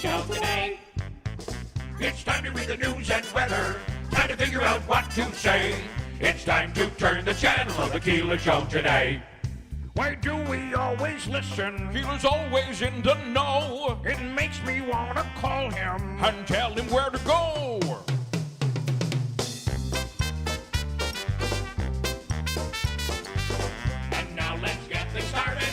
Show today. It's time to read the news and weather. Time to figure out what to say. It's time to turn the channel of the Keeler Show today. Why do we always listen? Keeler's always in the know. It makes me want to call him And tell him where to go. And now let's get things started.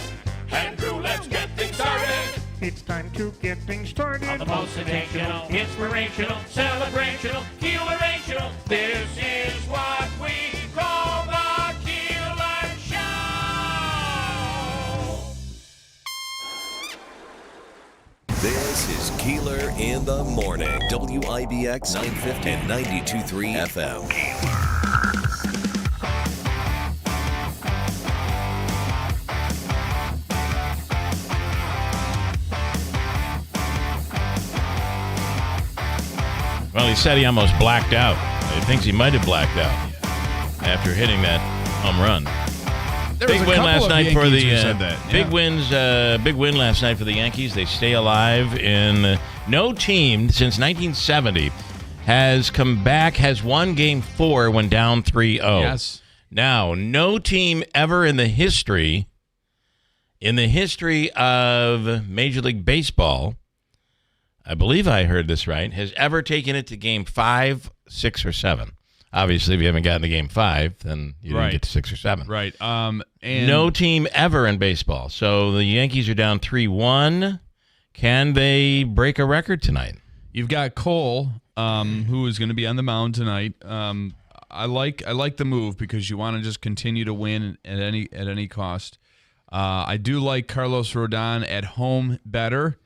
Andrew, let's get things started. It's time to get things started. On the most sensational, inspirational, celebrational, Keelerational. This is what we call the Keeler Show. This is Keeler in the Morning. WIBX 950 and 92.3 FM. Well, he said he almost blacked out. He thinks he might have blacked out after hitting that home run. Big win last night for the big win last night for the Yankees. They stay alive. In no team since 1970 has come back, has won Game 4 when down 3-0. Yes. Now, no team ever in the history of Major League Baseball, I believe I heard this right, has ever taken it to Game 5, 6, or 7. Obviously, if you haven't gotten to Game 5, then you didn't get to 6 or 7. Right. And no team ever in baseball. So the Yankees are down 3-1. Can they break a record tonight? You've got Cole, who is going to be on the mound tonight. I like the move because you want to just continue to win at any cost. I do like Carlos Rodon at home better.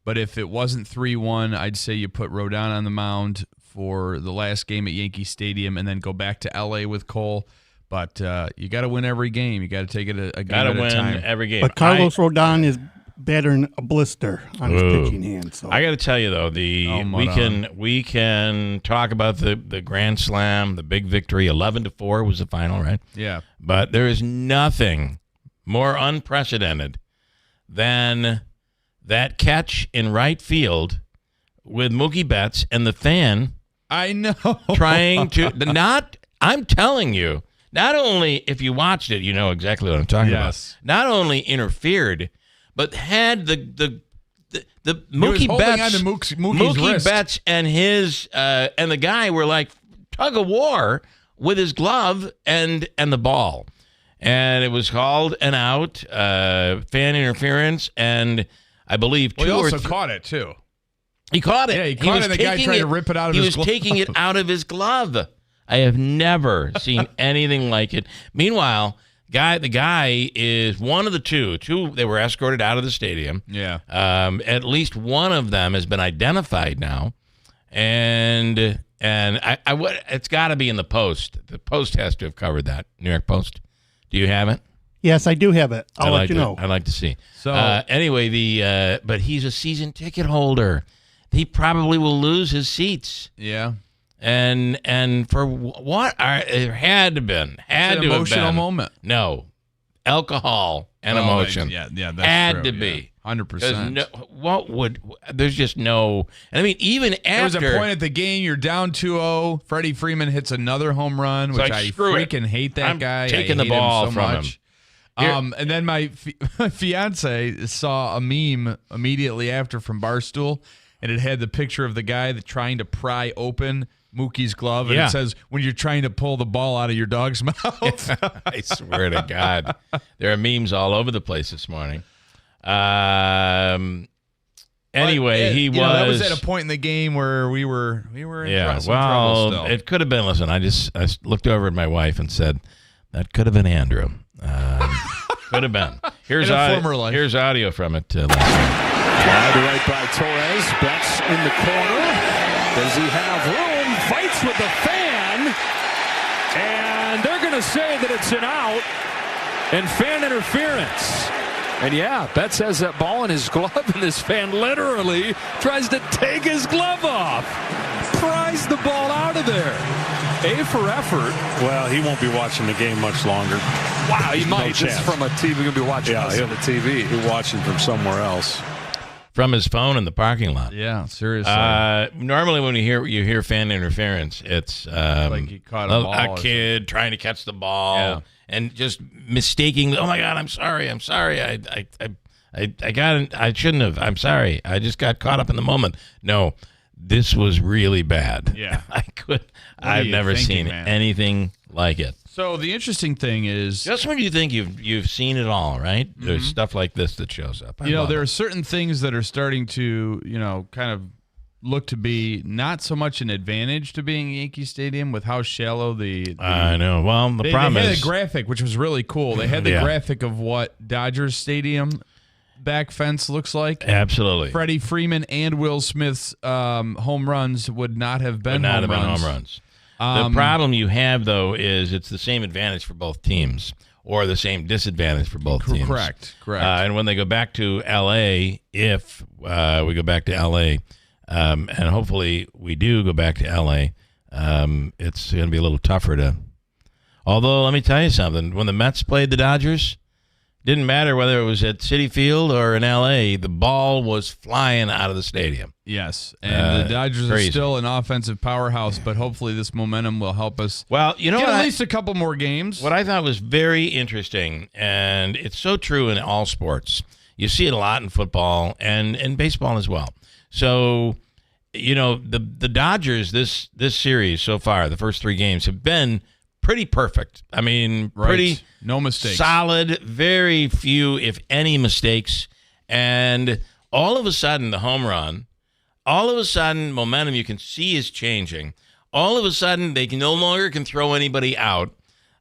But if it wasn't 3-1, I'd say you put Rodon on the mound for the last game at Yankee Stadium and then go back to L.A. with Cole. But you got to win every game. You got to take it a game at a time. Got to win every game. But Carlos Rodon is better than a blister on his pitching hand. So I got to tell you though, we can talk about the Grand Slam, the big victory. 11-4 was the final, right? Yeah. But there is nothing more unprecedented than that catch in right field with Mookie Betts and the fan. I know. Trying to I'm telling you, not only if you watched it, you know exactly what I'm talking about. Not only interfered, but had the Mookie Betts, Mookie's Betts and his and the guy were like tug of war with his glove and the ball, and it was called an out, fan interference, and I believe he also caught it, too. He caught it. Yeah, he caught it, and the guy tried to rip it out of his glove. He was taking it out of his glove. I have never seen anything like it. Meanwhile, the guy is one of the two. They were escorted out of the stadium. Yeah. At least one of them has been identified now. And it's got to be in the Post. The Post has to have covered that. New York Post. Do you have it? Yes, I do have it. I'll let you know. I'd like to see. So anyway, but he's a season ticket holder. He probably will lose his seats. Yeah. And for what? It had to have been. Had to have been. Emotional moment. No. Alcohol and emotion. Yeah, that's had true. to be. 100%. There's just no. And I mean, even after. There was a point at the game, you're down 2-0. Freddie Freeman hits another home run, which I freaking hate that guy. Taking the ball him so from much. him. And then my fiance saw a meme immediately after from Barstool, and it had the picture of the guy trying to pry open Mookie's glove, and it says, when you're trying to pull the ball out of your dog's mouth. I swear to God. There are memes all over the place this morning. Anyway, that was at a point in the game where we were in some trouble still. It could have been, listen, I looked over at my wife and said, that could have been Andrew. Could have been. Here's audio from it last night. Wide right by Torres. Betts in the corner. Does he have room? Fights with the fan. And they're going to say that it's an out and fan interference. And yeah, Betts has that ball in his glove, and this fan literally tries to take his glove off. Pries the ball out of there. A for effort. Well, he won't be watching the game much longer. Wow, he might. This is from a TV. He'll be watching this on the TV. He'll be watching from somewhere else. from his phone in the parking lot. Yeah, seriously. Normally, when you hear fan interference, it's like he caught a ball a kid trying to catch the ball and just mistaking. Oh my God, I'm sorry. I shouldn't have. I'm sorry. I just got caught up in the moment. No, this was really bad. Yeah, I've never seen anything like it. So the interesting thing is, just when you think you've seen it all, right? There's stuff like this that shows up. There are certain things that are starting to, kind of look to be not so much an advantage to being Yankee Stadium with how shallow the I know. Well, the problem they had is a graphic, which was really cool. They had the graphic of what Dodgers Stadium back fence looks like. Absolutely. Freddie Freeman and Will Smith's home runs would not have been home runs. The problem you have, though, is it's the same advantage for both teams or the same disadvantage for both teams. Correct. And when they go back to L.A., if we go back to L.A., and hopefully we do go back to L.A., it's going to be a little tougher to – although, let me tell you something. When the Mets played the Dodgers, didn't matter whether it was at Citi Field or in L.A., the ball was flying out of the stadium. Yes, and the Dodgers are still an offensive powerhouse, but hopefully this momentum will help us get at least a couple more games. What I thought was very interesting, and it's so true in all sports, you see it a lot in football and in baseball as well. So, the Dodgers, this series so far, the first 3 games, have been pretty perfect. I mean, pretty no mistakes, solid, very few, if any, mistakes. And all of a sudden, the home run, all of a sudden, momentum you can see is changing. All of a sudden, they no longer can throw anybody out.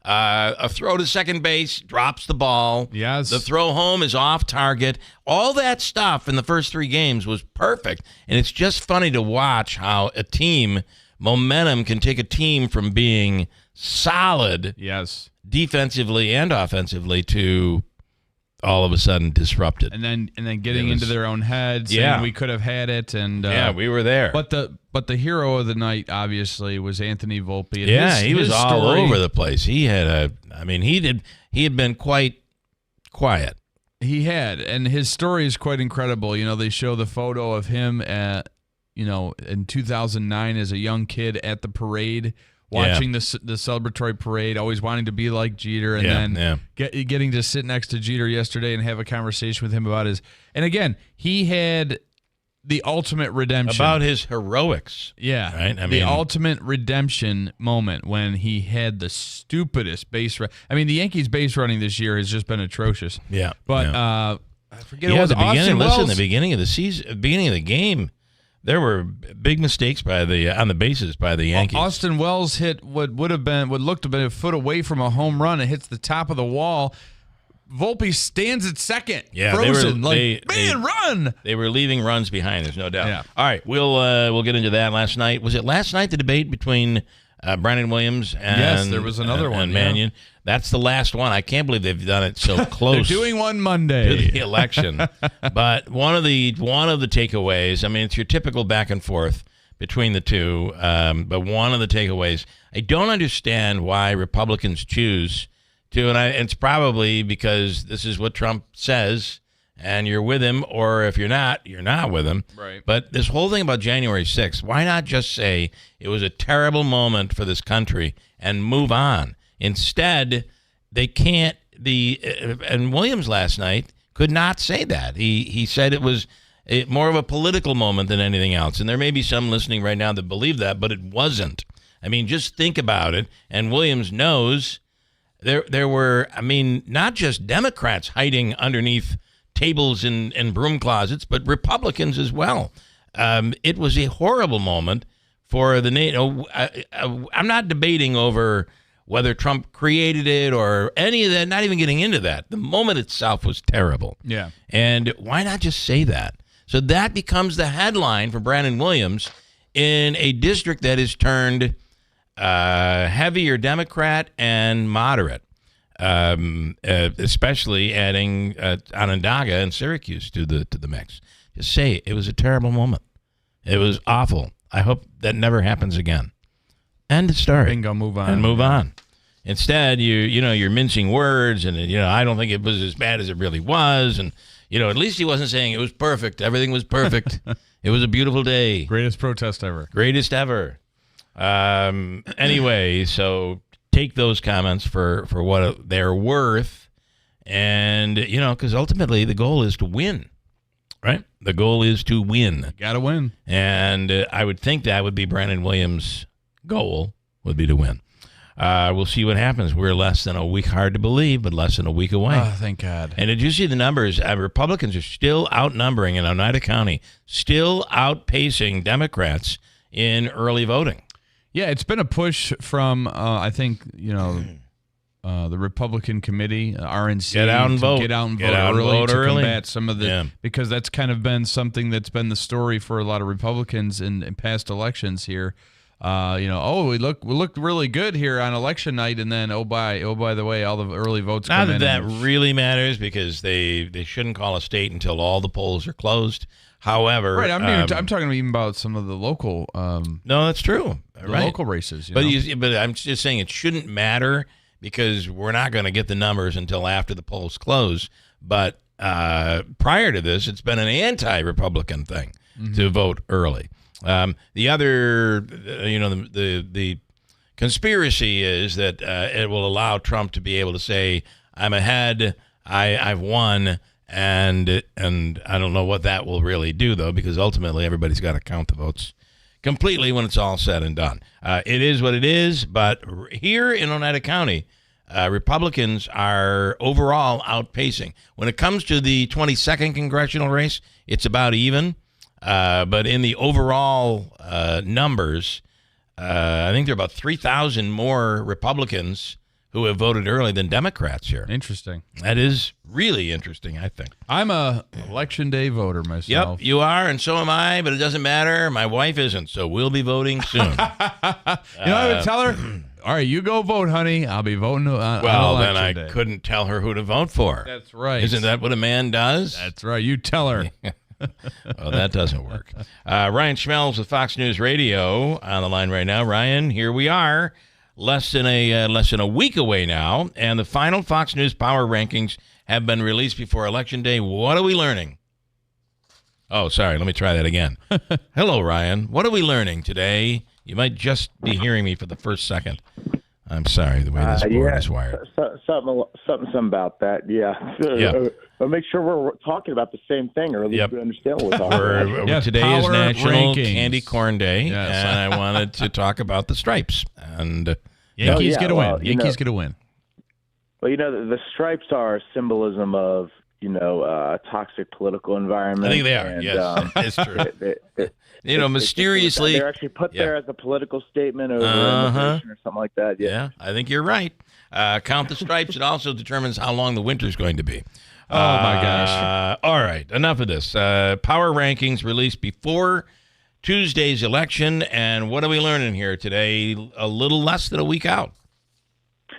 A throw to second base drops the ball. Yes. The throw home is off target. All that stuff in the first 3 games was perfect. And it's just funny to watch how momentum can take a team from being solid defensively and offensively to all of a sudden disrupted. And then getting into their own heads, saying we could have had it, and we were there. But the hero of the night obviously was Anthony Volpe. And he was all over the place. He had he had been quite quiet. He had, and his story is quite incredible. They show the photo of him at in 2009 as a young kid at the parade, watching the celebratory parade, always wanting to be like Jeter, and then getting to sit next to Jeter yesterday and have a conversation with him about his. And again, he had the ultimate redemption. About his heroics. Yeah. Right? The ultimate redemption moment when he had the stupidest base run. I mean, the Yankees base running this year has just been atrocious. Yeah. But I forget it was Austin Wells. Listen, the beginning of the season, beginning of the game, there were big mistakes on the bases by the Yankees. Austin Wells hit what looked to be a foot away from a home run. It hits the top of the wall. Volpe stands at second, frozen. Run! They were leaving runs behind. There's no doubt. Yeah. All right, we'll get into that. Last night, was it last night? The debate between Brandon Williams and there was another one. And Mannion. That's the last one. I can't believe they've done it so close. They're doing one Monday to the election. But one of the takeaways. I mean, it's your typical back and forth between the two. But one of the takeaways, I don't understand why Republicans choose to, and it's probably because this is what Trump says, and you're with him, or if you're not with him. Right. But this whole thing about January 6th, why not just say it was a terrible moment for this country and move on? Instead, they can't. And Williams last night could not say that. He said it was more of a political moment than anything else. And there may be some listening right now that believe that, but it wasn't. I mean, just think about it. And Williams knows there were, I mean, not just Democrats hiding underneath tables and broom closets, but Republicans as well. It was a horrible moment for the NATO. I'm not debating over whether Trump created it or any of that, not even getting into that. The moment itself was terrible. Yeah. And why not just say that? So that becomes the headline for Brandon Williams in a district that is turned heavier Democrat and moderate, especially adding Onondaga and Syracuse to the mix. Just say it was a terrible moment. It was awful. I hope that never happens again. End of story. Bingo, move on. And move on. Instead, you're mincing words, and I don't think it was as bad as it really was, and at least he wasn't saying it was perfect. Everything was perfect. It was a beautiful day. Greatest protest ever. Greatest ever. Anyway, so take those comments for what they're worth. And, because ultimately the goal is to win, right? The goal is to win. Got to win. And I would think that would be Brandon Williams' goal, would be to win. We'll see what happens. We're less than a week, hard to believe, but less than a week away. Oh, thank God. And did you see the numbers? Republicans are still outnumbering in Oneida County, still outpacing Democrats in early voting. Yeah, it's been a push from, I think, the Republican committee, RNC, get out and vote. Get out and vote early to combat some of the because that's kind of been something that's been the story for a lot of Republicans in past elections here. We looked really good here on election night, and then by the way, all the early votes come in. Not that really matters because they shouldn't call a state until all the polls are closed. However, right, I'm talking even about some of the local. No, that's true. Local races, but I'm just saying it shouldn't matter because we're not going to get the numbers until after the polls close. But prior to this, it's been an anti-Republican thing to vote early. The other, the conspiracy is that it will allow Trump to be able to say, "I'm ahead, I've won," and I don't know what that will really do though, because ultimately everybody's got to count the votes completely when it's all said and done. It is what it is, but here in Oneida County, Republicans are overall outpacing. When it comes to the 22nd congressional race, it's about even. But in the overall numbers, I think there are about 3,000 more Republicans who have voted early than Democrats here. Interesting. That is really interesting, I think. I'm a election day voter myself. Yep, you are, and so am I, but it doesn't matter. My wife isn't, so we'll be voting soon. I would tell her, all right, you go vote, honey. I'll be voting on then election day. Couldn't tell her who to vote for. That's right. Isn't that what a man does? That's right. You tell her. Well, that doesn't work. Ryan Schmelz with Fox News Radio on the line right now. Ryan, here we are, less than a week away now, and the final Fox News Power Rankings have been released before Election Day. What are we learning? Oh, sorry. Let me try that again. Hello, Ryan. What are we learning today? You might just be hearing me for the first second. I'm sorry, the way this board is wired. Something about that, yeah. But make sure we're talking about the same thing, or at least we understand what we're talking about. Today is National Rankings. Candy Corn Day, and I wanted to talk about the stripes. And Yankees get a win. Yankees get a win. Well, the stripes are a symbolism of, a toxic political environment. I think they are, and, yes. It's true. Mysteriously. They're actually put there as a political statement over immigration or something like that. Yeah, I think you're right. Count the stripes. It also determines how long the winter's going to be. Oh, my gosh. All right, enough of this. Power rankings released before Tuesday's election, and what are we learning here today? A little less than a week out.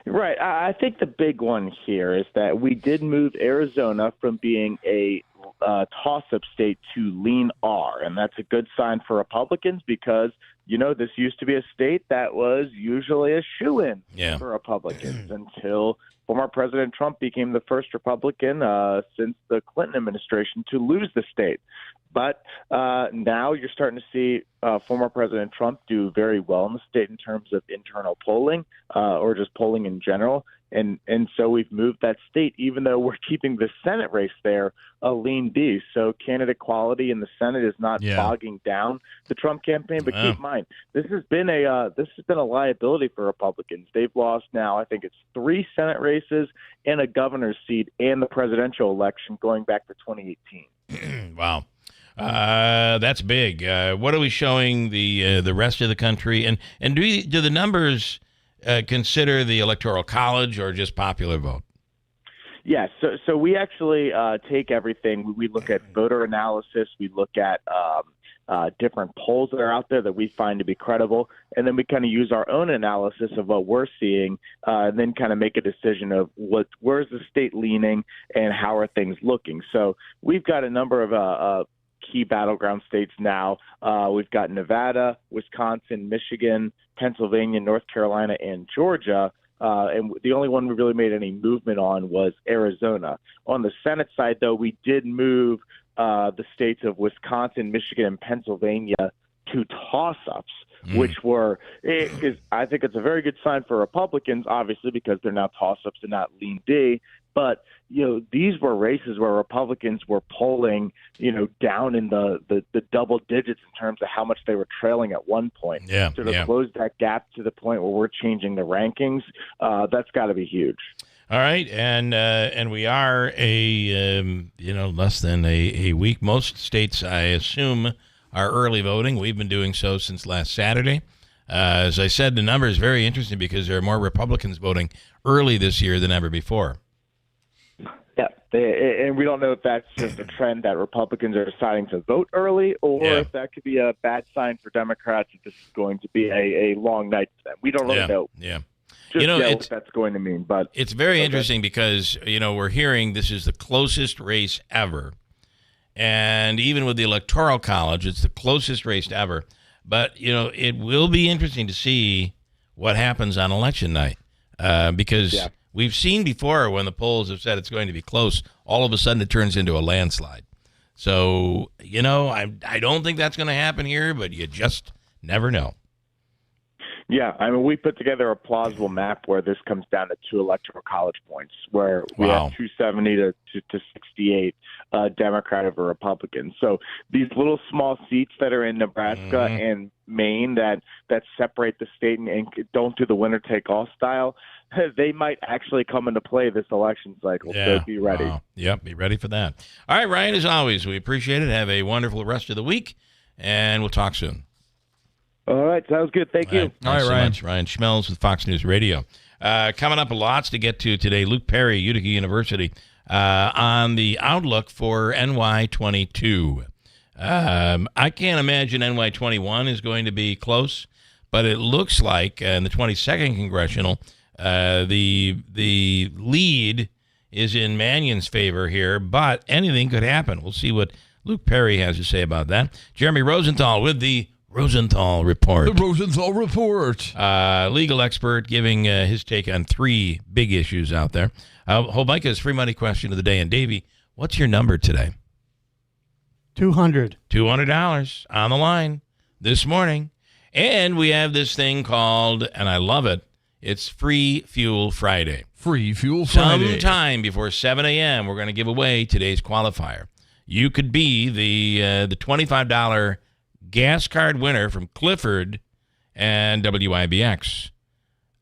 Right. I think the big one here is that we did move Arizona from being a toss-up state to lean R, and that's a good sign for Republicans because, this used to be a state that was usually a shoo-in for Republicans until former President Trump became the first Republican since the Clinton administration to lose the state. But now you're starting to see former President Trump do very well in the state in terms of internal polling or just polling in general. And so we've moved that state, even though we're keeping the Senate race there a lean B. So candidate quality in the Senate is not bogging down the Trump campaign. But keep in mind, this has been a liability for Republicans. They've lost now, I think it's 3 Senate races and a governor's seat and the presidential election going back to 2018. Wow. That's big. What are we showing the rest of the country? And do the numbers consider the Electoral College or just popular vote? Yes. So we actually take everything. We look at voter analysis. We look at different polls that are out there that we find to be credible. And then we kind of use our own analysis of what we're seeing and then kind of make a decision of where's the state leaning and how are things looking. So we've got a number of key battleground states now. We've got Nevada, Wisconsin, Michigan, Pennsylvania, North Carolina, and Georgia. and the only one we really made any movement on was Arizona. On the Senate side, though, we did move the states of Wisconsin, Michigan, and Pennsylvania to toss-ups, which I think it's a very good sign for Republicans, obviously, because they're now toss-ups and not lean D. But, these were races where Republicans were polling, down in the double digits in terms of how much they were trailing at one point. Yeah, so to close that gap to the point where we're changing the rankings, that's got to be huge. All right, and we are less than a week. Most states, I assume, are early voting. We've been doing so since last Saturday. As I said, the number is very interesting because there are more Republicans voting early this year than ever before. Yeah, and we don't know if that's just a trend that Republicans are deciding to vote early, or if that could be a bad sign for Democrats if this is going to be a long night for them. We don't really know. Yeah. What that's going to mean. But it's very interesting because, we're hearing this is the closest race ever. And even with the Electoral College, it's the closest race ever. But, it will be interesting to see what happens on election night because we've seen before when the polls have said it's going to be close, all of a sudden it turns into a landslide. So, I don't think that's going to happen here, but you just never know. Yeah, we put together a plausible map where this comes down to 2 Electoral College points, where we have 270 to 68 Democrat over Republican. So these little small seats that are in Nebraska and Maine that separate the state and don't do the winner-take-all style, they might actually come into play this election cycle. So be ready. Wow. Yep, be ready for that. All right, Ryan, as always, we appreciate it. Have a wonderful rest of the week, and we'll talk soon. All right, sounds good. Thank you. All right, Ryan. So Ryan Schmelz with Fox News Radio. Coming up, lots to get to today. Luke Perry, Utica University, on the outlook for NY22. I can't imagine NY21 is going to be close, but it looks like in the 22nd Congressional, the lead is in Mannion's favor here, but anything could happen. We'll see what Luke Perry has to say about that. Jeremy Rosenthal with the Rosenthal Report. The Rosenthal Report. Legal expert giving his take on 3 big issues out there. Hobika's free money question of the day. And Davey, what's your number today? $200. $200 on the line this morning. And we have this thing called, and I love it, it's Free Fuel Friday. Free Fuel Friday. Sometime before 7 a.m., we're going to give away today's qualifier. You could be the $25 gas card winner from Clifford and WIBX.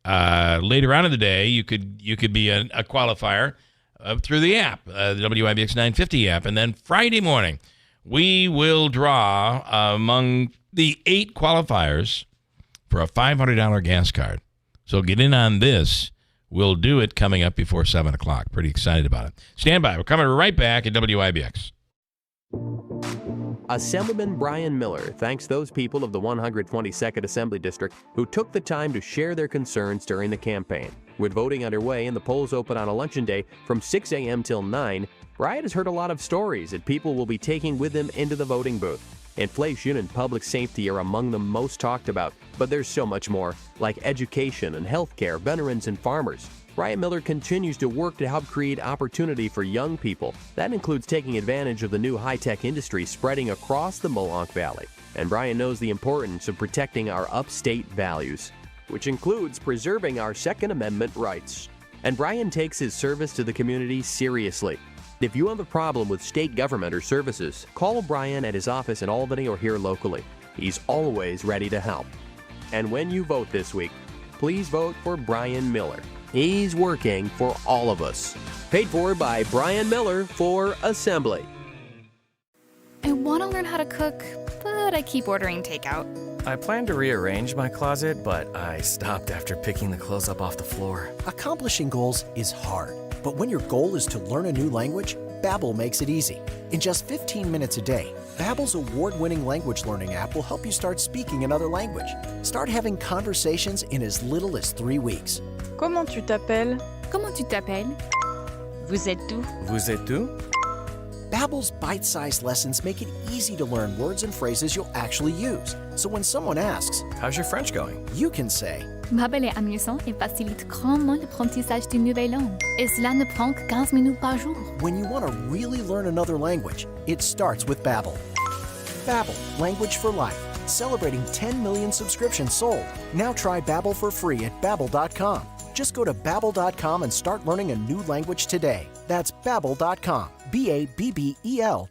Later on in the day, you could be a qualifier through the app, the WIBX 950 app. And then Friday morning, we will draw among the 8 qualifiers for a $500 gas card. So get in on this. We'll do it coming up before 7 o'clock. Pretty excited about it. Stand by. We're coming right back at WIBX. Assemblyman Brian Miller thanks those people of the 122nd Assembly District who took the time to share their concerns during the campaign. With voting underway and the polls open on Election Day from 6 a.m. till 9, Brian has heard a lot of stories that people will be taking with them into the voting booth. Inflation and public safety are among the most talked about, but there's so much more, like education and healthcare, veterans and farmers. Brian Miller continues to work to help create opportunity for young people. That includes taking advantage of the new high-tech industry spreading across the Mohawk Valley. And Brian knows the importance of protecting our upstate values, which includes preserving our Second Amendment rights. And Brian takes his service to the community seriously. If you have a problem with state government or services, call Brian at his office in Albany or here locally. He's always ready to help. And when you vote this week, please vote for Brian Miller. He's working for all of us. Paid for by Brian Miller for Assembly. I want to learn how to cook, but I keep ordering takeout. I plan to rearrange my closet, but I stopped after picking the clothes up off the floor. Accomplishing goals is hard, but when your goal is to learn a new language, Babbel makes it easy. In just 15 minutes a day, Babbel's award-winning language learning app will help you start speaking another language. Start having conversations in as little as 3 weeks. Comment tu t'appelles? Comment tu t'appelles? Vous êtes où? Vous êtes où? Babbel's bite-sized lessons make it easy to learn words and phrases you'll actually use. So when someone asks, "How's your French going?" you can say, Babbel est amusant et facilite grandement l'apprentissage d'une nouvelle langue. Et cela ne prend que 15 minutes par jour. When you want to really learn another language, it starts with Babbel. Babbel, language for life. Celebrating 10 million subscriptions sold. Now try Babbel for free at babbel.com. Just go to babbel.com and start learning a new language today. That's babbel.com. BABBEL.com.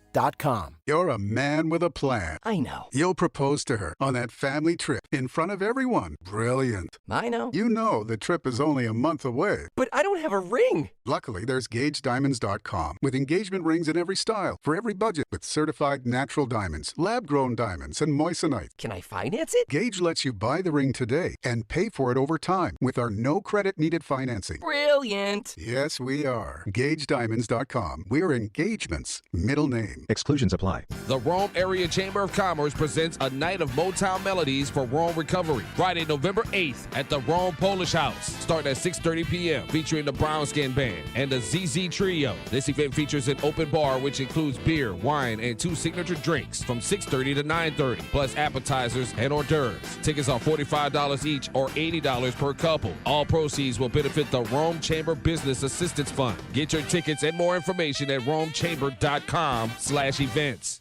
You're a man with a plan. I know. You'll propose to her on that family trip in front of everyone. Brilliant. I know. You know the trip is only a month away. But I don't have a ring. Luckily, there's GageDiamonds.com with engagement rings in every style for every budget with certified natural diamonds, lab-grown diamonds, and moissanite. Can I finance it? Gage lets you buy the ring today and pay for it over time with our no credit needed financing. Brilliant. Yes, we are. GageDiamonds.com. We're engagements. Middle name. Exclusions apply. The Rome Area Chamber of Commerce presents a night of Motown melodies for Rome recovery. Friday, November 8th at the Rome Polish House. Starting at 6:30 p.m. featuring the Brown Skin Band and the ZZ Trio. This event features an open bar which includes beer, wine, and 2 signature drinks from 6:30 to 9:30, plus appetizers and hors d'oeuvres. Tickets are $45 each or $80 per couple. All proceeds will benefit the Rome Chamber Business Assistance Fund. Get your tickets and more information at romechamber.com/events.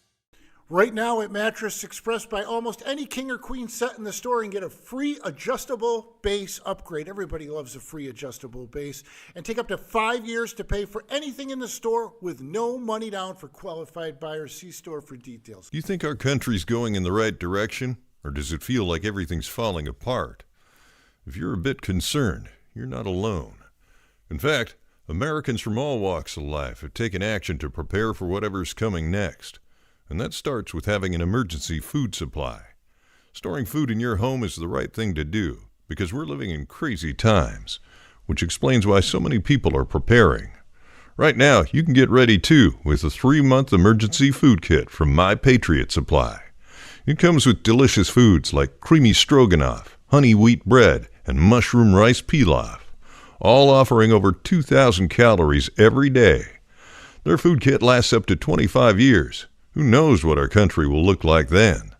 Right now at Mattress Express, buy almost any king or queen set in the store and get a free adjustable base upgrade. Everybody loves a free adjustable base. And take up to 5 years to pay for anything in the store with no money down for qualified buyers. See store for details. Do you think our country's going in the right direction, or does it feel like everything's falling apart? If you're a bit concerned, you're not alone. In fact, Americans from all walks of life have taken action to prepare for whatever's coming next. And that starts with having an emergency food supply. Storing food in your home is the right thing to do because we're living in crazy times, which explains why so many people are preparing. Right now, you can get ready too with a 3-month emergency food kit from My Patriot Supply. It comes with delicious foods like creamy stroganoff, honey wheat bread, and mushroom rice pilaf, all offering over 2,000 calories every day. Their food kit lasts up to 25 years. Who knows what our country will look like then?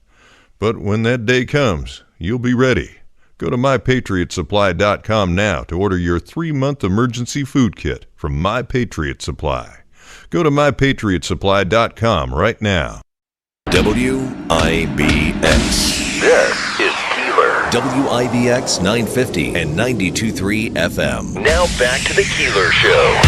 But when that day comes, you'll be ready. Go to MyPatriotSupply.com now to order your 3-month emergency food kit from My Patriot Supply. Go to MyPatriotSupply.com right now. WIBX. This is Keeler. WIBX 950 and 92.3 FM. Now back to the Keeler Show.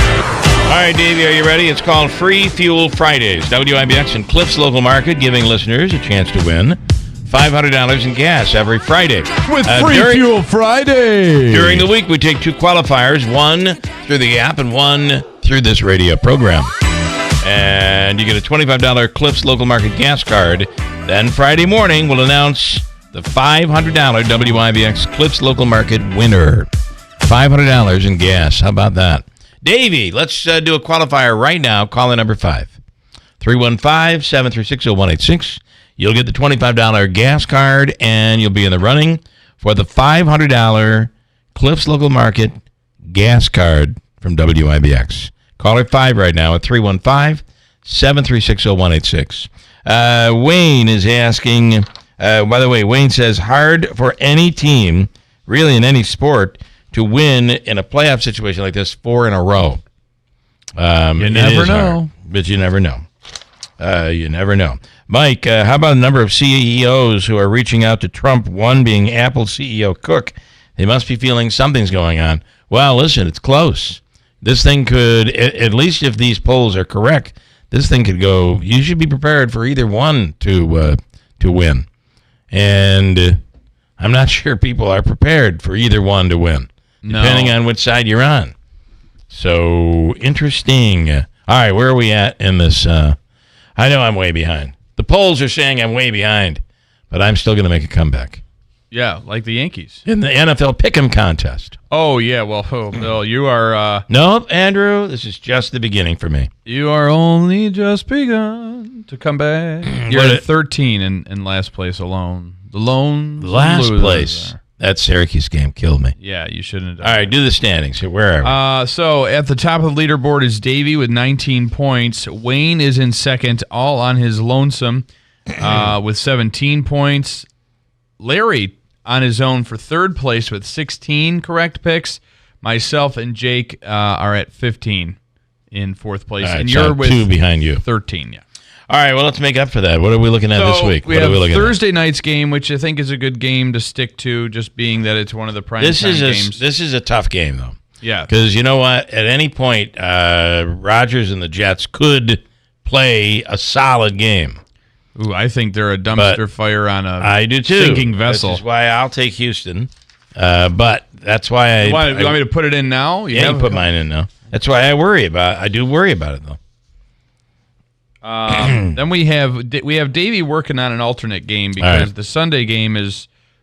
All right, Davey, are you ready? It's called Free Fuel Fridays. WIBX and Cliff's Local Market giving listeners a chance to win $500 in gas every Friday. With Free Fuel Friday. During the week, we take 2 qualifiers, one through the app and one through this radio program. And you get a $25 Cliff's Local Market gas card. Then Friday morning, we'll announce the $500 WIBX Cliff's Local Market winner. $500 in gas. How about that? Davey, let's do a qualifier right now. Call in number 5. 315-736-0186. You'll get the $25 gas card, and you'll be in the running for the $500 Cliff's Local Market gas card from WIBX. Caller 5 right now at 315-736-0186. Wayne is asking, by the way, Wayne says, hard for any team, really in any sport, to win in a playoff situation like this 4 in a row. You never know. Hard, but you never know. You never know. Mike, how about the number of CEOs who are reaching out to Trump, one being Apple CEO Cook? They must be feeling something's going on. Well, listen, it's close. This thing could, at least if these polls are correct, this thing could go, you should be prepared for either one to win. And I'm not sure people are prepared for either one to win. Depending on which side you're on. So, interesting. All right, where are we at in this? I know I'm way behind. The polls are saying I'm way behind, but I'm still going to make a comeback. Yeah, like the Yankees. In the NFL Pick'em contest. Oh, yeah, well, you are... Nope, Andrew, this is just the beginning for me. You are only just begun to come back. You're at 13 in last place alone. The last place. That Syracuse game killed me. Yeah, you shouldn't have done All right, do the standings here. Where are we? So at the top of the leaderboard is Davey with 19 points. Wayne is in second, all on his lonesome, with 17 points. Larry on his own for third place with 16 correct picks. Myself and Jake are at 15 in fourth place. All right, and so you're with 2 behind you. 13, yeah. All right, well, let's make up for that. What are we looking at this week? We What have are we looking Thursday night's game, which I think is a good game to stick to, just being that it's one of the prime time games. This is a tough game, though. Yeah. Because you know what? At any point, Rodgers and the Jets could play a solid game. Ooh, I think they're a dumpster fire on I do too. sinking vessel. Which is why I'll take Houston. But that's why You want me to put it in now? You can put mine in now. That's why I worry about. I do worry about it though. Then we have Davey working on an alternate game because the Sunday game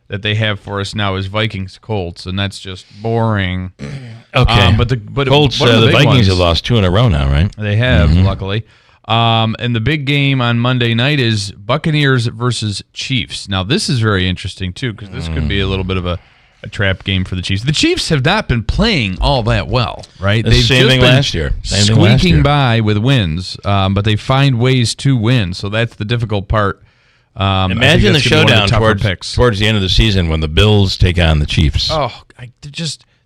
that they have for us now is Vikings Colts, and that's just boring. Okay, but the Colts, the Vikings have lost 2 in a row now, right? They have, luckily. And the big game on Monday night is Buccaneers versus Chiefs. Now this is very interesting too because this could be a little bit of a trap game for the Chiefs. The Chiefs have not been playing all that well, right? They've same thing last year. Squeaking by with wins, but they find ways to win. So that's the difficult part. Imagine the showdown towards the end of the season when the Bills take on the Chiefs. Oh,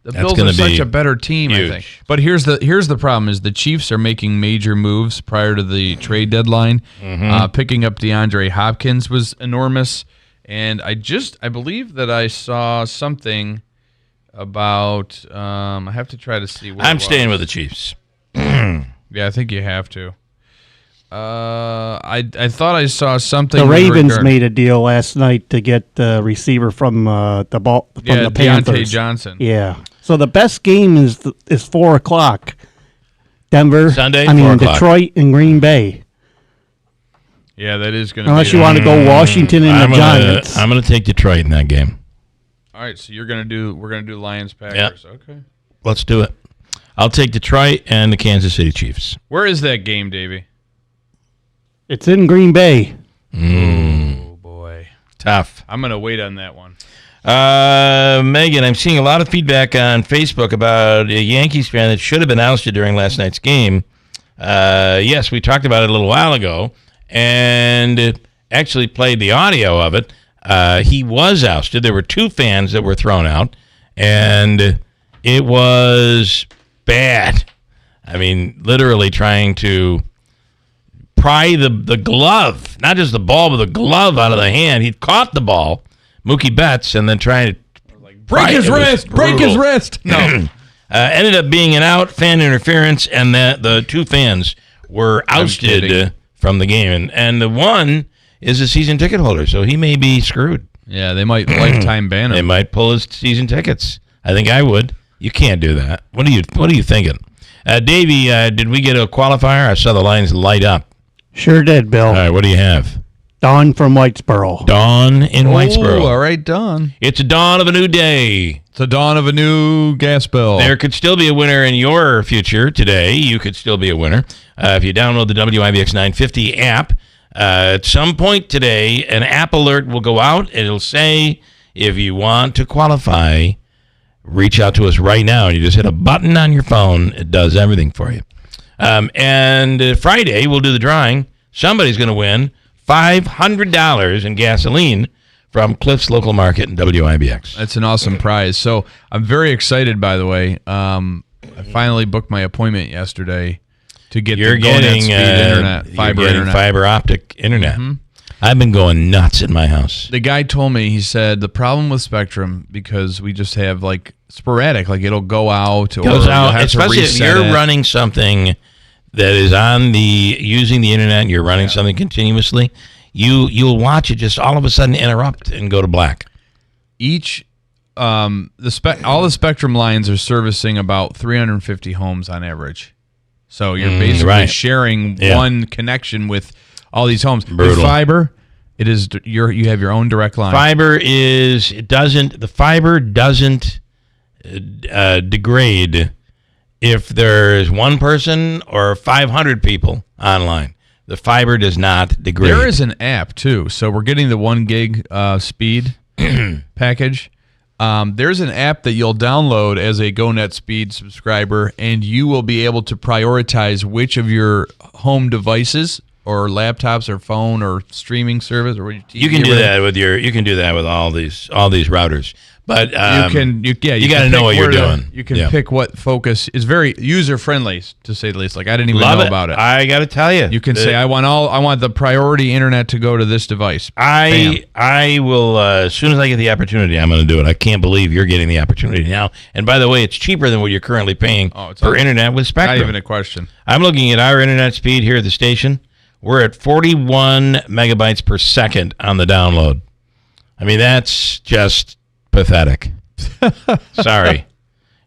the Bills are such a better team, huge. I think. But here's the problem: is the Chiefs are making major moves prior to the trade deadline. Picking up DeAndre Hopkins was enormous. And I believe that I saw something about. I have to try to see. I'm staying with the Chiefs. Yeah, I think you have to. I thought I saw something. The Ravens made a deal last night to get the receiver from the Panthers. Deontay Johnson. Yeah. So the best game is 4:00. Denver, Sunday. Detroit and Green Bay. Yeah, that is going to. Unless you want to go Washington and the Giants. I'm going to take Detroit in that game. All right, so we're going to do Lions Packers. Yep. Okay. Let's do it. I'll take Detroit and the Kansas City Chiefs. Where is that game, Davey? It's in Green Bay. Oh boy, tough. I'm going to wait on that one. Megan, I'm seeing a lot of feedback on Facebook about a Yankees fan that should have been ousted during last night's game. Yes, we talked about it a little while ago. And actually played the audio of it. He was ousted. There were 2 fans that were thrown out, and it was bad. I mean, literally trying to pry the glove, not just the ball, but the glove out of the hand. He caught the ball, Mookie Betts, and then trying to break his wrist. Break his wrist. No. Ended up being an out, fan interference, and the 2 fans were ousted from the game, and the one is a season ticket holder, so he may be screwed. Yeah, they might lifetime ban him. They might pull his season tickets. I think I would. You can't do that. What are you thinking, Davey? Did we get a qualifier? I saw the lines light up. Sure did, Bill. All right, what do you have? Dawn from Whitesboro. Dawn in Whitesboro. All right, Dawn. It's a dawn of a new day. It's a dawn of a new gas bill. There could still be a winner in your future today. You could still be a winner. If you download the WIBX 950 app, at some point today, an app alert will go out. It'll say, if you want to qualify, reach out to us right now. You just hit a button on your phone. It does everything for you. And Friday, we'll do the drawing. Somebody's going to win $500 in gasoline from Cliff's Local Market in WIBX. That's an awesome prize. So I'm very excited, by the way. I finally booked my appointment yesterday to get the speed internet, fiber optic internet. Mm-hmm. I've been going nuts in my house. The guy told me, he said, the problem with Spectrum, because we just have like sporadic, like it'll go out. Goes out, especially if you're running something that is on using the internet and you're running something continuously, you'll watch it just all of a sudden interrupt and go to black. All the Spectrum lines are servicing about 350 homes on average. So you're basically sharing one connection with all these homes. With fiber, it is you have your own direct line. The fiber doesn't degrade if there's one person or 500 people online. The fiber does not degrade. There is an app too. So we're getting the 1 gig speed package. There's an app that you'll download as a GoNet Speed subscriber, and you will be able to prioritize which of your home devices or laptops or phone or streaming service or TV. You can do that with all these routers. But you got to know what you're doing. You can pick what focus is very user friendly, to say the least. Like I didn't even know about it. I got to tell you, you can say I want the priority internet to go to this device. I will as soon as I get the opportunity, I'm going to do it. I can't believe you're getting the opportunity now. And by the way, it's cheaper than what you're currently paying for internet with Spectrum. Not even a question. I'm looking at our internet speed here at the station. We're at 41 megabytes per second on the download. I mean, that's just pathetic. Sorry.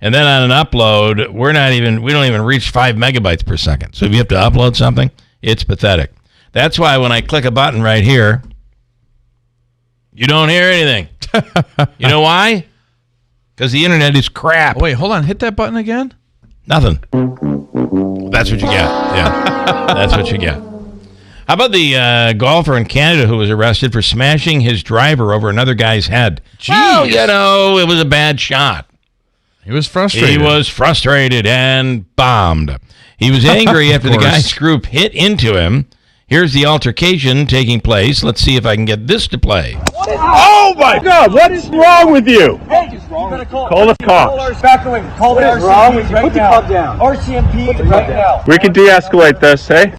And then on an upload, we don't even reach 5 megabytes per second. So if you have to upload something, it's pathetic. That's why when I click a button right here, you don't hear anything. You know why? Because the internet is crap. Wait, hold on. Hit that button again? Nothing. That's what you get. Yeah. That's what you get. How about the golfer in Canada who was arrested for smashing his driver over another guy's head? Well, it was a bad shot. He was frustrated. He was frustrated and bombed. He was angry after the guy's group hit into him. Here's the altercation taking place. Let's see if I can get this to play. Oh, my God. What is wrong with you? Hey, you better call the cops. Back away. Call the RCMP right now. Put the club down. RCMP right now. We can de-escalate this, hey?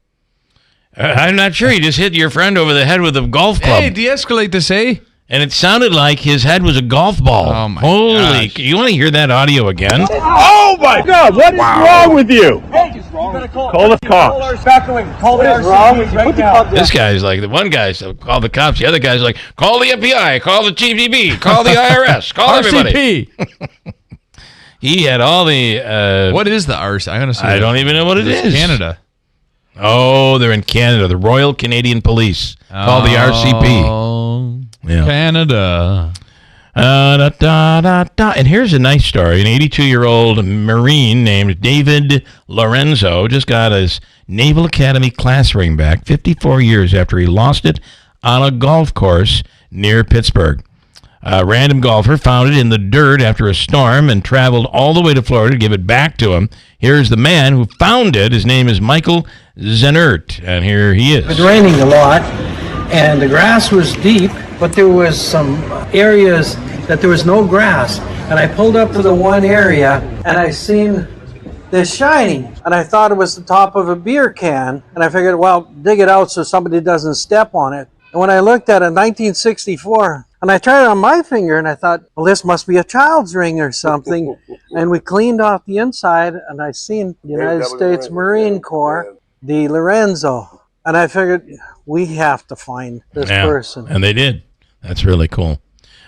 I'm not sure. He just hit your friend over the head with a golf club. Hey, de-escalate this, eh? And it sounded like his head was a golf ball. Oh, my Holy! You want to hear that audio again? Oh, my God. What is wrong with you? Hey, you better call the cops. Back away. Call the RCMP right now. This guy's like, the one guy's call the cops. The other guy's like, call the FBI, call the GDB, call the IRS, call everybody. He had all the... what is the RC? I don't even know what it is. Canada. Oh, they're in Canada. The Royal Canadian Police. Called the RCP. Yeah. Canada. And here's a nice story. An 82-year-old Marine named David Lorenzo just got his Naval Academy class ring back 54 years after he lost it on a golf course near Pittsburgh. A random golfer found it in the dirt after a storm and traveled all the way to Florida to give it back to him. Here's the man who found it. His name is Michael Zenert, and here he is. It was raining a lot, and the grass was deep, but there was some areas that there was no grass. And I pulled up to the one area, and I seen this shining, and I thought it was the top of a beer can, and I figured, well, dig it out so somebody doesn't step on it. And when I looked at it, 1964, and I tried it on my finger, and I thought, well, this must be a child's ring or something. And we cleaned off the inside, and I seen the United States Marine Corps, the Lorenzo. And I figured, we have to find this person. And they did. That's really cool.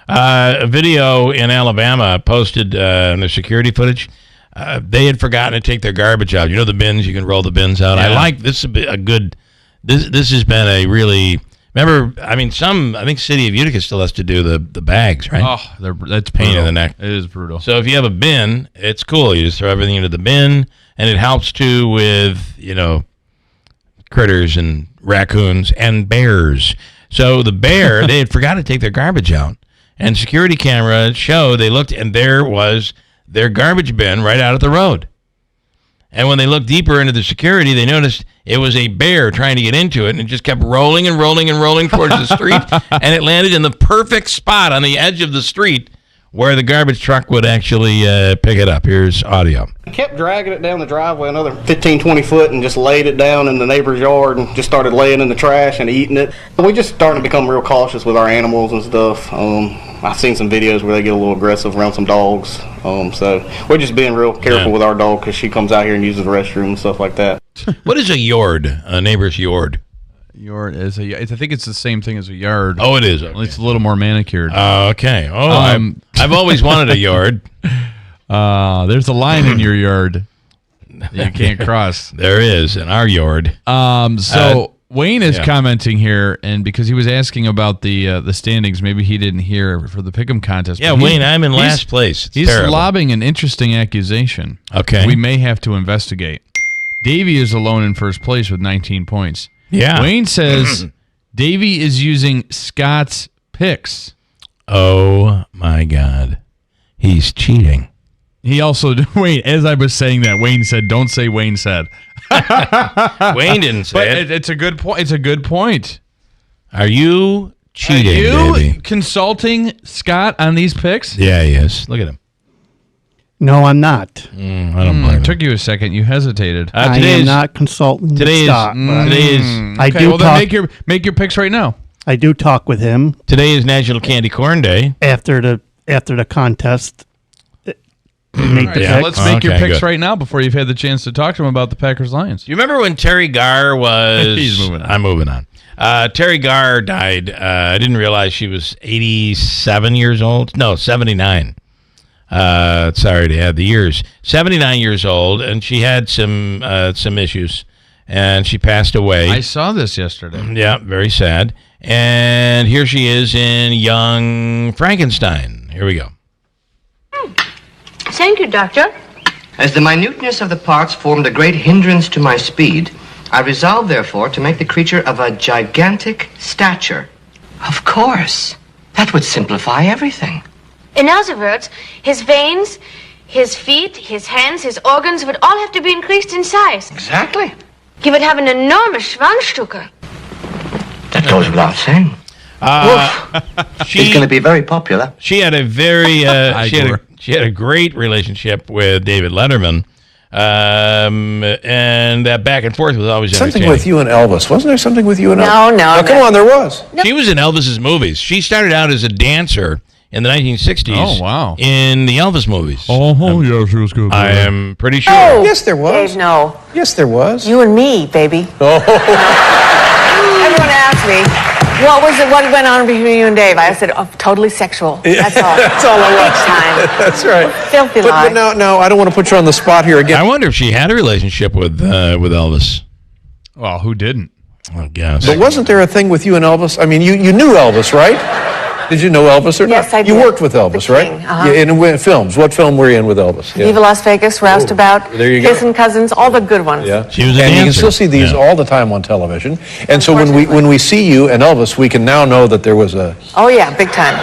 A video in Alabama posted in the security footage. They had forgotten to take their garbage out. You know the bins? You can roll the bins out. Yeah. I like this. A good. This has been a really. Remember, I think City of Utica still has to do the bags, right? Oh, that's pain in the neck. It is brutal. So if you have a bin, it's cool. You just throw everything into the bin, and it helps too with critters and raccoons and bears. So the bear, they had forgot to take their garbage out, and security camera showed they looked, and there was their garbage bin right out at the road. And when they looked deeper into the security, they noticed it was a bear trying to get into it, and it just kept rolling and rolling and rolling towards the street, and it landed in the perfect spot on the edge of the street where the garbage truck would actually pick it up. Here's audio. I kept dragging it down the driveway another 15, 20 foot and just laid it down in the neighbor's yard and just started laying in the trash and eating it. We just started to become real cautious with our animals and stuff. I've seen some videos where they get a little aggressive around some dogs. So we're just being real careful with our dog because she comes out here and uses the restroom and stuff like that. What is a yard? A neighbor's yard? Yard is I think it's the same thing as a yard. Oh, it is. Okay. It's a little more manicured. Okay. Oh, I've always wanted a yard. There's a line in your yard that you can't cross. There is in our yard. So Wayne is commenting here, and because he was asking about the standings, maybe he didn't hear for the Pick'em contest. Yeah, Wayne, I'm in last place. It's he's terrible. lobbing an interesting accusation. Okay. We may have to investigate. Davey is alone in first place with 19 points. Yeah. Wayne says Davey is using Scott's picks. Oh, my God. He's cheating. He also, Wayne, as I was saying that, Wayne said, don't say Wayne said. Wayne didn't say it. It's a good point. It's a good point. Are you cheating, baby? Consulting Scott on these picks? Yeah, he is. Look at him. No, I'm not. I don't blame It took you a second. You hesitated. I am not consulting Scott. I do then make your picks right now. I do talk with him. Today is National Candy Corn Day. After the contest. Let's make your picks right now before you've had the chance to talk to him about the Packers-Lions. You remember when Teri Garr was... He's moving on. I'm moving on. Teri Garr died. I didn't realize she was 87 years old. No, 79. Sorry to add the years. 79 years old, and she had some issues, and she passed away. I saw this yesterday. Yeah, very sad. And here she is in Young Frankenstein. Here we go. Thank you, Doctor. As the minuteness of the parts formed a great hindrance to my speed, I resolved, therefore, to make the creature of a gigantic stature. Of course. That would simplify everything. In other words, his veins, his feet, his hands, his organs would all have to be increased in size. Exactly. He would have an enormous Schwanzstücke. That goes without saying. He's going to be very popular. She had a very she had a great relationship with David Letterman, and that back and forth was always something entertaining. with you and Elvis. Wasn't there something with you and No, Elvis? no, Come on, there was. She was in Elvis's movies. She started out as a dancer in the 1960s. Oh, wow. In the Elvis movies. Yeah, she was good. I am pretty sure. Oh, Yes, there was. Dave, no. Yes, there was. You and me, baby. Oh. Everyone asked me, what went on between you and Dave? I said, totally sexual. That's all. That's all I want. Each time. That's right. Filthy lie. But no, I don't want to put you on the spot here again. I wonder if she had a relationship with Elvis. Well, who didn't? I guess. But wasn't there a thing with you and Elvis? I mean, you knew Elvis, right? Did you know Elvis or not? Yes, I You did. worked with Elvis, The right? King, uh-huh. Yeah, in films. What film were you in with Elvis? Yeah. Viva Las Vegas, Roustabout, there you go. Kissing Cousins, all the good ones. Yeah, She was a and you can dancer. still see these all the time on television. And so when we see you and Elvis, we can now know that there was a. Oh, yeah, big time.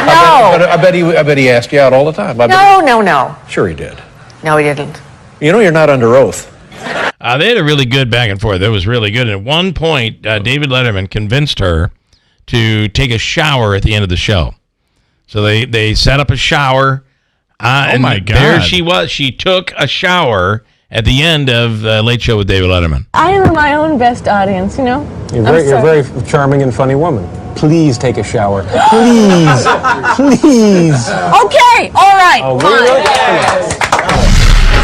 No. I bet he asked you out all the time. No. Sure he did. No, he didn't. You know you're not under oath. They had a really good back and forth. That was really good. And at one point, David Letterman convinced her to take a shower at the end of the show. So they set up a shower. And my God. There she was. She took a shower at the end of Late Show with David Letterman. I am my own best audience, you know? You're a very charming and funny woman. Please take a shower. Please. Please. Okay, all right, Oh, fine. really?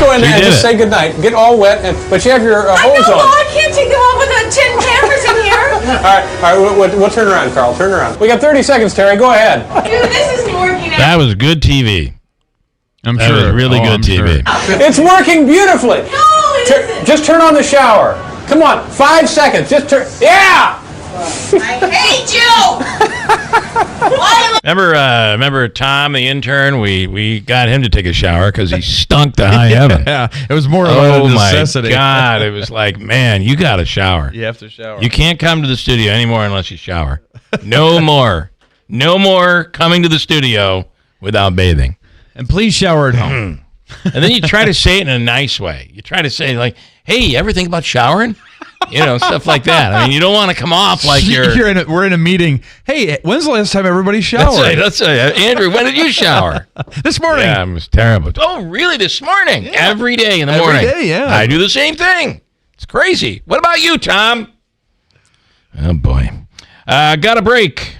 Go in there and just say goodnight. Get all wet, but you have your hose on. I can't take them off with the 10 cameras in here. All right, we'll turn around, Carl. Turn around. We got 30 seconds, Terry. Go ahead. Dude, this isn't working out. That was good TV. I'm That sure. was really good TV. It's working beautifully. No, it isn't. Just turn on the shower. Come on, 5 seconds. Just turn. Yeah! I hate you. Remember Tom, the intern? We got him to take a shower because he stunk to high heaven. Yeah, it was more of a necessity. Oh my God! It was like, man, you got to shower. You have to shower. You can't come to the studio anymore unless you shower. No more. No more coming to the studio without bathing. And please shower at home. And then you try to say it in a nice way. You try to say like, "Hey, you ever think about showering?" You know, stuff like that. I mean, you don't want to come off like we're in a meeting. Hey, when's the last time everybody showered? That's right. Andrew, when did you shower? This morning. Yeah, it was terrible. Oh, really? This morning? Yeah. Every day in the morning. Every day, yeah. I do the same thing. It's crazy. What about you, Tom? Oh, boy. Got a break.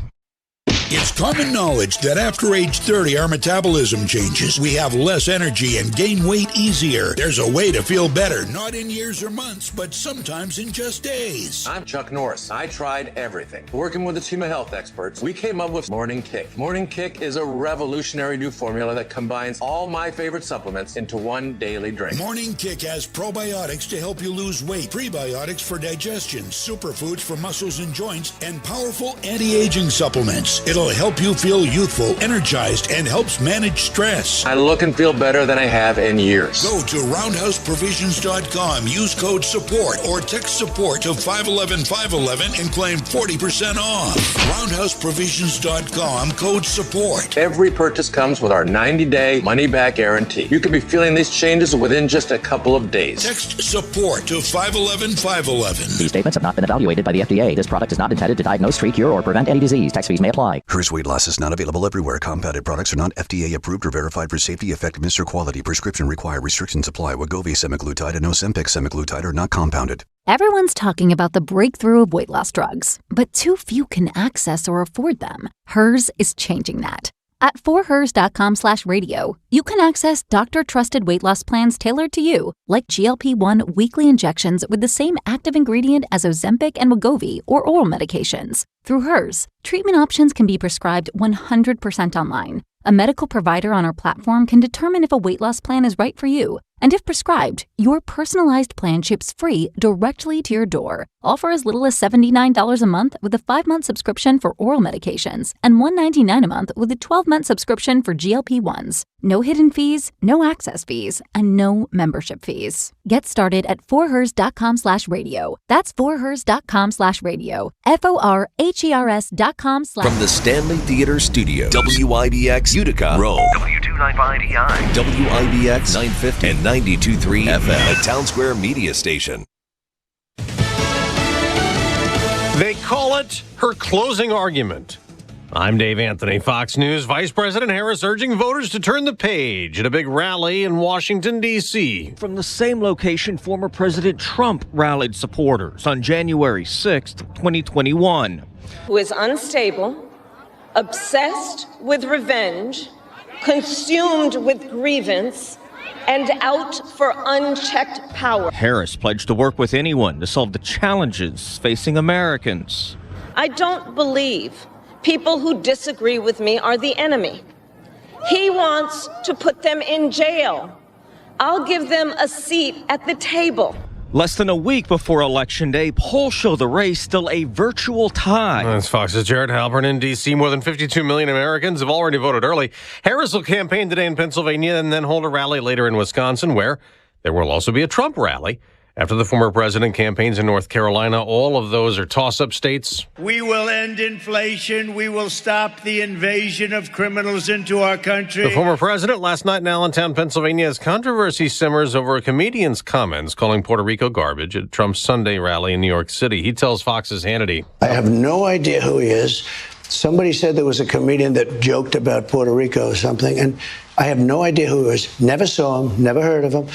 It's common knowledge that after age 30, our metabolism changes. We have less energy and gain weight easier. There's a way to feel better, not in years or months, but sometimes in just days. I'm Chuck Norris. I tried everything. Working with a team of health experts, we came up with Morning Kick. Morning Kick is a revolutionary new formula that combines all my favorite supplements into one daily drink. Morning Kick has probiotics to help you lose weight, prebiotics for digestion, superfoods for muscles and joints, and powerful anti-aging supplements. It'll will help you feel youthful, energized, and helps manage stress. I look and feel better than I have in years. Go to roundhouseprovisions.com, use code SUPPORT, or text SUPPORT to 511-511 and claim 40% off. roundhouseprovisions.com, code SUPPORT. Every purchase comes with our 90-day money-back guarantee. You could be feeling these changes within just a couple of days. Text SUPPORT to 511-511. These statements have not been evaluated by the FDA. This product is not intended to diagnose, treat, cure, or prevent any disease. Tax fees may apply. Hers weight loss is not available everywhere. Compounded products are not FDA approved or verified for safety, effectiveness, or quality. Prescription require. Restrictions apply. Wegovy semaglutide and Ozempic semaglutide are not compounded. Everyone's talking about the breakthrough of weight loss drugs, but too few can access or afford them. Hers is changing that. At forhers.com/radio, you can access doctor-trusted weight loss plans tailored to you, like GLP-1 weekly injections with the same active ingredient as Ozempic and Wegovy or oral medications. Through Hers, treatment options can be prescribed 100% online. A medical provider on our platform can determine if a weight loss plan is right for you. And if prescribed, your personalized plan ships free directly to your door, all for as little as $79 a month with a 5-month subscription for oral medications and $199 a month with a 12-month subscription for GLP-1s. No hidden fees, no access fees, and no membership fees. Get started at forhers.com/radio. That's forhers.com/radio. FORHERS.com/ From the Stanley Theater Studio, WIBX Utica, Rome. W295EI. WIBX 950 and 92.3 FM, a Town Square media station. They call it her closing argument. I'm Dave Anthony, Fox News. Vice President Harris urging voters to turn the page at a big rally in Washington, D.C. From the same location former President Trump rallied supporters on January 6th, 2021. Who is unstable, obsessed with revenge, consumed with grievance, and out for unchecked power. Harris pledged to work with anyone to solve the challenges facing Americans. I don't believe people who disagree with me are the enemy. He wants to put them in jail. I'll give them a seat at the table. Less than a week before Election Day, polls show the race still a virtual tie. That's Fox's Jared Halpern in D.C. More than 52 million Americans have already voted early. Harris will campaign today in Pennsylvania and then hold a rally later in Wisconsin, where there will also be a Trump rally. After the former president campaigns in North Carolina, all of those are toss-up states. We will end inflation. We will stop the invasion of criminals into our country. The former president last night in Allentown, Pennsylvania, as controversy simmers over a comedian's comments calling Puerto Rico garbage at Trump's Sunday rally in New York City. He tells Fox's Hannity, I have no idea who he is. Somebody said there was a comedian that joked about Puerto Rico or something, and I have no idea who he is. Never saw him, never heard of him.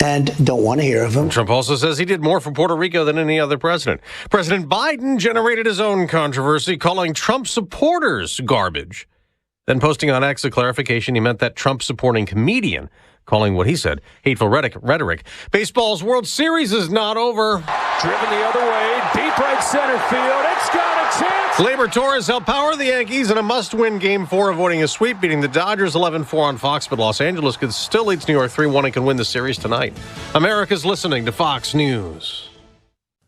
And don't want to hear of him. Trump also says he did more for Puerto Rico than any other president. President Biden generated his own controversy, calling Trump supporters garbage. Then posting on X a clarification he meant that Trump-supporting comedian, calling what he said hateful rhetoric. Baseball's World Series is not over. Driven the other way, deep right center field. It's got a chance. Gleyber Torres helped power the Yankees in a must-win Game 4, avoiding a sweep, beating the Dodgers 11-4 on Fox, but Los Angeles still leads New York 3-1 and can win the series tonight. America's listening to Fox News.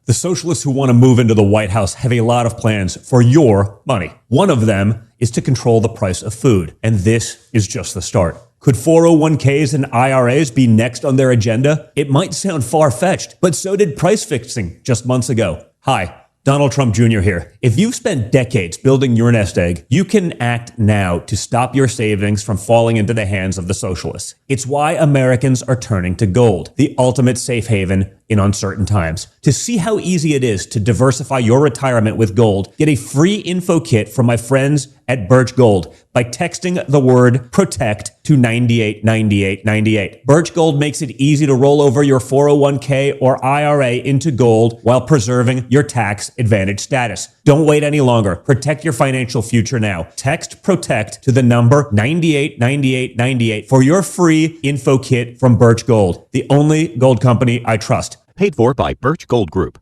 The socialists who want to move into the White House have a lot of plans for your money. One of them is to control the price of food, and this is just the start. Could 401ks and IRAs be next on their agenda? It might sound far-fetched, but so did price fixing just months ago. Hi, Donald Trump Jr. here. If you've spent decades building your nest egg, you can act now to stop your savings from falling into the hands of the socialists. It's why Americans are turning to gold, the ultimate safe haven in uncertain times. To see how easy it is to diversify your retirement with gold, get a free info kit from my friends at Birch Gold by texting the word PROTECT to 989898. Birch Gold makes it easy to roll over your 401k or IRA into gold while preserving your tax advantage status. Don't wait any longer. Protect your financial future now. Text PROTECT to the number 989898 for your free info kit from Birch Gold, the only gold company I trust. Paid for by Birch Gold Group.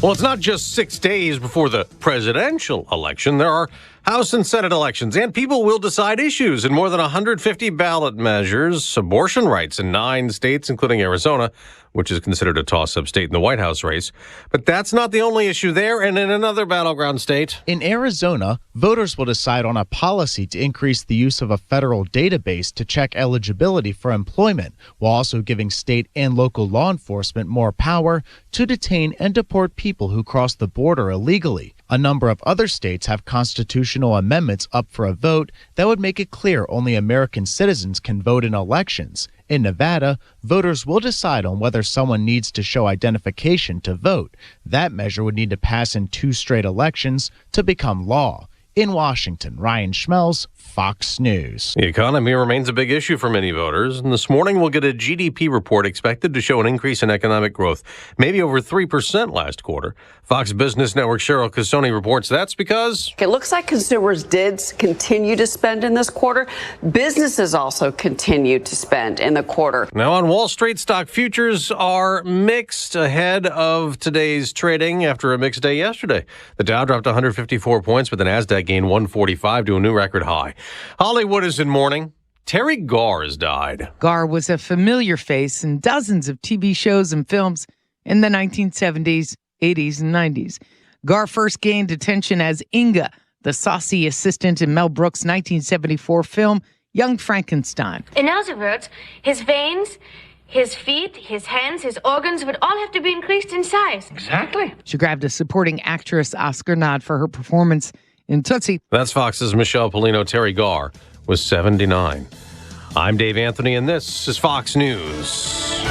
Well, it's not just 6 days before the presidential election. There are House and Senate elections, and people will decide issues in more than 150 ballot measures, abortion rights in 9 states, including Arizona, which is considered a toss-up state in the White House race. But that's not the only issue there, and in another battleground state. In Arizona, voters will decide on a policy to increase the use of a federal database to check eligibility for employment, while also giving state and local law enforcement more power to detain and deport people who cross the border illegally. A number of other states have constitutional amendments up for a vote that would make it clear only American citizens can vote in elections. In Nevada, voters will decide on whether someone needs to show identification to vote. That measure would need to pass in 2 straight elections to become law. In Washington, Ryan Schmelz, Fox News. The economy remains a big issue for many voters, and this morning we'll get a GDP report expected to show an increase in economic growth, maybe over 3% last quarter. Fox Business Network Cheryl Casoni reports that's because it looks like consumers did continue to spend in this quarter. Businesses also continued to spend in the quarter. Now on Wall Street, stock futures are mixed ahead of today's trading after a mixed day yesterday. The Dow dropped 154 points, but the Nasdaq gained 145 to a new record high. Hollywood is in mourning. Teri Garr has died. Garr was a familiar face in dozens of TV shows and films in the 1970s, 80s, and 90s. Garr first gained attention as Inga, the saucy assistant in Mel Brooks' 1974 film, Young Frankenstein. In other words, his veins, his feet, his hands, his organs would all have to be increased in size. Exactly. She grabbed a supporting actress Oscar nod for her performance in Tootsie. That's Fox's Michelle Polino. Teri Garr was 79. I'm Dave Anthony, and this is Fox News.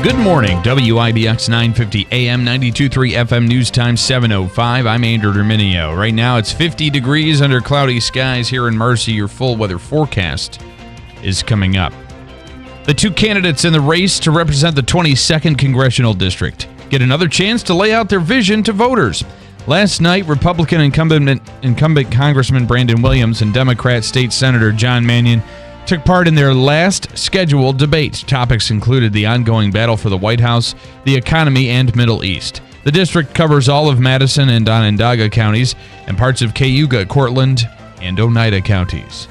Good morning, WIBX 950 AM 92.3 FM News Time 7:05. I'm Andrew Derminio. Right now it's 50 degrees under cloudy skies here in Marcy. Your full weather forecast is coming up. The 2 candidates in the race to represent the 22nd Congressional District get another chance to lay out their vision to voters. Last night, Republican incumbent Congressman Brandon Williams and Democrat State Senator John Mannion took part in their last scheduled debate. Topics included the ongoing battle for the White House, the economy, and Middle East. The district covers all of Madison and Onondaga counties and parts of Cayuga, Cortland, and Oneida counties.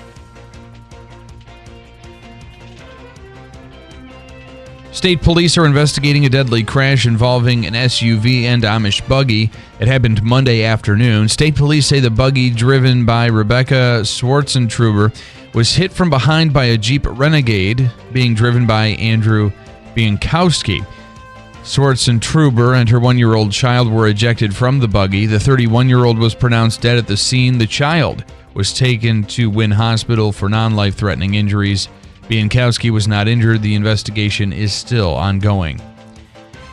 State police are investigating a deadly crash involving an SUV and Amish buggy. It happened Monday afternoon. State police say the buggy, driven by Rebecca Schwarzentruber, was hit from behind by a Jeep Renegade being driven by Andrew Bienkowski. Schwarzentruber and her 1-year-old child were ejected from the buggy. The 31-year-old was pronounced dead at the scene. The child was taken to Wynn Hospital for non-life-threatening injuries. Bienkowski was not injured. The investigation is still ongoing.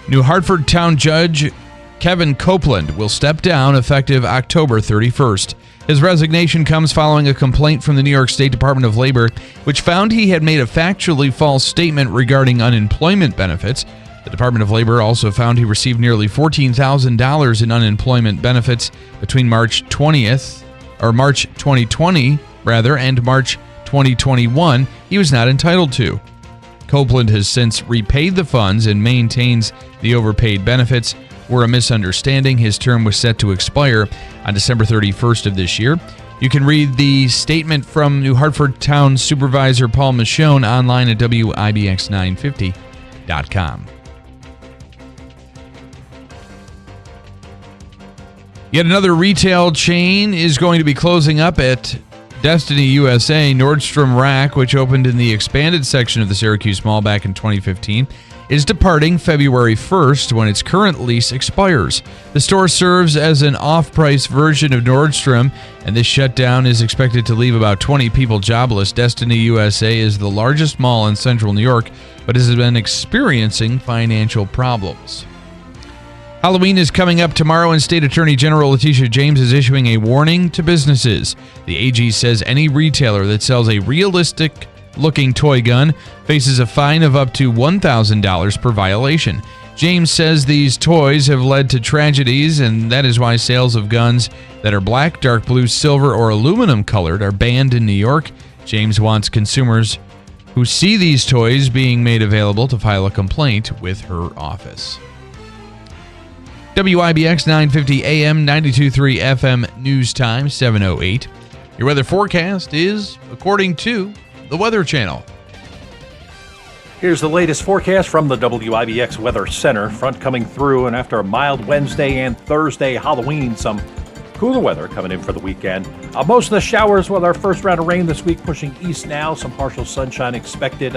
New Hartford Town Judge Kevin Copeland will step down effective October 31st. His resignation comes following a complaint from the New York State Department of Labor, which found he had made a factually false statement regarding unemployment benefits. The Department of Labor also found he received nearly $14,000 in unemployment benefits between March 2020 and March 2021 he was not entitled to. Copeland has since repaid the funds and maintains the overpaid benefits were a misunderstanding. His term was set to expire on December 31st of this year. You can read the statement from New Hartford Town Supervisor Paul Michonne online at WIBX950.com. Yet another retail chain is going to be closing up at Destiny USA. Nordstrom Rack, which opened in the expanded section of the Syracuse Mall back in 2015, is departing February 1st when its current lease expires. The store serves as an off-price version of Nordstrom, and this shutdown is expected to leave about 20 people jobless. Destiny USA is the largest mall in central New York, but has been experiencing financial problems. Halloween is coming up tomorrow, and State Attorney General Letitia James is issuing a warning to businesses. The AG says any retailer that sells a realistic-looking toy gun faces a fine of up to $1,000 per violation. James says these toys have led to tragedies, and that is why sales of guns that are black, dark blue, silver, or aluminum colored are banned in New York. James wants consumers who see these toys being made available to file a complaint with her office. WIBX 950 AM, 92.3 FM News Time, 7:08. Your weather forecast is according to the Weather Channel. Here's the latest forecast from the WIBX Weather Center. Front coming through, and after a mild Wednesday and Thursday Halloween, some cooler weather coming in for the weekend. Most of the showers with our first round of rain this week pushing east now. Some partial sunshine expected.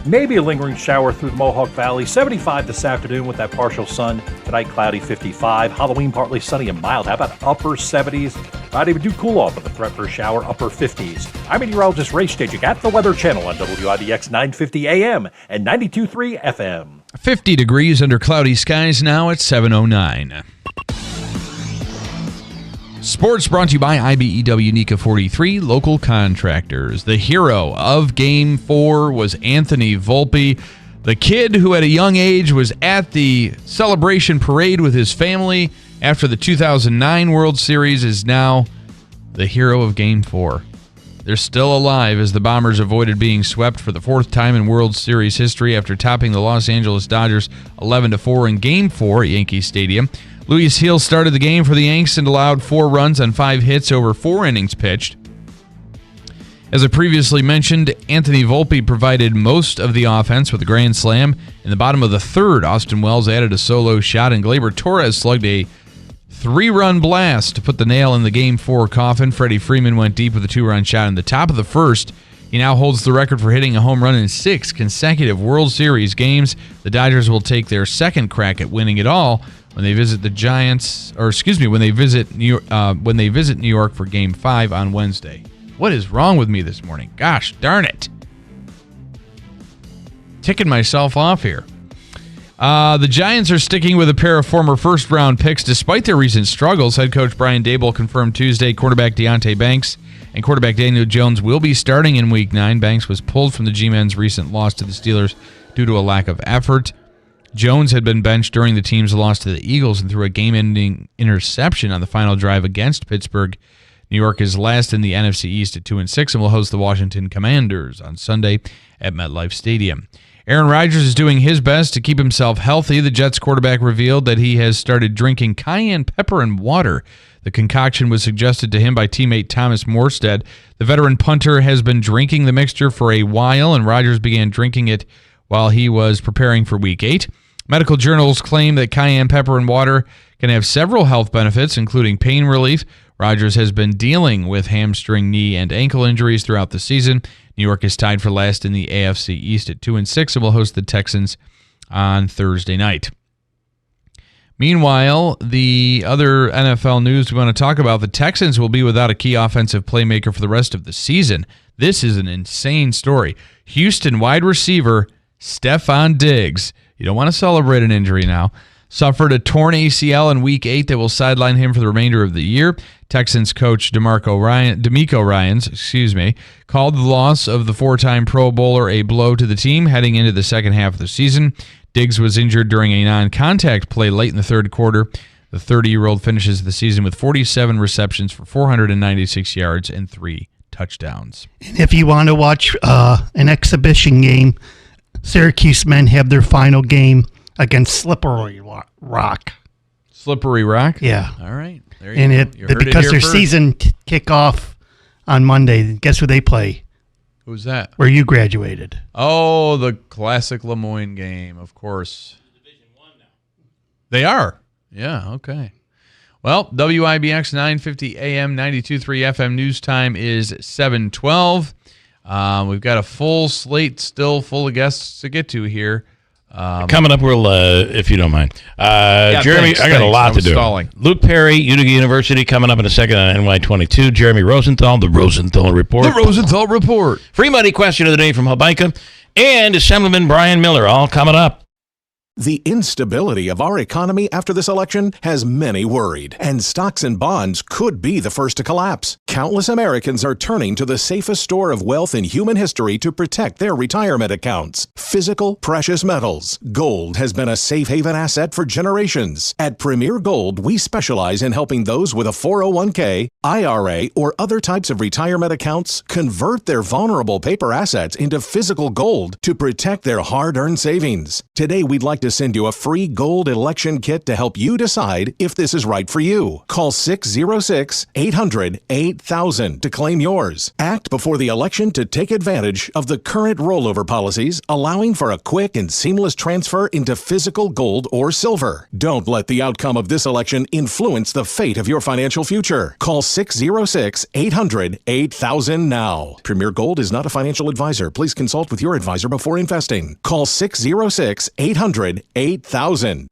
Maybe a lingering shower through the Mohawk Valley. 75 this afternoon with that partial sun. Tonight, cloudy 55. Halloween, partly sunny and mild. How about upper 70s? Friday, we do cool off with a threat for a shower, upper 50s. I'm meteorologist Ray Staging at the Weather Channel on WIBX 950 AM and 92.3 FM. 50 degrees under cloudy skies now at 7:09. Sports brought to you by IBEW NECA 43, local contractors. The hero of Game 4 was Anthony Volpe. The kid who at a young age was at the celebration parade with his family after the 2009 World Series is now the hero of Game 4. They're still alive as the Bombers avoided being swept for the fourth time in World Series history after topping the Los Angeles Dodgers 11-4 in Game 4 at Yankee Stadium. Luis Gil started the game for the Yanks and allowed 4 runs on 5 hits over 4 innings pitched. As I previously mentioned, Anthony Volpe provided most of the offense with a grand slam. In the bottom of the third, Austin Wells added a solo shot, and Gleyber Torres slugged a 3-run blast to put the nail in the Game 4 coffin. Freddie Freeman went deep with a 2-run shot in the top of the first. He now holds the record for hitting a home run in 6 consecutive World Series games. The Dodgers will take their second crack at winning it all when they visit when they visit New York for Game 5 on Wednesday. What is wrong with me this morning? Gosh darn it. Ticking myself off here. The Giants are sticking with a pair of former first-round picks despite their recent struggles. Head coach Brian Daboll confirmed Tuesday quarterback Deonte Banks and quarterback Daniel Jones will be starting in Week 9. Banks was pulled from the G-Men's recent loss to the Steelers due to a lack of effort. Jones had been benched during the team's loss to the Eagles and threw a game-ending interception on the final drive against Pittsburgh. New York is last in the NFC East at 2-6 and will host the Washington Commanders on Sunday at MetLife Stadium. Aaron Rodgers is doing his best to keep himself healthy. The Jets quarterback revealed that he has started drinking cayenne pepper and water. The concoction was suggested to him by teammate Thomas Morstead. The veteran punter has been drinking the mixture for a while, and Rodgers began drinking it while he was preparing for Week 8. Medical journals claim that cayenne pepper and water can have several health benefits, including pain relief. Rodgers has been dealing with hamstring, knee, and ankle injuries throughout the season. New York is tied for last in the AFC East at 2-6 and will host the Texans on Thursday night. Meanwhile, the other NFL news we want to talk about, the Texans will be without a key offensive playmaker for the rest of the season. This is an insane story. Houston wide receiver Stephon Diggs, you don't want to celebrate an injury now, suffered a torn ACL in Week 8 that will sideline him for the remainder of the year. Texans coach DeMeco Ryans called the loss of the 4-time Pro Bowler a blow to the team heading into the second half of the season. Diggs was injured during a non-contact play late in the third quarter. The 30-year-old finishes the season with 47 receptions for 496 yards and 3 touchdowns. And if you want to watch an exhibition game, Syracuse men have their final game against Slippery Rock. Slippery Rock? Yeah. All right. There you go. Because their season kick off on Monday. Guess who they play? Who's that? Where you graduated. Oh, the classic Lemoyne game, of course. Division 1 now. They are. Yeah, okay. Well, WIBX 950 AM 92.3 FM news time is 7:12. We've got a full slate still full of guests to get to here. Coming up, we'll, if you don't mind. Jeremy, thanks. I got a lot to do. Stalling. Luke Perry, Utica University, coming up in a second on NY22. Jeremy Rosenthal, the Rosenthal Report. The Rosenthal Report. Free money question of the day from Habaika. And Assemblyman Brian Miller, all coming up. The instability of our economy after this election has many worried, and stocks and bonds could be the first to collapse. Countless Americans are turning to the safest store of wealth in human history to protect their retirement accounts. Physical precious metals. Gold has been a safe haven asset for generations. At Premier Gold, we specialize in helping those with a 401k, IRA, or other types of retirement accounts convert their vulnerable paper assets into physical gold to protect their hard-earned savings. Today, we'd like to send you a free gold election kit to help you decide if this is right for you. Call 606-800-8000 to claim yours. Act before the election to take advantage of the current rollover policies, allowing for a quick and seamless transfer into physical gold or silver. Don't let the outcome of this election influence the fate of your financial future. Call 606-800-8000 now. Premier Gold is not a financial advisor. Please consult with your advisor before investing. Call 606-800-8000.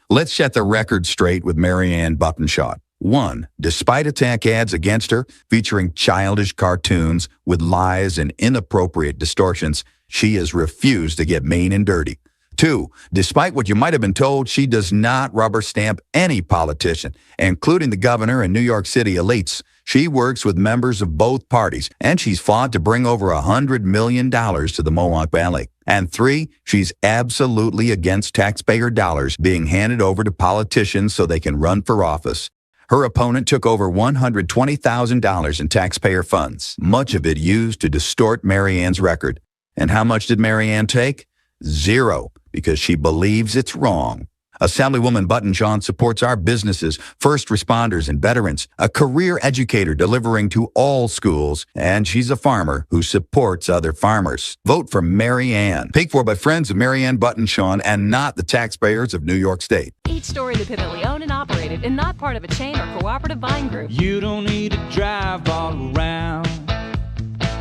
Let's set the record straight with Marianne Buttonshot. 1. Despite attack ads against her, featuring childish cartoons with lies and inappropriate distortions, she has refused to get mean and dirty. 2. Despite what you might have been told, she does not rubber stamp any politician, including the governor and New York City elites. She works with members of both parties, and she's fought to bring over $100 million to the Mohawk Valley. And 3, she's absolutely against taxpayer dollars being handed over to politicians so they can run for office. Her opponent took over $120,000 in taxpayer funds, much of it used to distort Marianne's record. And how much did Marianne take? 0, because she believes it's wrong. Assemblywoman Buttonshot supports our businesses, first responders, and veterans, a career educator delivering to all schools, and she's a farmer who supports other farmers. Vote for Marianne. Paid for by friends of Marianne Buttonshot and not the taxpayers of New York State. Each store independently owned and operated and not part of a chain or cooperative buying group. You don't need to drive all around.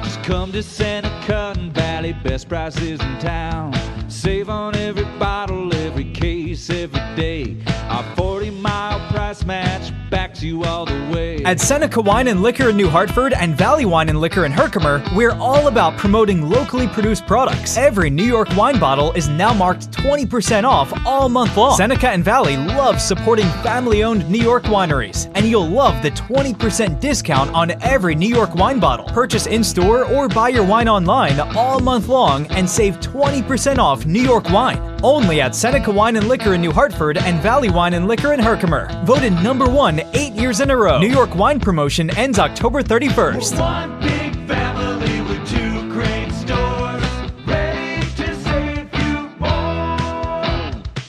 Just come to Seneca and Valley, best prices in town. Save on every bottle, every case, every day. Our 40-mile price match backs you all the way. At Seneca Wine and Liquor in New Hartford and Valley Wine and Liquor in Herkimer, we're all about promoting locally produced products. Every New York wine bottle is now marked 20% off all month long. Seneca and Valley love supporting family-owned New York wineries, and you'll love the 20% discount on every New York wine bottle. Purchase in-store or buy your wine online all month long and save 20% off New York wine. Only at Seneca Wine and Liquor in New Hartford and Valley Wine and Liquor in Herkimer. Voted #1 8 years in a row. New York wine promotion ends October 31st. One big family with 2 great stores, ready to save you more.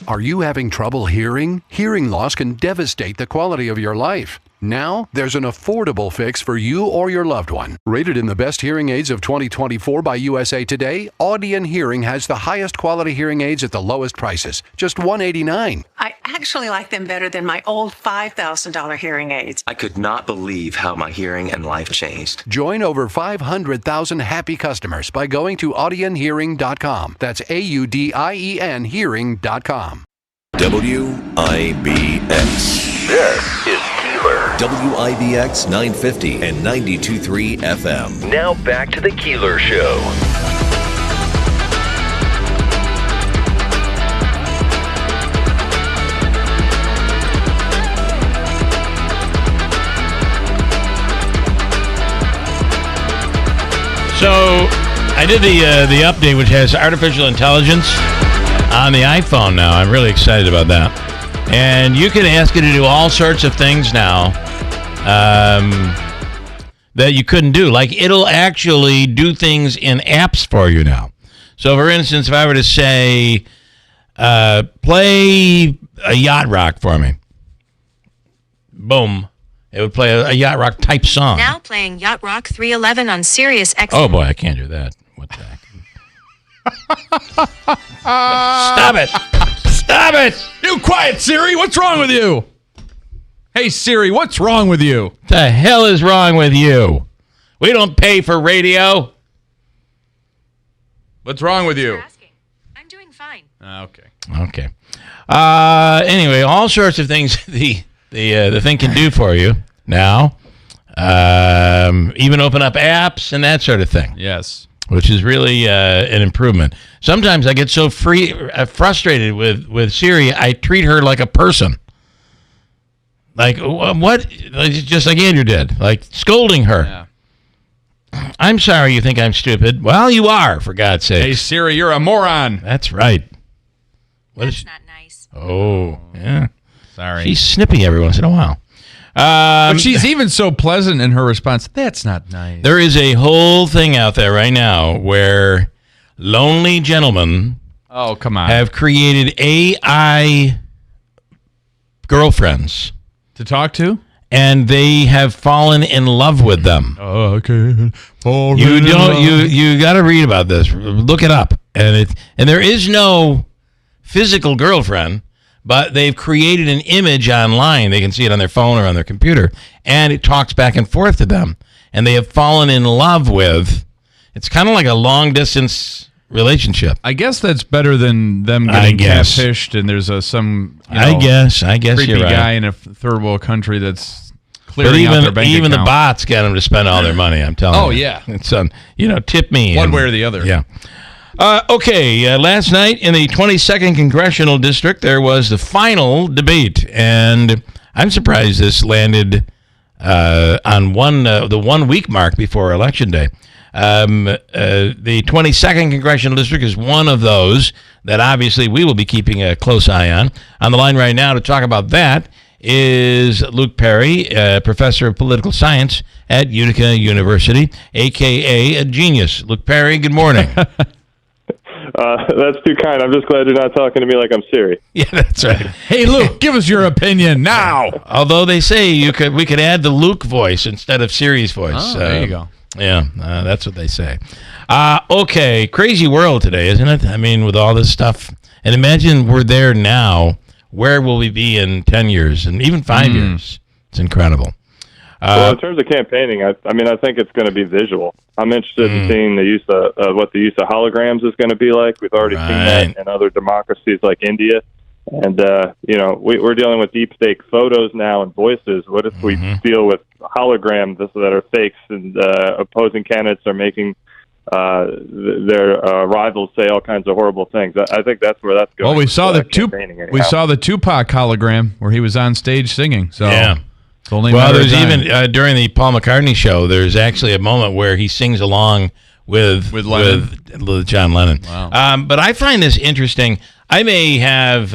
Are you having trouble hearing? Hearing loss can devastate the quality of your life. Now, there's an affordable fix for you or your loved one. Rated in the best hearing aids of 2024 by USA Today, Audion Hearing has the highest quality hearing aids at the lowest prices, just $189. I actually like them better than my old $5,000 hearing aids. I could not believe how my hearing and life changed. Join over 500,000 happy customers by going to audionhearing.com. That's AUDIEN hearing.com. WIBX. This is Keeler. WIBX 950 and 92.3 FM. Now back to the Keeler Show. So I did the update, which has artificial intelligence on the iPhone now. I'm really excited about that. And you can ask it to do all sorts of things now that you couldn't do. Like, it'll actually do things in apps for you now. So, for instance, if I were to say, play a yacht rock for me, boom, it would play a yacht rock type song. Now playing Yacht Rock 311 on Sirius XM. Oh, boy, I can't do that. What the heck? Stop it. Stop it! You quiet, Siri! What's wrong with you? Hey, Siri, what's wrong with you? What the hell is wrong with you? We don't pay for radio. What's wrong with you? I'm doing fine. Okay. Anyway, all sorts of things the thing can do for you now. Even open up apps and that sort of thing. Yes. which is really an improvement. Sometimes I get so frustrated with Siri, I treat her like a person. Like, what? Just like Andrew did, like scolding her. Yeah. I'm sorry you think I'm stupid. Well, you are, for God's sake. Hey, Siri, you're a moron. That's right. That's not nice. Oh, yeah. Sorry. She's snippy every once in a while. But she's even so pleasant in her response. That's not nice. There is a whole thing out there right now where lonely gentlemen come on. have created AI girlfriends to talk to, and they have fallen in love with them. Okay. You got to read about this. Look it up, and there is no physical girlfriend, but they've created an image online. They can see it on their phone or on their computer, and it talks back and forth to them, and they have fallen in love with. It's kind of like a long distance relationship. I guess that's better than them getting catfished, and there's some I guess creepy you're right. guy in a third world country that's clearing out their bank even account. the bots get them to spend all their money. I'm telling you. Oh, yeah. It's tip me One way or the other. Yeah. Okay. Last night in the 22nd congressional district, there was the final debate, and I'm surprised this landed on the 1 week mark before Election Day. The 22nd congressional district is one of those that obviously we will be keeping a close eye on. On the line right now to talk about that is Luke Perry, professor of political science at Utica University, a.k.a. a genius. Luke Perry, good morning. That's too kind. I'm just glad you're not talking to me like I'm Siri. Yeah, that's right. Hey, Luke, give us your opinion now. Although they say we could add the Luke voice instead of Siri's voice. Oh, there you go. Yeah, that's what they say. Okay, crazy world today, isn't it? I mean, with all this stuff. And imagine we're there now. Where will we be in 10 years and even 5 years? It's incredible. Well, in terms of campaigning, I think it's going to be visual. I'm interested in seeing the use of what the use of holograms is going to be like. We've already seen that in other democracies like India. And, we're dealing with deep fake photos now and voices. What if we deal with holograms that are fakes and opposing candidates are making their rivals say all kinds of horrible things? I think that's where that's going. Well, we saw the Tupac hologram where he was on stage singing. So yeah. It's only there's even during the Paul McCartney show, there's actually a moment where he sings along with John Lennon. Wow. But I find this interesting. I may have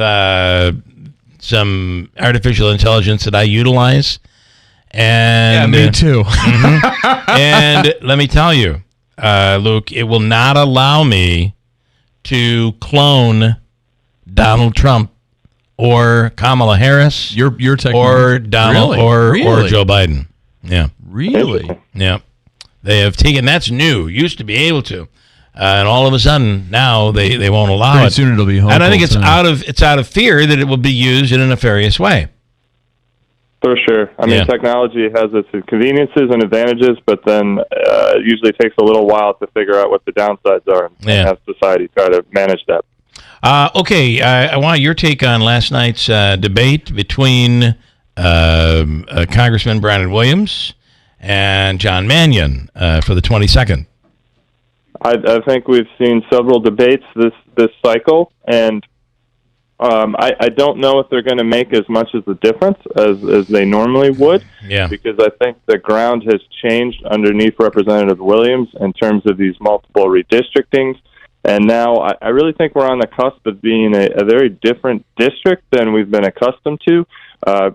some artificial intelligence that I utilize. And me too. And let me tell you, Luke, it will not allow me to clone Donald Trump or Kamala Harris, your technology, or Donald or Joe Biden. Yeah, really. Yeah, they have taken. That's new. Used to be able to, and all of a sudden now they won't allow Pretty it. soon it'll be. And I think it's out of fear that it will be used in a nefarious way. For sure. I mean, technology has its conveniences and advantages, but then it usually takes a little while to figure out what the downsides are and have society try to manage that. Okay, I want your take on last night's debate between Congressman Brandon Williams and John Mannion for the 22nd. I think we've seen several debates this cycle, and I don't know if they're going to make as much as a difference as they normally would. Yeah. Because I think the ground has changed underneath Representative Williams in terms of these multiple redistrictings. And now I really think we're on the cusp of being a very different district than we've been accustomed to.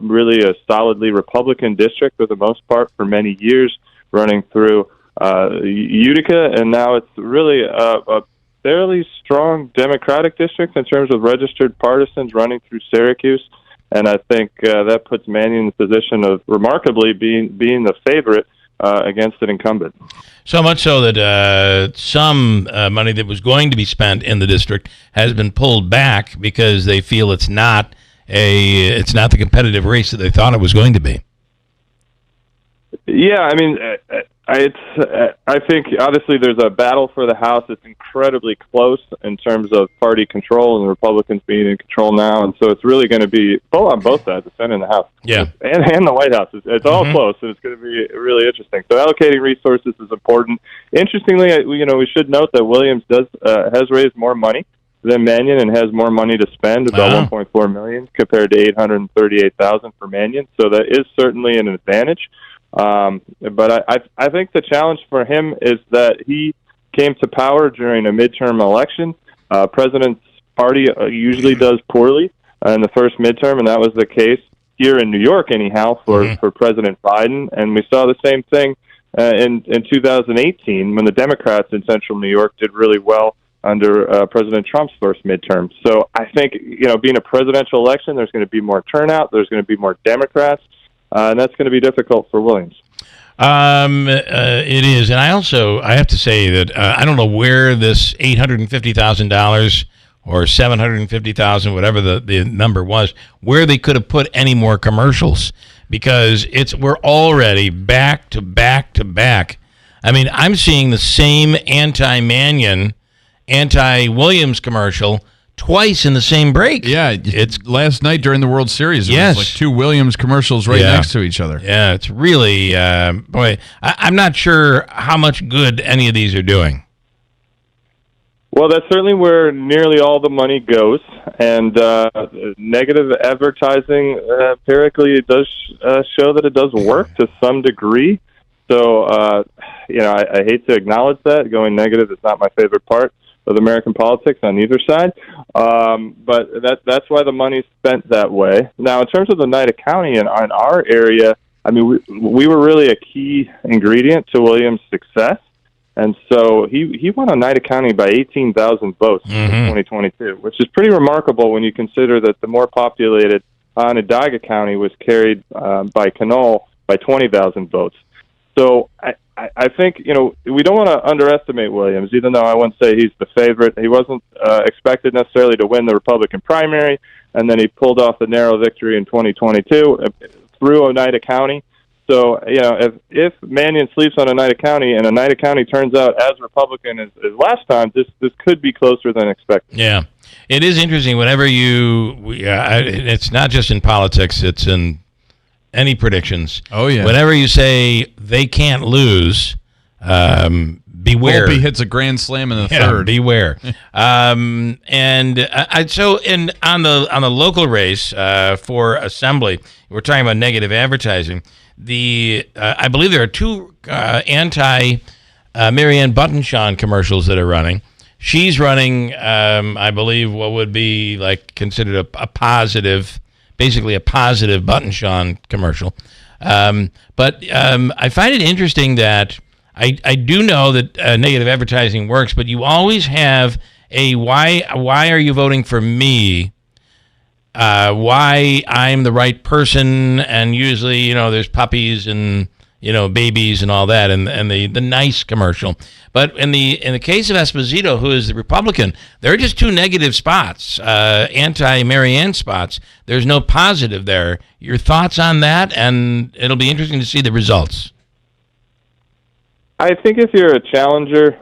Really a solidly Republican district for the most part for many years, running through Utica. And now it's really a fairly strong Democratic district in terms of registered partisans running through Syracuse. And I think that puts Mannion in the position of remarkably being the favorite against an incumbent. So much so that some money that was going to be spent in the district has been pulled back because they feel it's not the competitive race that they thought it was going to be. Yeah, I mean, I think obviously there's a battle for the House. It's incredibly close in terms of party control, and the Republicans being in control now, and so it's really going to be on both sides, the Senate and the House, and the White House. It's all close, and it's going to be really interesting. So allocating resources is important. Interestingly, we should note that Williams has raised more money than Mannion and has more money to spend, about $1.4 million compared to $838,000 for Mannion. So that is certainly an advantage. But I think the challenge for him is that he came to power during a midterm election. President's party usually does poorly in the first midterm, and that was the case here in New York, anyhow, for President Biden. And we saw the same thing in 2018 when the Democrats in central New York did really well under President Trump's first midterm. So I think, being a presidential election, there's going to be more turnout, there's going to be more Democrats, and that's going to be difficult for Williams. It is, and I have to say that I don't know where this $850,000 or $750,000, whatever the number was, where they could have put any more commercials, because we're already back to back to back. I mean, I'm seeing the same anti-Mannion, anti-Williams commercial twice in the same break. Yeah, it's last night during the World Series. It was like two Williams commercials right next to each other. Yeah, it's really, I'm not sure how much good any of these are doing. Well, that's certainly where nearly all the money goes, and negative advertising empirically it does show that it does work to some degree. So, I hate to acknowledge that. Going negative is not my favorite part of American politics on either side, but that's why the money's spent that way. Now, in terms of the Oneida County and in our area, I mean, we were really a key ingredient to Williams' success, and so he won Oneida County by 18,000 votes in 2022, which is pretty remarkable when you consider that the more populated Onondaga County was carried by Knoll by 20,000 votes. So I think, we don't want to underestimate Williams, even though I wouldn't say he's the favorite. He wasn't expected necessarily to win the Republican primary, and then he pulled off the narrow victory in 2022 through Oneida County. So, if Mannion sleeps on Oneida County and Oneida County turns out as Republican as last time, this could be closer than expected. Yeah. It is interesting whenever it's not just in politics, it's in any predictions. Oh, yeah. Whenever you say they can't lose, beware. Volpe hits a grand slam in the third. Beware. On the local race for Assembly, we're talking about negative advertising. I believe there are two anti-Marianne Buttonshaw commercials that are running. She's running, I believe, what would be considered a positive. Basically a positive Buttonshaw commercial. But I find it interesting that I do know that negative advertising works, but you always have a why are you voting for me? Why I'm the right person, and usually, there's puppies and babies and all that, and the nice commercial. But in the case of Esposito, who is the Republican, there are just two negative spots, anti-Marianne spots. There's no positive there. Your thoughts on that? And it'll be interesting to see the results. I think if you're a challenger,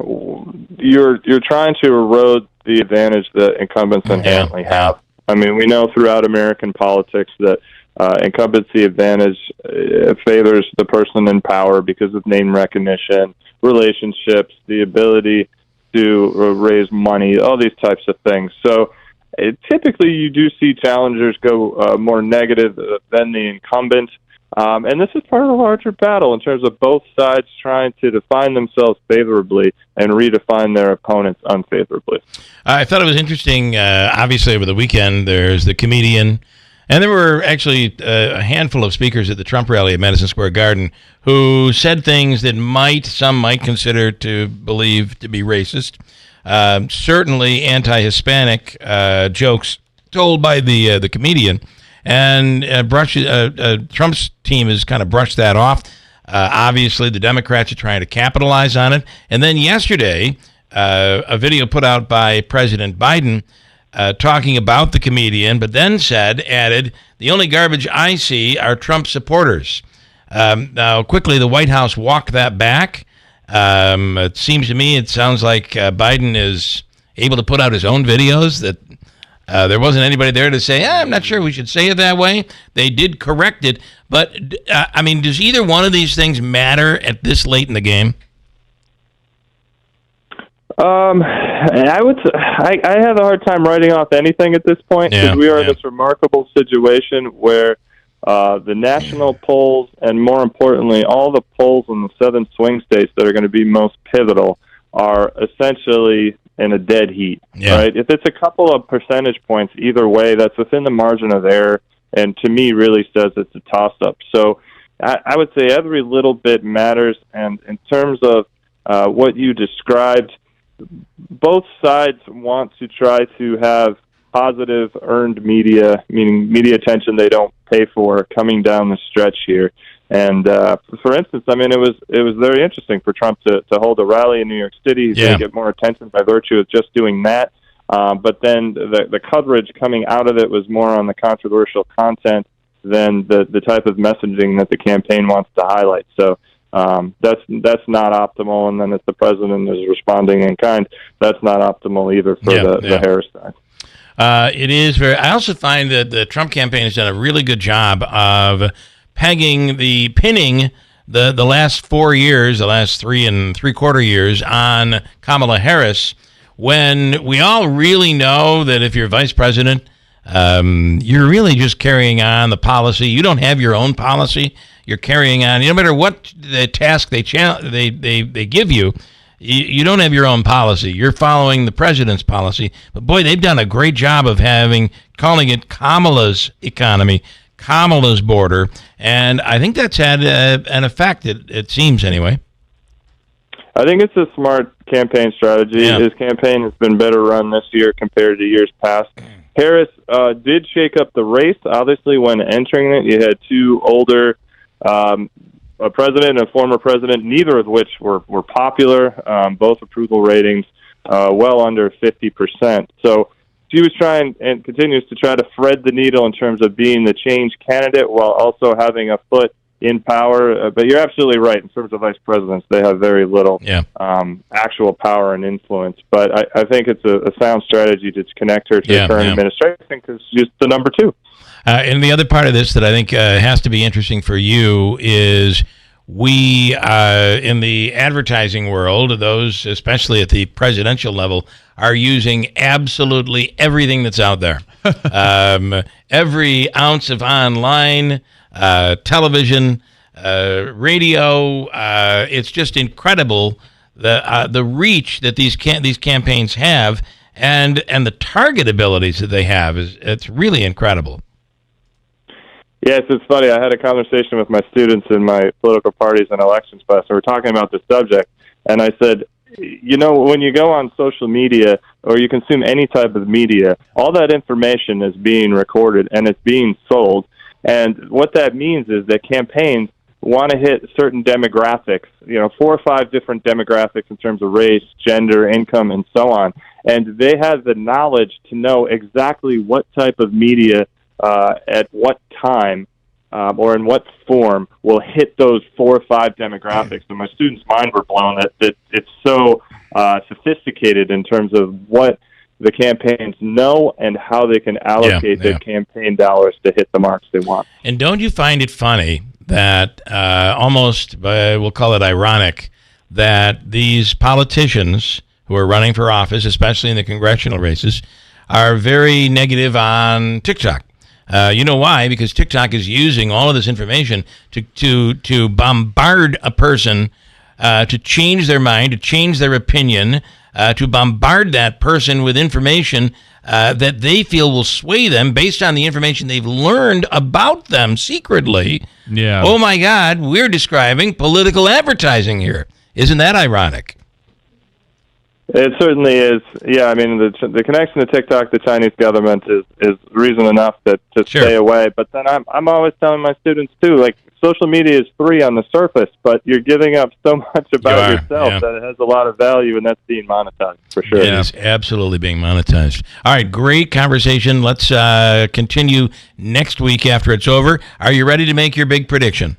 you're trying to erode the advantage that incumbents inherently have. I mean, we know throughout American politics that incumbency advantage favors the person in power because of name recognition, relationships, the ability to raise money, all these types of things. So typically you do see challengers go more negative than the incumbent. And this is part of a larger battle in terms of both sides trying to define themselves favorably and redefine their opponents unfavorably. I thought it was interesting, obviously over the weekend, there's the comedian. And there were actually a handful of speakers at the Trump rally at Madison Square Garden who said things that some might consider to believe to be racist. Certainly anti-Hispanic jokes told by the comedian. And Trump's team has kind of brushed that off. Obviously, the Democrats are trying to capitalize on it. And then yesterday, a video put out by President Biden talking about the comedian, but then added, the only garbage I see are Trump supporters. Now, quickly, the White House walked that back. It sounds like Biden is able to put out his own videos that there wasn't anybody there to say, I'm not sure we should say it that way. They did correct it. But, does either one of these things matter at this late in the game? I have a hard time writing off anything at this point because we are in this remarkable situation where the national polls and, more importantly, all the polls in the 7 swing states that are going to be most pivotal are essentially in a dead heat, right? If it's a couple of percentage points either way, that's within the margin of error, and to me really says it's a toss-up. So I would say every little bit matters, and in terms of what you described, both sides want to try to have positive earned media, meaning media attention they don't pay for, coming down the stretch here. And for instance, it was very interesting for Trump to hold a rally in New York City. He's going to get more attention by virtue of just doing that. But then the coverage coming out of it was more on the controversial content than the type of messaging that the campaign wants to highlight. So that's not optimal. And then if the president is responding in kind, that's not optimal either for the Harris side. It is very. I also find that the Trump campaign has done a really good job of pinning the last 4 years, the last 3 3/4 years on Kamala Harris, when we all really know that if you're vice president, you're really just carrying on the policy. You don't have your own policy. You're carrying on. No matter what the task they give you, you don't have your own policy. You're following the president's policy. But boy, they've done a great job of calling it Kamala's economy, Kamala's border, and I think that's had an effect. It seems anyway. I think it's a smart campaign strategy. Yeah. His campaign has been better run this year compared to years past. Harris did shake up the race. Obviously, when entering it, you had 2 older. A president and a former president, neither of which were popular, both approval ratings well under 50%. So she was trying and continues to try to thread the needle in terms of being the change candidate while also having a foot in power. But you're absolutely right. In terms of vice presidents, they have very little actual power and influence. But I think it's a sound strategy to connect her to the current administration because she's the number 2. And the other part of this that I think has to be interesting for you is we, in the advertising world, those especially at the presidential level, are using absolutely everything that's out there. Every ounce of online, television, radio. It's just incredible the reach that these campaigns have and the target abilities that they have. It's really incredible. Yes, it's funny. I had a conversation with my students in my political parties and elections class, and we're talking about this subject, and I said, when you go on social media or you consume any type of media, all that information is being recorded and it's being sold, and what that means is that campaigns want to hit certain demographics, 4 or 5 different demographics in terms of race, gender, income, and so on, and they have the knowledge to know exactly what type of media at what time or in what form will hit those 4 or 5 demographics. And my students' mind were blown that it's so sophisticated in terms of what the campaigns know and how they can allocate their campaign dollars to hit the marks they want. And don't you find it funny that almost, we'll call it ironic, that these politicians who are running for office, especially in the congressional races, are very negative on TikTok? You know why? Because TikTok is using all of this information to bombard a person, to change their mind, to change their opinion, to bombard that person with information that they feel will sway them based on the information they've learned about them secretly. Yeah. Oh, my God, we're describing political advertising here. Isn't that ironic? It certainly is. Yeah, the connection to TikTok, the Chinese government, is reason enough to stay away. But then I'm always telling my students, too, like, social media is free on the surface, but you're giving up so much about yourself that it has a lot of value, and that's being monetized, for sure. It is absolutely being monetized. All right, great conversation. Let's continue next week after it's over. Are you ready to make your big prediction?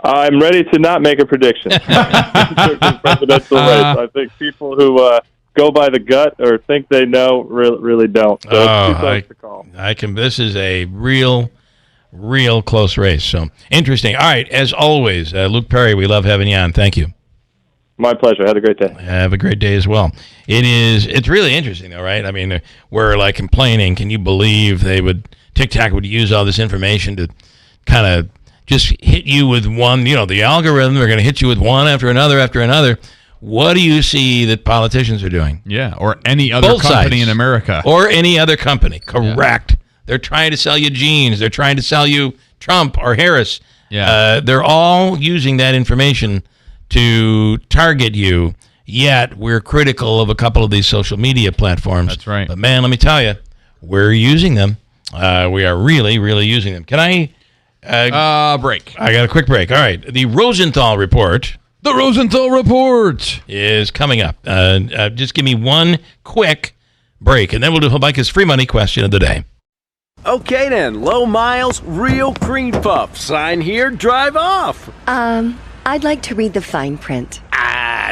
I'm ready to not make a prediction. Presidential race. I think people who go by the gut or think they know really don't. So it's too close to call. This is a real close race. So interesting. All right, as always, Luke Perry, we love having you on. Thank you. My pleasure. Have a great day. Have a great day as well. It's really interesting though, right? I mean, we're like complaining, can you believe TikTok would use all this information to kind of just hit you with one, the algorithm, they're going to hit you with one after another. What do you see that politicians are doing? Yeah, or any other company in America. Or any other company, correct. Yeah. They're trying to sell you jeans. They're trying to sell you Trump or Harris. Yeah. They're all using that information to target you, yet we're critical of a couple of these social media platforms. That's right. But man, let me tell you, we're using them. We are really, really using them. Can I... break. I got a quick break. All right. The Rosenthal report. The Rosenthal report is coming up. Just give me one quick break, and then we'll do Mike's free money question of the day. Okay then, low miles, real cream puff. Sign here, drive off. I'd like to read the fine print.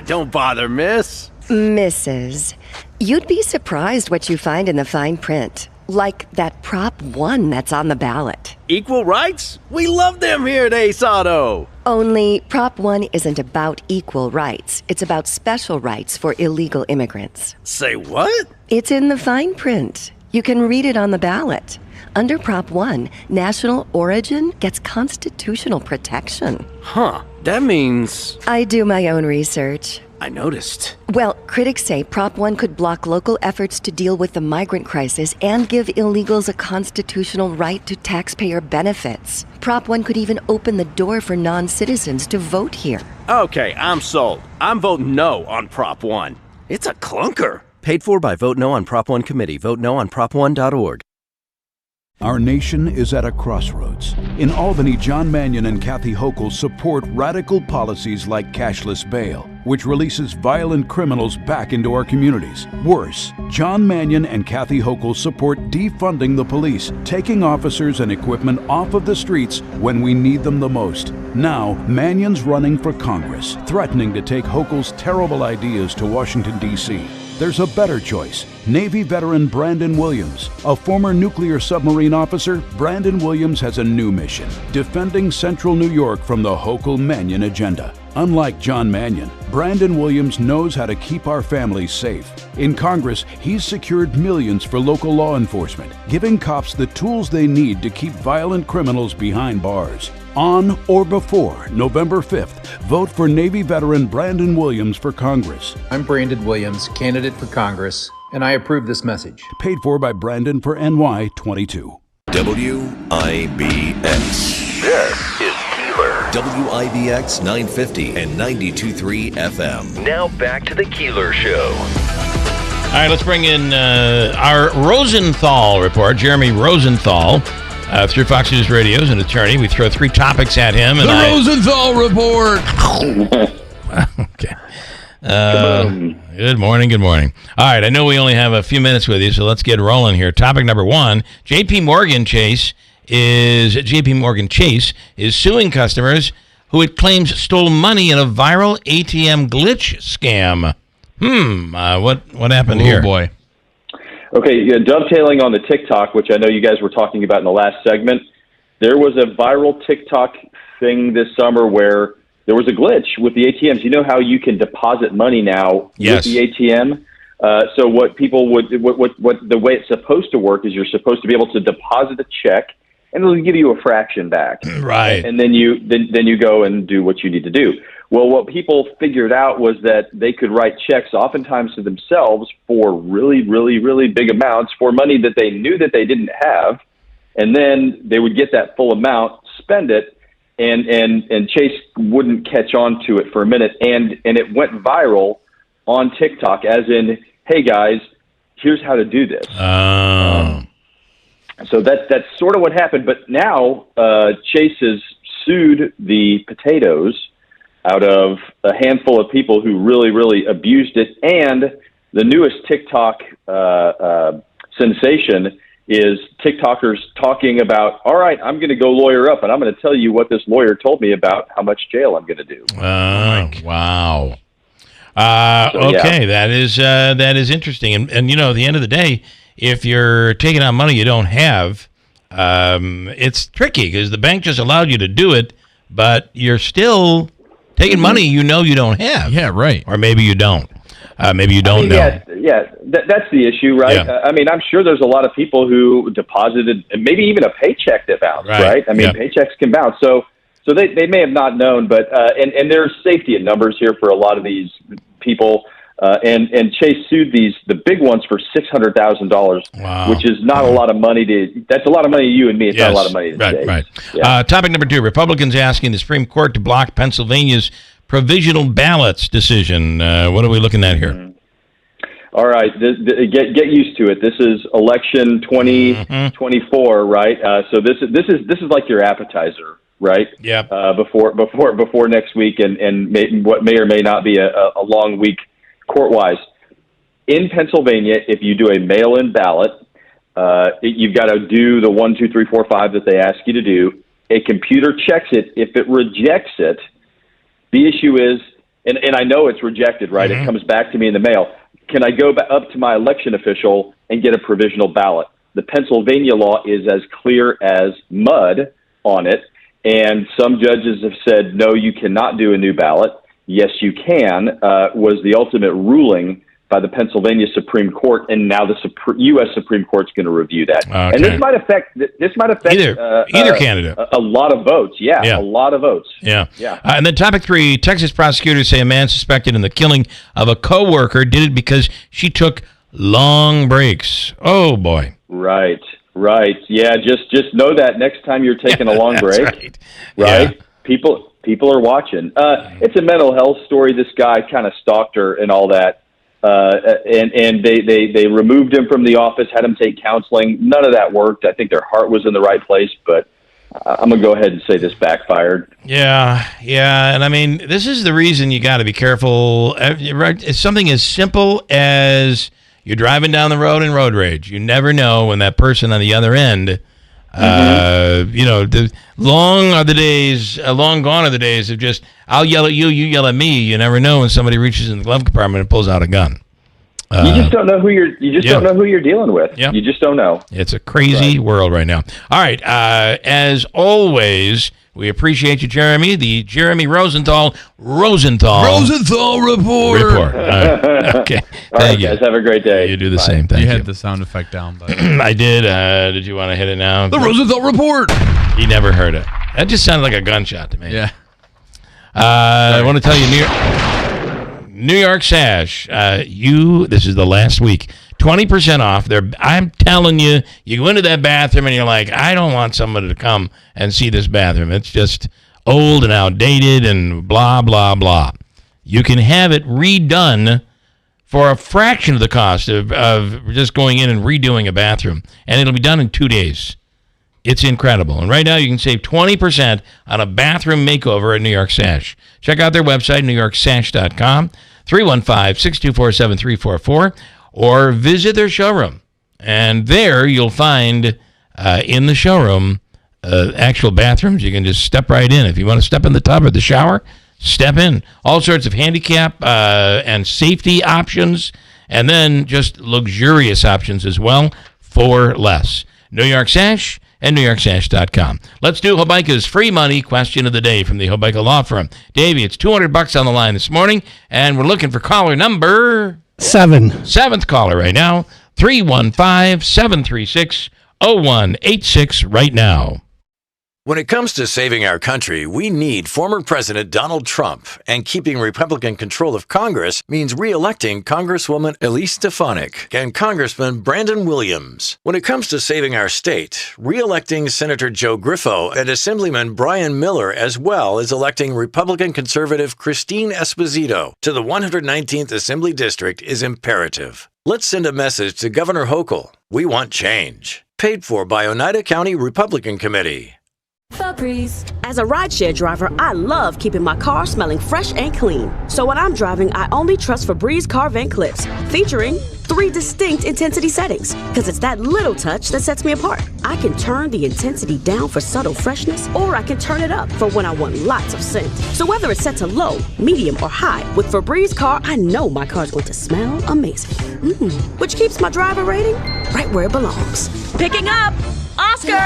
Don't bother, miss. Mrs. You'd be surprised what you find in the fine print. Like that Prop 1 that's on the ballot. Equal rights? We love them here at Ace Auto. Only Prop 1 isn't about equal rights. It's about special rights for illegal immigrants. Say what? It's in the fine print. You can read it on the ballot. Under Prop 1, national origin gets constitutional protection. Huh. That means... I do my own research. I noticed. Well, critics say Prop 1 could block local efforts to deal with the migrant crisis and give illegals a constitutional right to taxpayer benefits. Prop 1 could even open the door for non-citizens to vote here. Okay, I'm sold. I'm voting no on Prop 1. It's a clunker. Paid for by Vote No on Prop 1 Committee. Vote no on prop1.org. Our nation is at a crossroads. In Albany, John Mannion and Kathy Hochul support radical policies like cashless bail, which releases violent criminals back into our communities. Worse, John Mannion and Kathy Hochul support defunding the police, taking officers and equipment off of the streets when we need them the most. Now, Mannion's running for Congress, threatening to take Hochul's terrible ideas to Washington, D.C. There's a better choice. Navy veteran Brandon Williams. A former nuclear submarine officer, Brandon Williams has a new mission, defending central New York from the Hochul-Mannion agenda. Unlike John Mannion, Brandon Williams knows how to keep our families safe. In Congress, he's secured millions for local law enforcement, giving cops the tools they need to keep violent criminals behind bars. On or before November 5th, vote for Navy veteran Brandon Williams for Congress. I'm Brandon Williams, candidate for Congress, and I approve this message. Paid for by Brandon for NY 22. WIBX. This is Keeler. WIBX 950 and 92.3 FM. Now back to the Keeler Show. All right, let's bring in our Rosenthal report. Jeremy Rosenthal. Through Fox News Radio is an attorney. We throw three topics at him. And Rosenthal report. Okay. Good morning. All right, I know we only have a few minutes with you, so let's get rolling here. Topic number one, JP Morgan Chase is suing customers who it claims stole money in a viral ATM glitch scam. What happened here? Oh, boy. Okay, dovetailing on the TikTok, which I know you guys were talking about in the last segment, there was a viral TikTok thing this summer where there was a glitch with the ATMs. You know how you can deposit money now with the ATM? So what people would, what the way it's supposed to work is you're supposed to be able to deposit a check and it'll give you a fraction back. Right. And then you go and do what you need to do. Well, what people figured out was that they could write checks oftentimes to themselves for really, really, really big amounts for money that they knew that they didn't have. And then they would get that full amount, spend it, and Chase wouldn't catch on to it for a minute. And it went viral on TikTok as in, hey, guys, here's how to do this. So that's sort of what happened. But now Chase has sued the potatoes out of a handful of people who really, really abused it. And the newest TikTok sensation is TikTokers talking about, all right, I'm going to go lawyer up, and I'm going to tell you what this lawyer told me about how much jail I'm going to do. Wow. Okay, that is interesting. And you know, at the end of the day, if you're taking out money you don't have, it's tricky because the bank just allowed you to do it, but you're still taking money you know you don't have. Yeah, right. Or maybe you don't. Maybe you don't know. Yeah, that's the issue, right? Yeah. I mean, I'm sure there's a lot of people who deposited, maybe even a paycheck that bounced, right? I mean, paychecks can bounce. So they may have not known, but and there's safety in numbers here for a lot of these people. And Chase sued the big ones for $600,000, which is not a lot of money that's a lot of money to you and me. It's not a lot of money to Chase. Right. Yeah. Topic number 2, Republicans asking the Supreme Court to block Pennsylvania's provisional ballots decision. What are we looking at here? All right, get used to it. This is election 2024, right? So this is like your appetizer, right? Yeah. Before next week, and what may or may not be a long week court-wise. In Pennsylvania, if you do a mail-in ballot, you've got to do the 1, 2, 3, 4, 5 that they ask you to do. A computer checks it. If it rejects it, the issue is, and I know it's rejected, right? It comes back to me in the mail. Can I go up to my election official and get a provisional ballot? The Pennsylvania law is as clear as mud on it, and some judges have said, no, you cannot do a new ballot. Yes, you can, was the ultimate ruling by the Pennsylvania Supreme Court, and now the U.S. Supreme Court's going to review that. Okay. And this might affect either candidate. A lot of votes. Yeah, a lot of votes. Yeah. And then topic 3, Texas prosecutors say a man suspected in the killing of a coworker did it because she took long breaks. Oh boy. Right. Yeah, just know that next time you're taking a long break. Right. Yeah. People are watching. It's a mental health story. This guy kind of stalked her and all that. And they removed him from the office, had him take counseling. None of that worked. I think their heart was in the right place, but I'm going to go ahead and say this backfired. Yeah. And I mean, this is the reason you got to be careful. It's something as simple as you're driving down the road in road rage. You never know when that person on the other end, long gone are the days of just, I'll yell at you, you yell at me. You never know when somebody reaches in the glove compartment and pulls out a gun. You just don't know who don't know who you're dealing with. Yep. You just don't know. It's a crazy world right now. All right. As always, we appreciate you, Jeremy. The Jeremy Rosenthal report. Okay. Thank you. Guys, have a great day. You do the same. Thank you. You had the sound effect down, but I did. Did you want to hit it now? The Rosenthal report. He never heard it. That just sounded like a gunshot to me. Yeah. I want to tell you, New York Sash. This is the last week. 20% off. I'm telling you, you go into that bathroom and you're like, I don't want somebody to come and see this bathroom. It's just old and outdated and blah, blah, blah. You can have it redone for a fraction of the cost of just going in and redoing a bathroom. And it'll be done in 2 days. It's incredible. And right now you can save 20% on a bathroom makeover at New York Sash. Check out their website, newyorksash.com, 315-624-7344, or visit their showroom. And there you'll find in the showroom actual bathrooms. You can just step right in. If you want to step in the tub or the shower, step in. All sorts of handicap and safety options, and then just luxurious options as well for less. New York Sash and NewYorkSash.com. Let's do Hobeika's free money question of the day from the Hobeika Law Firm. Davey, it's $200 on the line this morning, and we're looking for caller number 7. 7th caller right now, 315-736-0186 right now. When it comes to saving our country, we need former President Donald Trump, and keeping Republican control of Congress means re-electing Congresswoman Elise Stefanik and Congressman Brandon Williams. When it comes to saving our state, re-electing Senator Joe Griffo and Assemblyman Brian Miller, as well as electing Republican conservative Christine Esposito to the 119th Assembly District is imperative. Let's send a message to Governor Hochul. We want change. Paid for by Oneida County Republican Committee. Febreze. As a rideshare driver, I love keeping my car smelling fresh and clean. So when I'm driving, I only trust Febreze car vent clips, featuring 3 distinct intensity settings, because it's that little touch that sets me apart. I can turn the intensity down for subtle freshness, or I can turn it up for when I want lots of scent. So whether it's set to low, medium, or high, with Febreze Car, I know my car's going to smell amazing. Which keeps my driver rating right where it belongs. Picking up! Oscar!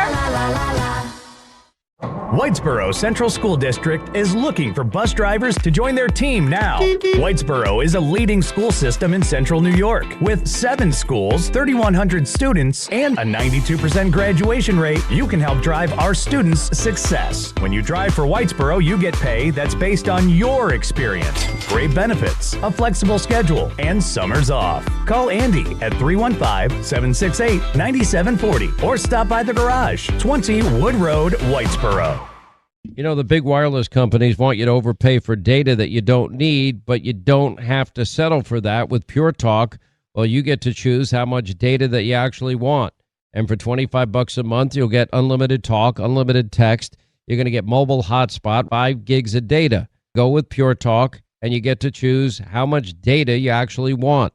Whitesboro Central School District is looking for bus drivers to join their team now. Whitesboro is a leading school system in central New York with 7 schools, 3,100 students, and a 92% graduation rate. You can help drive our students' success. When you drive for Whitesboro, you get pay that's based on your experience, great benefits, a flexible schedule, and summers off. Call Andy at 315-768-9740 or stop by the garage, 20 Wood Road, Whitesboro. You know, the big wireless companies want you to overpay for data that you don't need, but you don't have to settle for that with Pure Talk. Well, you get to choose how much data that you actually want. And for $25 a month, you'll get unlimited talk, unlimited text. You're going to get mobile hotspot, 5 gigs of data. Go with Pure Talk, and you get to choose how much data you actually want.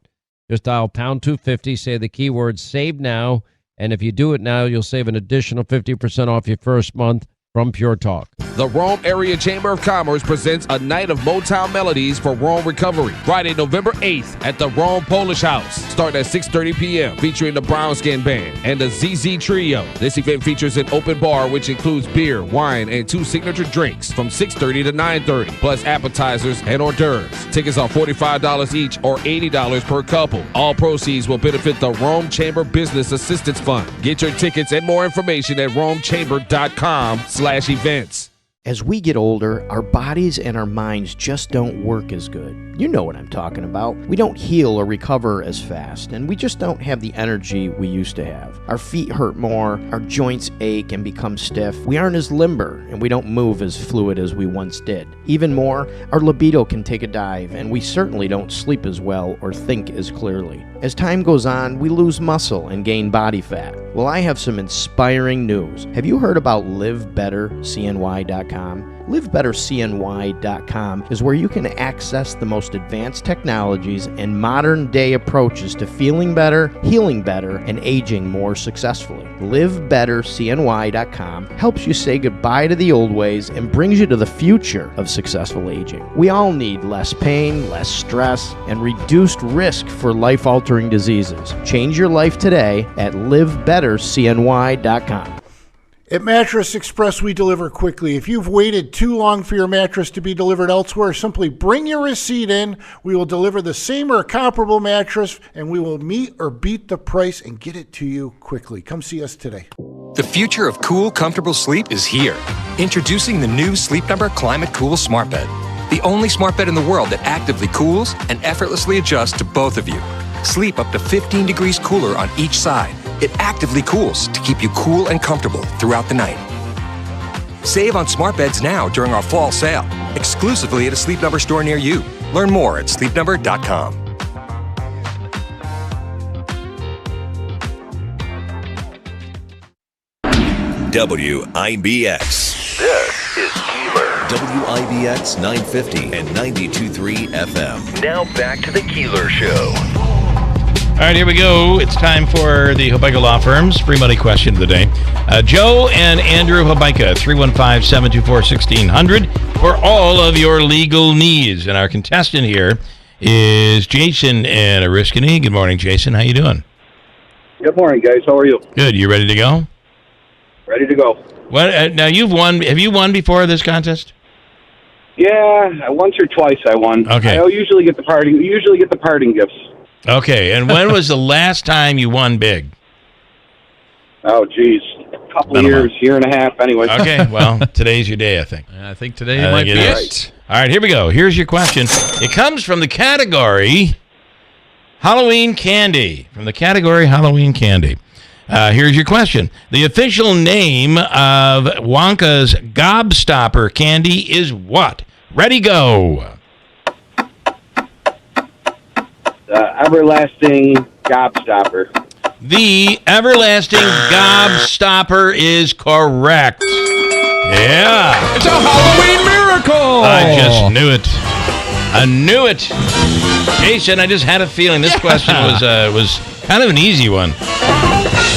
Just dial pound 250, say the keyword save now, and if you do it now, you'll save an additional 50% off your first month from Pure Talk. The Rome Area Chamber of Commerce presents a night of Motown melodies for Rome recovery. Friday, November 8th at the Rome Polish House. Starting at 6:30 p.m. featuring the Brown Skin Band and the ZZ Trio. This event features an open bar which includes beer, wine, and 2 signature drinks from 6:30 to 9:30, plus appetizers and hors d'oeuvres. Tickets are $45 each or $80 per couple. All proceeds will benefit the Rome Chamber Business Assistance Fund. Get your tickets and more information at romechamber.com/events. As we get older, our bodies and our minds just don't work as good. You know what I'm talking about. We don't heal or recover as fast, and we just don't have the energy we used to have. Our feet hurt more, our joints ache and become stiff. We aren't as limber, and we don't move as fluid as we once did. Even more, our libido can take a dive, and we certainly don't sleep as well or think as clearly. As time goes on, we lose muscle and gain body fat. Well, I have some inspiring news. Have you heard about LiveBetterCNY.com? LiveBetterCNY.com is where you can access the most advanced technologies and modern-day approaches to feeling better, healing better, and aging more successfully. LiveBetterCNY.com helps you say goodbye to the old ways and brings you to the future of successful aging. We all need less pain, less stress, and reduced risk for life-altering diseases. Change your life today at LiveBetterCNY.com. At Mattress Express, we deliver quickly. If you've waited too long for your mattress to be delivered elsewhere, simply bring your receipt in. We will deliver the same or comparable mattress, and we will meet or beat the price and get it to you quickly. Come see us today. The future of cool, comfortable sleep is here. Introducing the new Sleep Number Climate Cool Smart Bed. The only smart bed in the world that actively cools and effortlessly adjusts to both of you. Sleep up to 15 degrees cooler on each side. It actively cools to keep you cool and comfortable throughout the night. Save on smart beds now during our fall sale, exclusively at a Sleep Number store near you. Learn more at sleepnumber.com. WIBX. This is Keeler. WIBX 950 and 92.3 FM. Now back to the Keeler Show. All right, here we go. It's time for the Hobeika Law Firm's free money question of the day. Joe and Andrew Hobeika, 315-724-1600 for all of your legal needs. And our contestant here is Jason in Oriskany. Good morning, Jason. How you doing? Good morning, guys. How are you? Good. You ready to go? Ready to go. Well, now you've won. Have you won before this contest? Yeah, once or twice I won. Okay. I usually get the parting gifts. Okay, and when was the last time you won big? Oh, geez. A couple of years, year and a half, anyway. Okay, well, today's your day, I think. I think today might be it. All right, here we go. Here's your question. It comes from the category Halloween candy. From the category Halloween candy. Here's your question. The official name of Wonka's Gobstopper candy is what? Ready, go. Everlasting Gobstopper. The Everlasting Gobstopper is correct. Yeah. It's a Halloween miracle. I just knew it. I knew it. Jason, I just had a feeling this question was kind of an easy one.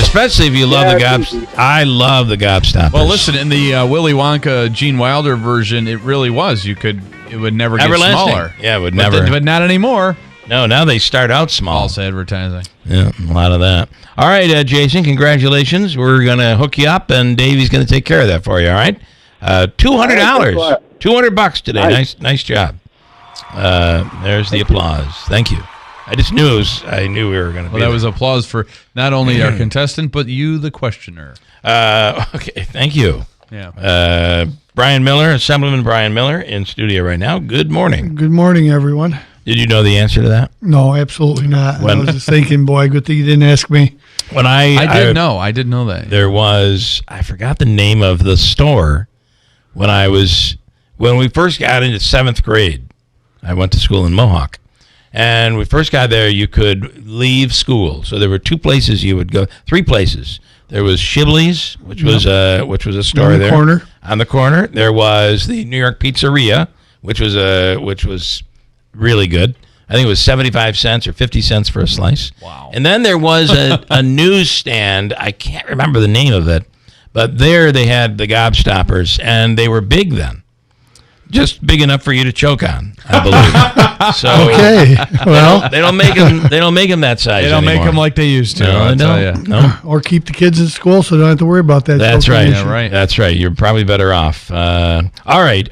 Especially if you love the gobstoppers. I love the gobstoppers. Well, listen, in the Willy Wonka, Gene Wilder version, it really was. It would never get smaller. Yeah, it would never. But not anymore. No, now they start out small. False advertising. Yeah, a lot of that. All right, Jason, congratulations. We're going to hook you up, and Davey's going to take care of that for you, all right? $200. $200 today. Nice job. There's the applause. Thank you. I just knew I knew we were going to be that was applause for not only our contestant, but you, the questioner. Okay, thank you. Yeah. Brian Miller, Assemblyman Brian Miller, in studio right now. Good morning. Good morning, everyone. Did you know the answer to that? No, absolutely not. I was just thinking, boy, good thing you didn't ask me. When I did know that. There was, I forgot the name of the store when we first got into 7th grade. I went to school in Mohawk. And we first got there, you could leave school. So there were 2 places you would go, 3 places. There was Shibley's, which was a store there. On the corner. There was the New York Pizzeria, which was really good. I think it was 75 cents or 50 cents for a slice. Wow. And then there was a newsstand. I can't remember the name of it, but there they had the gobstoppers, and they were big then. Just big enough for you to choke on, I believe. So okay, well, they don't make them that size. They don't anymore. make them like they used to. No, they don't. No. Or keep the kids in school so they don't have to worry about that. That's right. Issue. Right. That's right. You're probably better off. All right.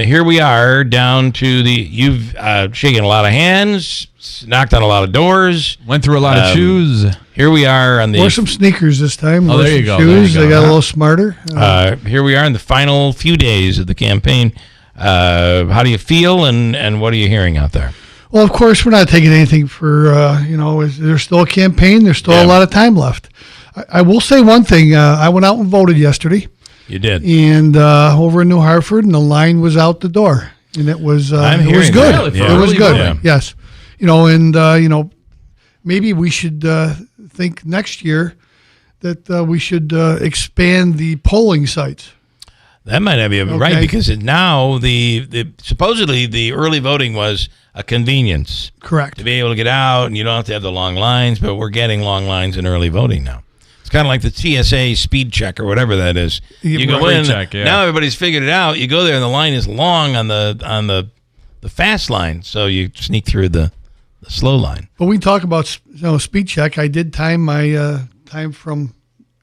Here we are down to you've shaken a lot of hands, knocked on a lot of doors, went through a lot of shoes. Here we are on the. Wore some sneakers this time. Oh, there you go. Shoes. They got a little smarter. Here we are in the final few days of the campaign. How do you feel, and what are you hearing out there? Well, of course, we're not taking anything for, there's still a campaign. There's still a lot of time left. I will say one thing. I went out and voted yesterday. You did. And over in New Hartford, and the line was out the door. And it was good. Really? It was good. Yeah. Yes. Maybe we should think next year that we should expand the polling sites. That might not be right, because now supposedly the early voting was a convenience. Correct. To be able to get out, and you don't have to have the long lines, but we're getting long lines in early voting now. It's kind of like the TSA speed check or whatever that is. You go in, now everybody's figured it out. You go there and the line is long on the fast line, so you sneak through the slow line. But we talk about speed check. I did time my time from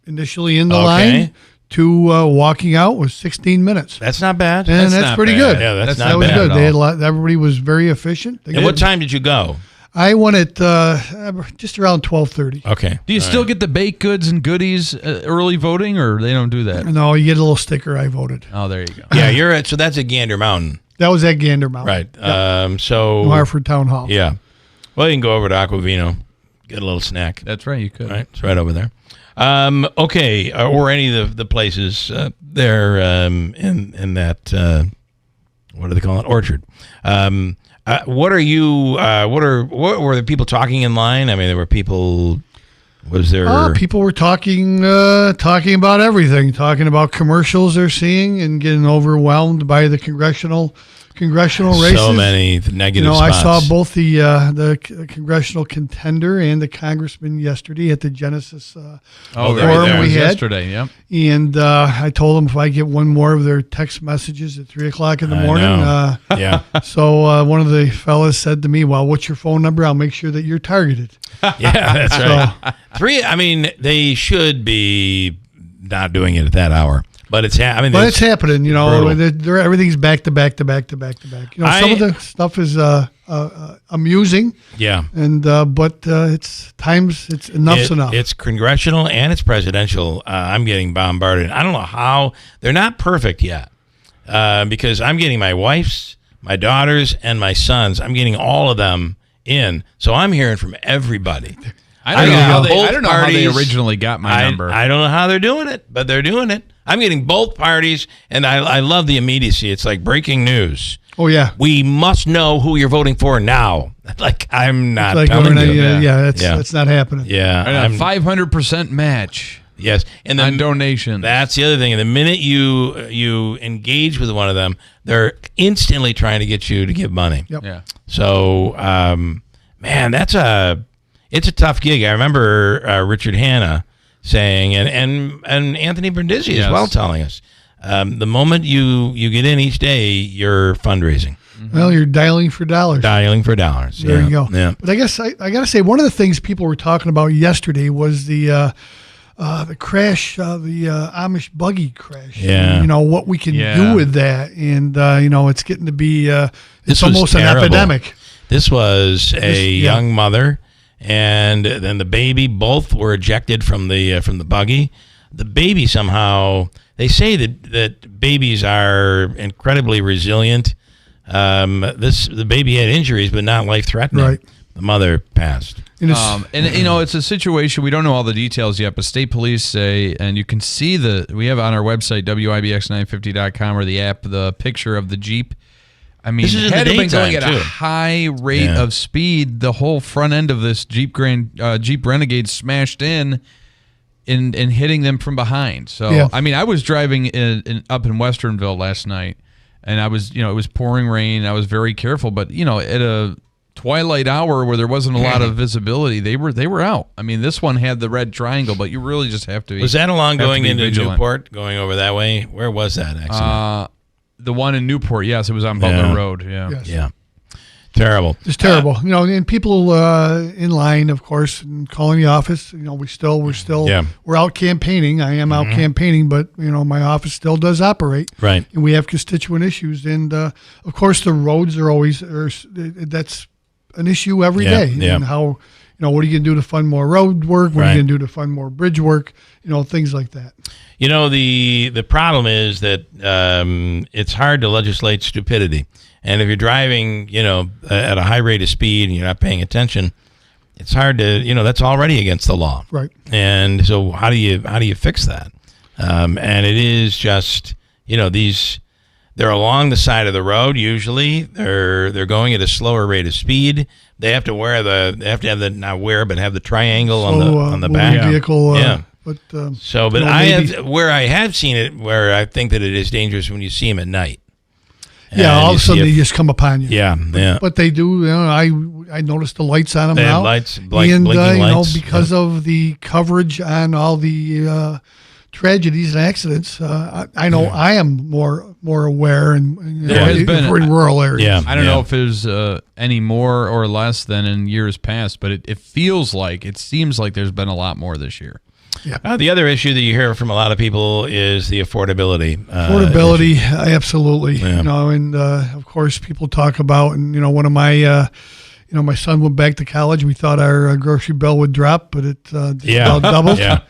initially in the line to walking out was 16 minutes. That's not bad. And that's pretty good. Yeah, that was bad good. They had everybody was very efficient. And what time did you go? I went at just around 12:30. Okay. Do you still get the baked goods and goodies early voting, or they don't do that? No, you get a little sticker. I voted. Oh, there you go. Yeah, so that's at Gander Mountain. That was at Gander Mountain. Right. Yep. So New Hartford Town Hall. Yeah. Well, you can go over to Aquavino, get a little snack. That's right. You could. Right. It's right over there. Okay. Or any of the places there in that what do they call it? Orchard. What were the people talking in line? I mean, there were people. Was there? People were talking about everything, talking about commercials they're seeing, and getting overwhelmed by the congressional races. So many negative spots. I saw both the congressional contender and the congressman yesterday at the Genesis forum we had yesterday. Yep. And I told them if I get one more of their text messages at 3:00 in the morning. Yeah. So one of the fellas said to me, "Well, what's your phone number? I'll make sure that you're targeted." Yeah, that's right. I mean, they should be not doing it at that hour. But it's happening. Everything's back to back to back to back to back. Some of the stuff is amusing. Yeah. And but it's enough's enough. It's congressional and it's presidential. I'm getting bombarded. I don't know how they're not perfect yet, because I'm getting my wife's, my daughter's, and my son's. I'm getting all of them in. So I'm hearing from everybody. I don't know how they originally got my number. I don't know how they're doing it, but they're doing it. I'm getting both parties, and I love the immediacy. It's like breaking news. Oh, yeah. We must know who you're voting for now. Like, I'm not telling you. That's That's not happening. Yeah. A 500% match. Yes, and on donations. That's the other thing. And the minute you engage with one of them, they're instantly trying to get you to give money. Yep. Yeah. So, man, it's a tough gig. I remember Richard Hanna saying, and Anthony Brindisi as well telling us, the moment you get in each day, you're fundraising. Well, you're dialing for dollars. Dialing for dollars. There you go. Yeah. But I guess I got to say, one of the things people were talking about yesterday was the crash, the Amish buggy crash. Yeah. You know, what we can do with that. And, it's getting to be, it's was almost terrible. an epidemic. This was a young mother, and then the baby. Both were ejected from the buggy. The baby somehow, they say that babies are incredibly resilient. The baby had injuries, but not life-threatening. Right. The mother passed. It's a situation, we don't know all the details yet, but state police say, and you can see we have on our website, WIBX950.com, or the app, the picture of the Jeep. I mean, had it been going at a high rate of speed, the whole front end of this Jeep Renegade smashed in and hitting them from behind. So, I mean, I was driving up in Westernville last night, and I was, it was pouring rain. I was very careful, but, at a twilight hour where there wasn't a lot of visibility, they were out. I mean, this one had the red triangle, but you really just have to be. Was that along going into vigilant. Newport, going over that way? Where was that accident? The one in Newport, yes, it was on Butler Road. Yeah, Yes. Yeah. Terrible. It's terrible. And people in line, of course, and calling the office. We're out campaigning. I am out campaigning, but my office still does operate. Right. And we have constituent issues, and of course the roads are always that's an issue every day. Yeah. And how what are you going to do to fund more road work? What are you going to do to fund more bridge work? Things like that. The problem is that it's hard to legislate stupidity. And if you're driving, at a high rate of speed and you're not paying attention, it's hard to, that's already against the law. Right. And so how do you fix that? And it is just, they're along the side of the road. Usually they're going at a slower rate of speed. They have to have the triangle on the back. Vehicle. But where I have seen it, where I think that it is dangerous when you see them at night. Yeah, all of a sudden they just come upon you. Yeah. But they do. I noticed the lights on them they now. Have lights, blinking lights. Because of the coverage on all the tragedies and accidents, I know I am more aware and we're in rural areas. Yeah, I don't know if there's any more or less than in years past, but it seems like there's been a lot more this year. Yeah. The other issue that you hear from a lot of people is the affordability. Affordability, absolutely. Yeah. And of course, people talk about, and one of my, my son went back to college. We thought our grocery bill would drop, but it about doubled. Yeah.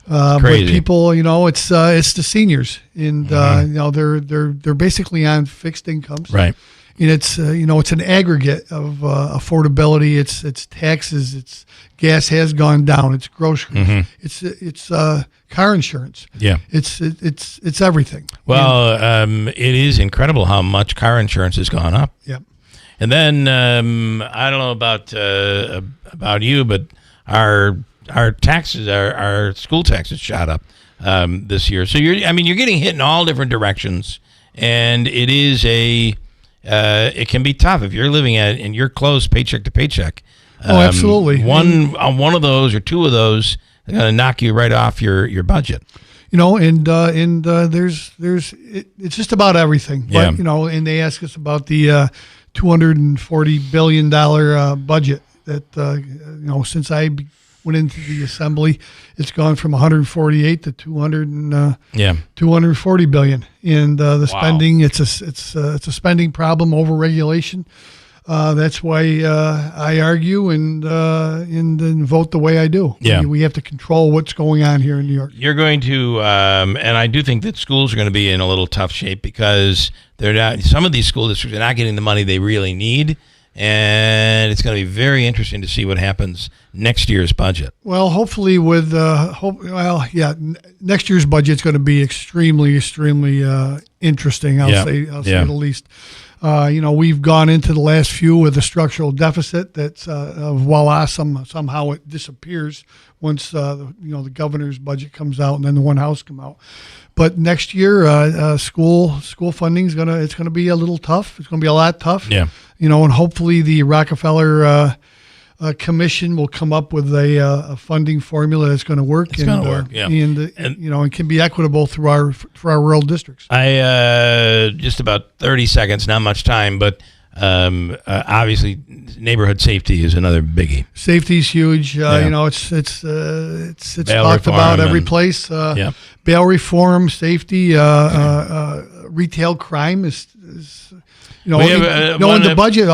But people, it's the seniors, and they're basically on fixed incomes, right? And it's it's an aggregate of affordability. It's taxes. It's gas has gone down. It's groceries. It's car insurance. Yeah. It's everything. Well, it is incredible how much car insurance has gone up. Yep. And then I don't know about you, but our taxes, our school taxes shot up this year. So you're getting hit in all different directions, and it is it can be tough if you're living and you're close paycheck to paycheck. Absolutely. One of those or two of those are going to knock you right off your budget. There's it's just about everything. But, and they ask us about the $240 billion budget that since I went into the assembly, it's gone from 148 to 240 billion. And the spending, it's a spending problem, over regulation. That's why I argue and vote the way I do. Yeah. We have to control what's going on here in New York. You're going to, and I do think that schools are going to be in a little tough shape because some of these school districts are not getting the money they really need. And it's going to be very interesting to see what happens next year's budget. Well, hopefully with next year's budget is going to be extremely, extremely interesting. I'll say the least. We've gone into the last few with a structural deficit that's voila, somehow it disappears once the governor's budget comes out and then the one house come out. But next year, school funding is gonna be a little tough. It's gonna be a lot tough. Yeah. And hopefully the Rockefeller Commission will come up with a funding formula that's going to work. It's going to work, yeah. And can be equitable for our rural districts. I just about 30 seconds, not much time, but obviously neighborhood safety is another biggie. Safety's huge. It's talked about every place. Bail reform, safety, retail crime is in the budget,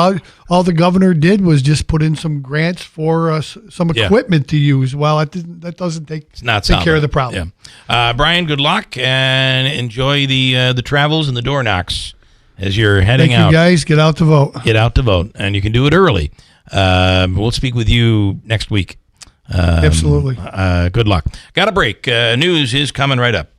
all the governor did was just put in some grants for some equipment to use. Well, that doesn't take care of the problem. Yeah. Brian, good luck and enjoy the travels and the door knocks as you're heading out. Thank you, guys. Get out to vote. Get out to vote, and you can do it early. We'll speak with you next week. Absolutely. Good luck. Got a break. News is coming right up.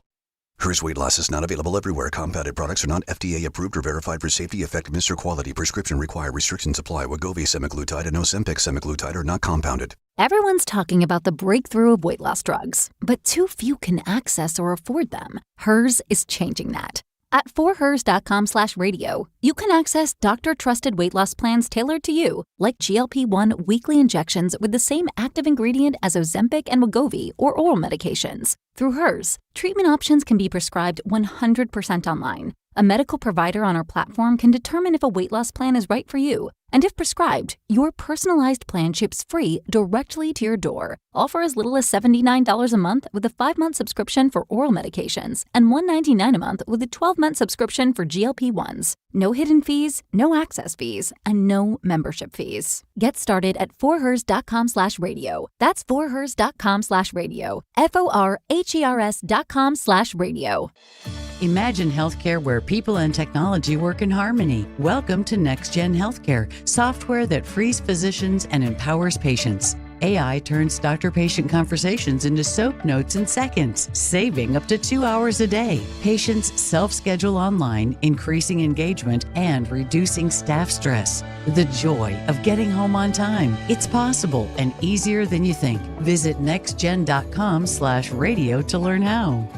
Hers weight loss is not available everywhere. Compounded products are not FDA approved or verified for safety, effectiveness, or quality. Prescription required. Restrictions apply. Wegovy semaglutide and Ozempic semaglutide are not compounded. Everyone's talking about the breakthrough of weight loss drugs, but too few can access or afford them. Hers is changing that. At forhers.com/radio, you can access doctor-trusted weight loss plans tailored to you, like GLP-1 weekly injections with the same active ingredient as Ozempic and Wegovy or oral medications. Through Hers, treatment options can be prescribed 100% online. A medical provider on our platform can determine if a weight loss plan is right for you. And if prescribed, your personalized plan ships free directly to your door, all for as little as $79 a month with a 5-month subscription for oral medications and $199 a month with a 12-month subscription for GLP-1s. No hidden fees, no access fees, and no membership fees. Get started at forhers.com/radio. That's forhers.com/radio. FORHERS.com/radio. Imagine healthcare where people and technology work in harmony. Welcome to NextGen Healthcare, software that frees physicians and empowers patients. AI turns doctor-patient conversations into soap notes in seconds, saving up to 2 hours a day. Patients self-schedule online, increasing engagement and reducing staff stress. The joy of getting home on time. It's possible and easier than you think. Visit nextgen.com/radio to learn how.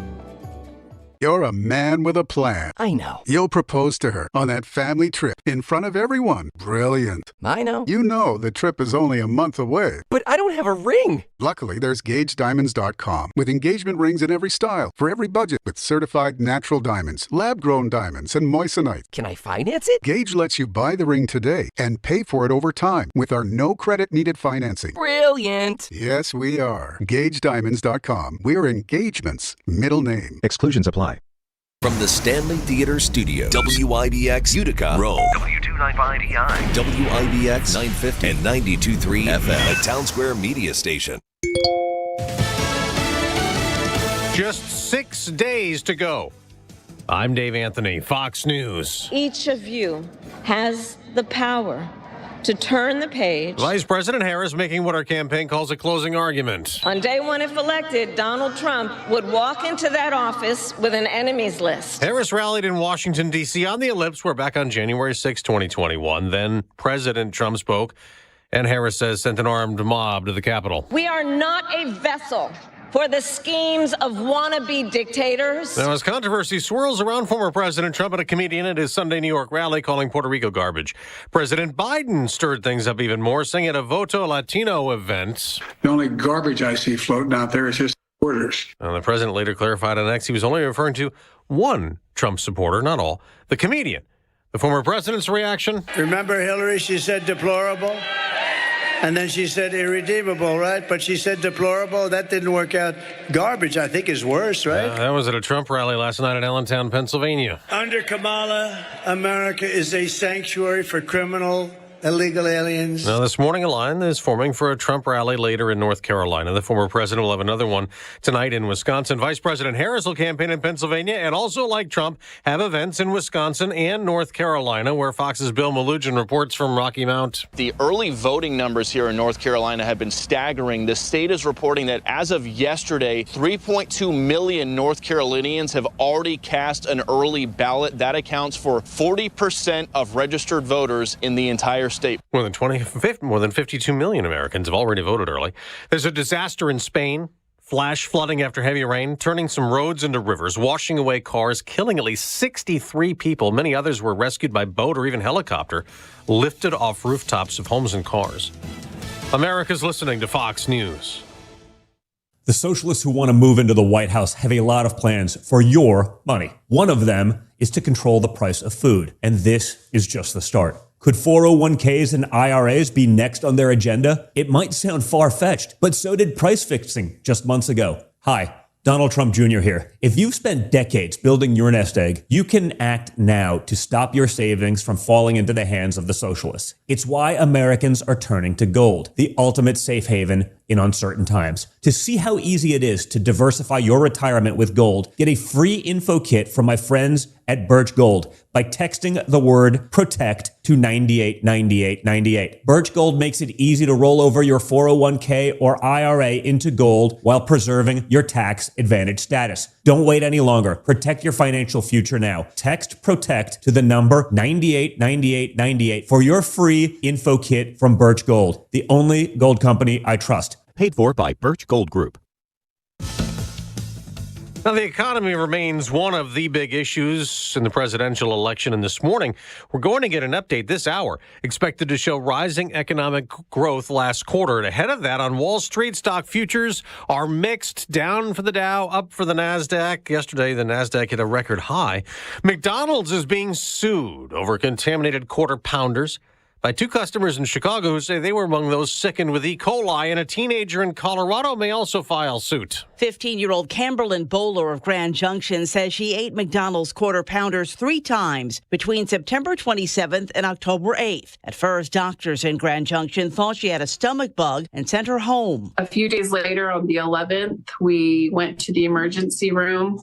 You're a man with a plan. I know. You'll propose to her on that family trip in front of everyone. Brilliant. I know. You know the trip is only a month away. But I don't have a ring. Luckily, there's GageDiamonds.com with engagement rings in every style for every budget with certified natural diamonds, lab-grown diamonds, and moissanite. Can I finance it? Gage lets you buy the ring today and pay for it over time with our no credit needed financing. Brilliant. Yes, we are. GageDiamonds.com. We're engagements. Middle name. Exclusions apply. From the Stanley Theater Studio, WIBX Utica, Rome, W295EI, WIBX 950 and 92.3 FM, a Town Square media station. Just 6 days to go. I'm Dave Anthony, Fox News. Each of you has the power to turn the page. Vice President Harris making what her campaign calls a closing argument. On day one, if elected, Donald Trump would walk into that office with an enemies list. Harris rallied in Washington, D.C. on the ellipse where back on January 6, 2021. Then President Trump spoke, and Harris says sent an armed mob to the Capitol. We are not a vessel for the schemes of wannabe dictators. Now, as controversy swirls around former President Trump and a comedian at his Sunday New York rally calling Puerto Rico garbage, President Biden stirred things up even more, saying at a Voto Latino event, "The only garbage I see floating out there is his supporters." And the president later clarified on X he was only referring to one Trump supporter, not all, the comedian. The former president's reaction? Remember Hillary? She said deplorable. And then she said irredeemable, right? But she said deplorable. That didn't work out. Garbage, I think, is worse, right? That was at a Trump rally last night in Allentown, Pennsylvania. Under Kamala, America is a sanctuary for criminal illegal aliens. Now, this morning, a line is forming for a Trump rally later in North Carolina. The former president will have another one tonight in Wisconsin. Vice President Harris will campaign in Pennsylvania and also, like Trump, have events in Wisconsin and North Carolina, where Fox's Bill Malugin reports from Rocky Mount. The early voting numbers here in North Carolina have been staggering. The state is reporting that as of yesterday, 3.2 million North Carolinians have already cast an early ballot. That accounts for 40% of registered voters in the entire state. More than 52 million Americans have already voted early. There's a disaster in Spain. Flash flooding after heavy rain, turning some roads into rivers, washing away cars, killing at least 63 people. Many others were rescued by boat or even helicopter, lifted off rooftops of homes and cars. America's listening to Fox News. The socialists who want to move into the White House have a lot of plans for your money. One of them is to control the price of food, and this is just the start. Could 401ks and IRAs be next on their agenda? It might sound far-fetched, but so did price fixing just months ago. Hi, Donald Trump Jr. here. If you've spent decades building your nest egg, you can act now to stop your savings from falling into the hands of the socialists. It's why Americans are turning to gold, the ultimate safe haven in uncertain times. To see how easy it is to diversify your retirement with gold, get a free info kit from my friends at Birch Gold by texting the word PROTECT to 989898. Birch Gold makes it easy to roll over your 401k or IRA into gold while preserving your tax advantage status. Don't wait any longer. Protect your financial future now. Text PROTECT to the number 989898 for your free info kit from Birch Gold, the only gold company I trust. Paid for by Birch Gold Group. Now, the economy remains one of the big issues in the presidential election, and this morning we're going to get an update this hour, expected to show rising economic growth last quarter. And ahead of that, on Wall Street, stock futures are mixed, down for the Dow, up for the NASDAQ. Yesterday, the NASDAQ hit a record high. McDonald's is being sued over contaminated quarter pounders by two customers in Chicago who say they were among those sickened with E. coli, and a teenager in Colorado may also file suit. 15-year-old Camberlyn Bowler of Grand Junction says she ate McDonald's quarter pounders 3 times between September 27th and October 8th. At first, doctors in Grand Junction thought she had a stomach bug and sent her home. A few days later, on the 11th, we went to the emergency room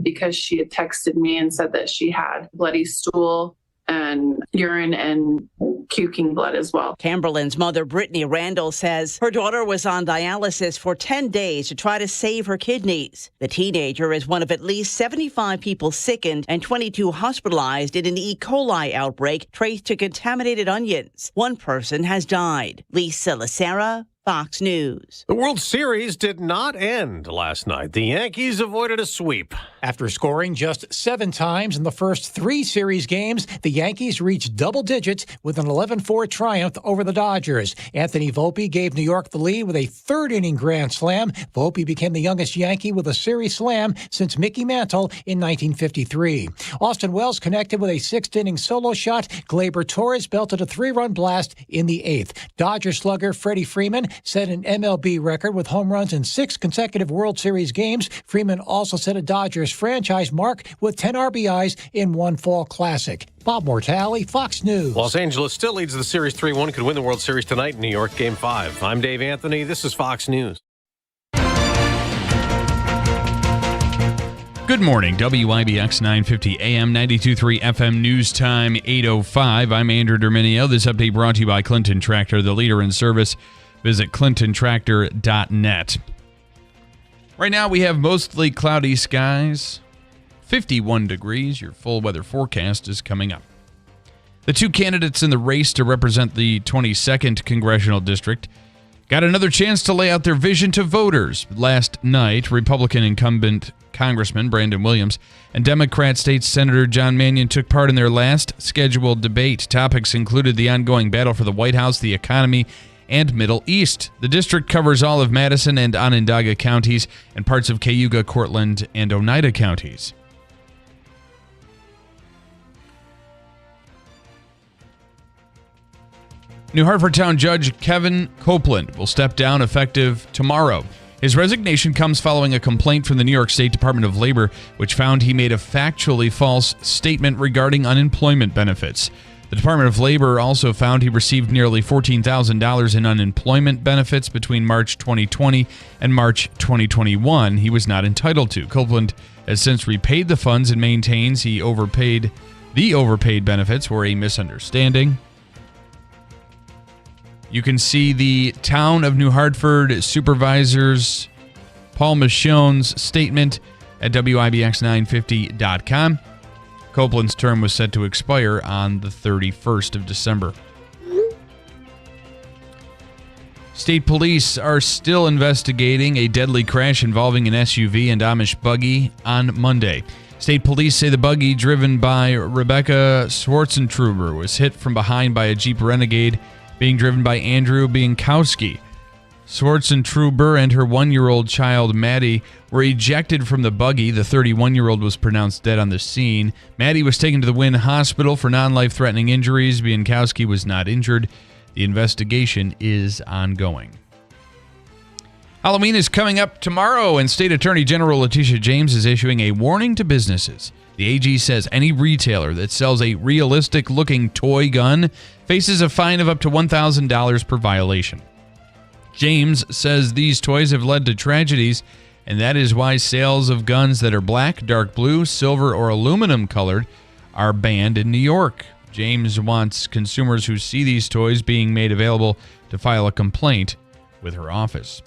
because she had texted me and said that she had bloody stool and urine and puking blood as well. Camberlyn's mother, Brittany Randall, says her daughter was on dialysis for 10 days to try to save her kidneys. The teenager is one of at least 75 people sickened and 22 hospitalized in an E. coli outbreak traced to contaminated onions. One person has died. Lisa Lacera, Fox News. The World Series did not end last night. The Yankees avoided a sweep. After scoring just 7 times in the first 3 series games, the Yankees reached double digits with an 11-4 triumph over the Dodgers. Anthony Volpe gave New York the lead with a 3rd-inning grand slam. Volpe became the youngest Yankee with a series slam since Mickey Mantle in 1953. Austin Wells connected with a 6th-inning solo shot. Gleyber Torres belted a 3-run blast in the 8th. Dodger slugger Freddie Freeman set an MLB record with home runs in 6 consecutive World Series games. Freeman also set a Dodgers franchise mark with 10 RBIs in one fall classic. Bob Mortale, Fox News. Los Angeles still leads the series 3-1, could win the World Series tonight in New York, Game 5. I'm Dave Anthony. This is Fox News. Good morning, WIBX 950 AM 92.3 FM News Time 8:05. I'm Andrew Derminio. This update brought to you by Clinton Tractor, the leader in service. Visit clintontractor.net. Right now we have mostly cloudy skies, 51 degrees. Your full weather forecast is coming up. The 2 candidates in the race to represent the 22nd Congressional District got another chance to lay out their vision to voters. Last night, Republican incumbent Congressman Brandon Williams and Democrat State Senator John Mannion took part in their last scheduled debate. Topics included the ongoing battle for the White House, the economy, and Middle East. The district covers all of Madison and Onondaga counties and parts of Cayuga, Cortland, and Oneida counties. New Hartford Judge Kevin Copeland will step down effective tomorrow. His resignation comes following a complaint from the New York State Department of Labor, which found he made a factually false statement regarding unemployment benefits. The Department of Labor also found he received nearly $14,000 in unemployment benefits between March 2020 and March 2021 he was not entitled to. Copeland has since repaid the funds and maintains the overpaid benefits were a misunderstanding. You can see the Town of New Hartford Supervisor's Paul Michonne's statement at WIBX950.com. Copeland's term was set to expire on the 31st of December. State police are still investigating a deadly crash involving an SUV and Amish buggy on Monday. State police say the buggy, driven by Rebecca Schwarzentruber, was hit from behind by a Jeep Renegade being driven by Andrew Bienkowski. Schwarzentruber and her 1-year-old child, Maddie, were ejected from the buggy. The 31-year-old was pronounced dead on the scene. Maddie was taken to the Wynn Hospital for non-life-threatening injuries. Bienkowski was not injured. The investigation is ongoing. Halloween is coming up tomorrow, and State Attorney General Letitia James is issuing a warning to businesses. The AG says any retailer that sells a realistic-looking toy gun faces a fine of up to $1,000 per violation. James says these toys have led to tragedies, and that is why sales of guns that are black, dark blue, silver, or aluminum colored are banned in New York. James wants consumers who see these toys being made available to file a complaint with her office.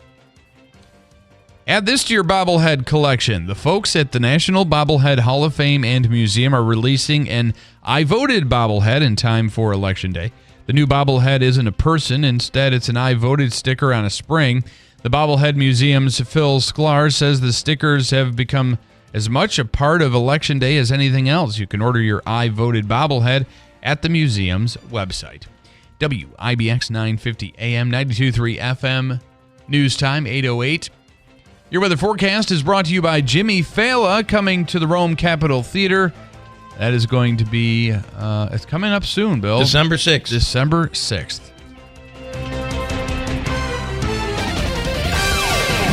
Add this to your bobblehead collection. The folks at the National Bobblehead Hall of Fame and Museum are releasing an I Voted bobblehead in time for Election Day. The new bobblehead isn't a person. Instead, it's an I Voted sticker on a spring. The Bobblehead Museum's Phil Sklar says the stickers have become as much a part of Election Day as anything else. You can order your I Voted bobblehead at the museum's website. WIBX 950 AM, 92.3 FM, news time 8:08. Your weather forecast is brought to you by Jimmy Fallon, coming to the Rome Capitol Theater. That is going to be, it's coming up soon, Bill. December 6th. December 6th.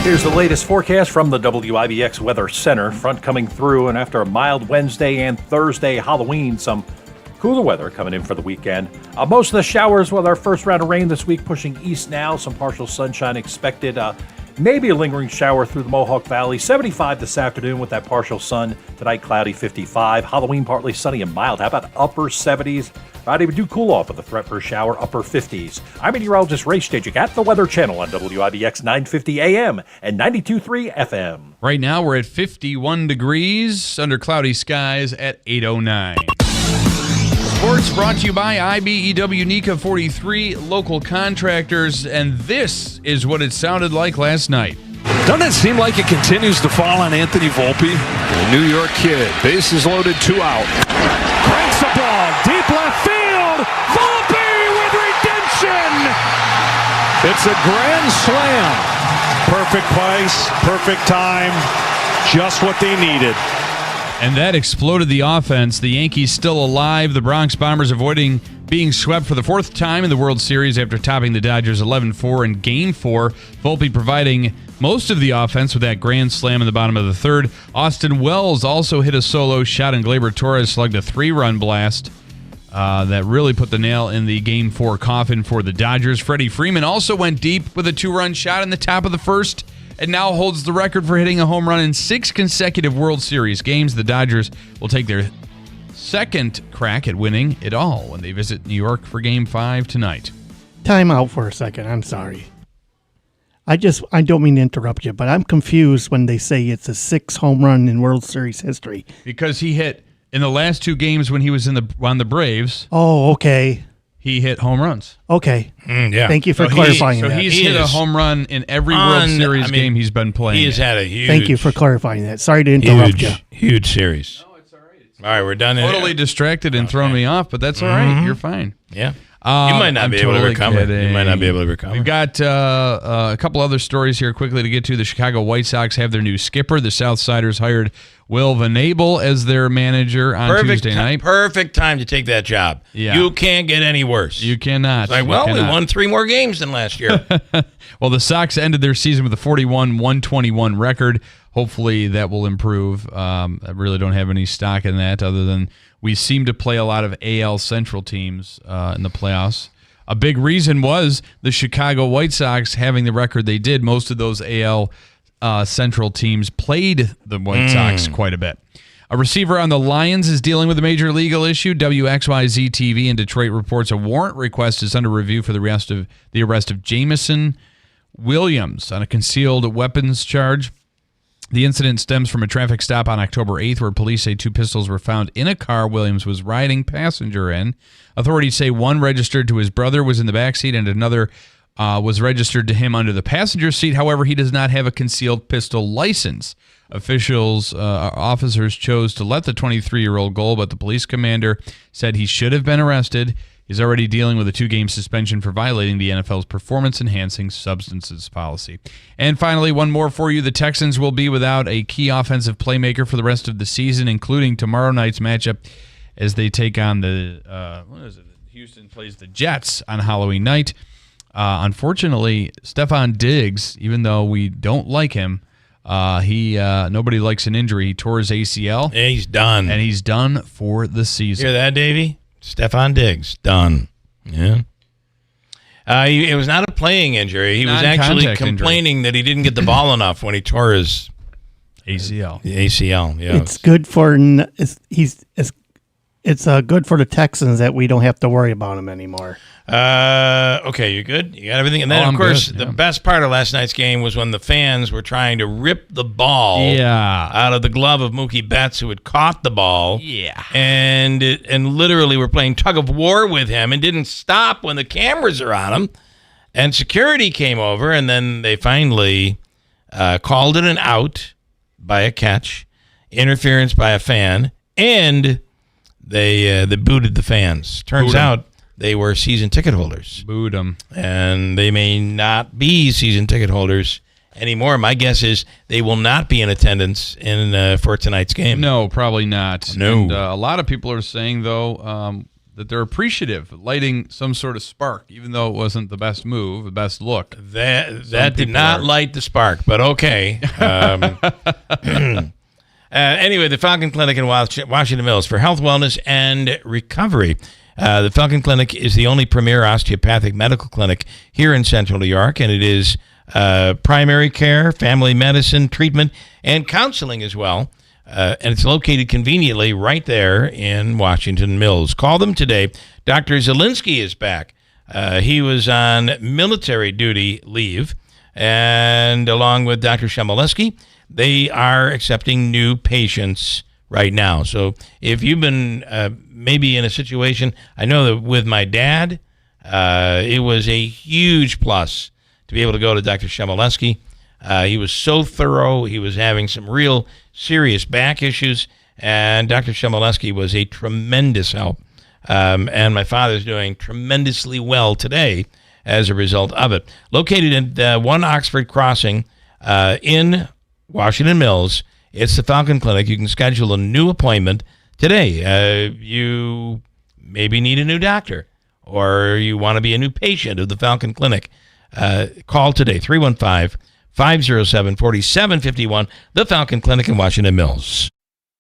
Here's the latest forecast from the WIBX Weather Center. Front coming through, and after a mild Wednesday and Thursday Halloween, some cooler weather coming in for the weekend. Most of the showers with our first round of rain this week pushing east now. Some partial sunshine expected. Maybe a lingering shower through the Mohawk Valley. 75 this afternoon with that partial sun. Tonight, cloudy 55. Halloween, partly sunny and mild. How about upper 70s? Friday, we do cool off with a threat for a shower, upper 50s. I'm meteorologist Ray Stagik at the Weather Channel on WIBX 950 AM and 92.3 FM. Right now, we're at 51 degrees under cloudy skies at 8:09. Sports brought to you by IBEW NECA 43 local contractors, and this is what it sounded like last night. Doesn't it seem like it continues to fall on Anthony Volpe? The New York kid, bases loaded, 2 out. Cranks the ball, deep left field. Volpe with redemption. It's a grand slam. Perfect place, perfect time, just what they needed. And that exploded the offense. The Yankees still alive. The Bronx Bombers avoiding being swept for the 4th time in the World Series after topping the Dodgers 11-4 in Game 4. Volpe providing most of the offense with that grand slam in the bottom of the 3rd. Austin Wells also hit a solo shot, and Gleyber Torres slugged a 3-run blast that really put the nail in the Game 4 coffin for the Dodgers. Freddie Freeman also went deep with a 2-run shot in the top of the 1st. And now holds the record for hitting a home run in 6 consecutive World Series games. The Dodgers will take their 2nd crack at winning it all when they visit New York for Game 5 tonight. Time out for a second. I'm sorry. I don't mean to interrupt you, but I'm confused when they say it's a 6th home run in World Series history. Because he hit in the last 2 games when he was on the Braves. Oh, okay. He hit home runs. Okay. Yeah. Thank you for clarifying that. So he's hit a home run in every World Series game he's been playing. He has had a huge... Thank you for clarifying that. Sorry to interrupt you. Huge series. No, it's all right. All right, we're done. Totally distracted and thrown me off, but that's all right. You're fine. Yeah. You might not be able to recover. You might not be able to recover. We've got a couple other stories here quickly to get to. The Chicago White Sox have their new skipper. The Southsiders hired Will Venable as their manager on Tuesday night. Perfect time to take that job. Yeah. You can't get any worse. You cannot. It's like, we won 3 more games than last year. Well, the Sox ended their season with a 41-121 record. Hopefully that will improve. I really don't have any stock in that other than we seem to play a lot of AL Central teams in the playoffs. A big reason was the Chicago White Sox having the record they did. Most of those AL Central teams played the White Sox quite a bit. A receiver on the Lions is dealing with a major legal issue. WXYZ-TV in Detroit reports a warrant request is under review for the arrest of Jamison Williams on a concealed weapons charge. The incident stems from a traffic stop on October 8th where police say 2 pistols were found in a car Williams was riding passenger in. Authorities say one registered to his brother was in the backseat and another was registered to him under the passenger seat. However, he does not have a concealed pistol license. Officers chose to let the 23-year-old go, but the police commander said he should have been arrested. He's already dealing with a 2-game suspension for violating the NFL's performance-enhancing substances policy. And finally, one more for you. The Texans will be without a key offensive playmaker for the rest of the season, including tomorrow night's matchup as they take on Houston plays the Jets on Halloween night. Unfortunately, Stefon Diggs, even though we don't like him, nobody likes an injury. He tore his ACL. Yeah, he's done. And he's done for the season. Hear that, Davey? Stefon Diggs, done. Yeah. It was not a playing injury. He was actually complaining that he didn't get the ball enough when he tore his ACL. The ACL, yeah. It's good for it's good for the Texans that we don't have to worry about him anymore. Okay, you good? You got everything? And then, of course, the best part of last night's game was when the fans were trying to rip the ball out of the glove of Mookie Betts, who had caught the ball. Yeah. And literally were playing tug of war with him and didn't stop when the cameras are on him. And security came over, and then they finally called it an out by a catch, interference by a fan, and they booted the fans. Turns out they were season ticket holders. Booed them. And they may not be season ticket holders anymore. My guess is they will not be in attendance for tonight's game. No, probably not. No. And, a lot of people are saying, though, that they're appreciative of lighting some sort of spark, even though it wasn't the best move, the best look. That did not light the spark, but okay. Anyway, the Falcon Clinic in Washington Mills for health, wellness, and recovery. The Falcon Clinic is the only premier osteopathic medical clinic here in Central New York, and it is primary care, family medicine, treatment, and counseling as well. And it's located conveniently right there in Washington Mills. Call them today. Dr. Zielinski is back. He was on military duty leave, and along with Dr. Shemileski, they are accepting new patients right now. So if you've been maybe in a situation, I know that with my dad, it was a huge plus to be able to go to Dr. Shemileski. He was so thorough. He was having some real serious back issues, and Dr. Shemileski was a tremendous help. And my father's doing tremendously well today as a result of it. Located at 1 Oxford Crossing in Washington Mills, it's the Falcon Clinic. You can schedule a new appointment today. You maybe need a new doctor, or you want to be a new patient of the Falcon Clinic. Call today, 315-507-4751, the Falcon Clinic in Washington Mills.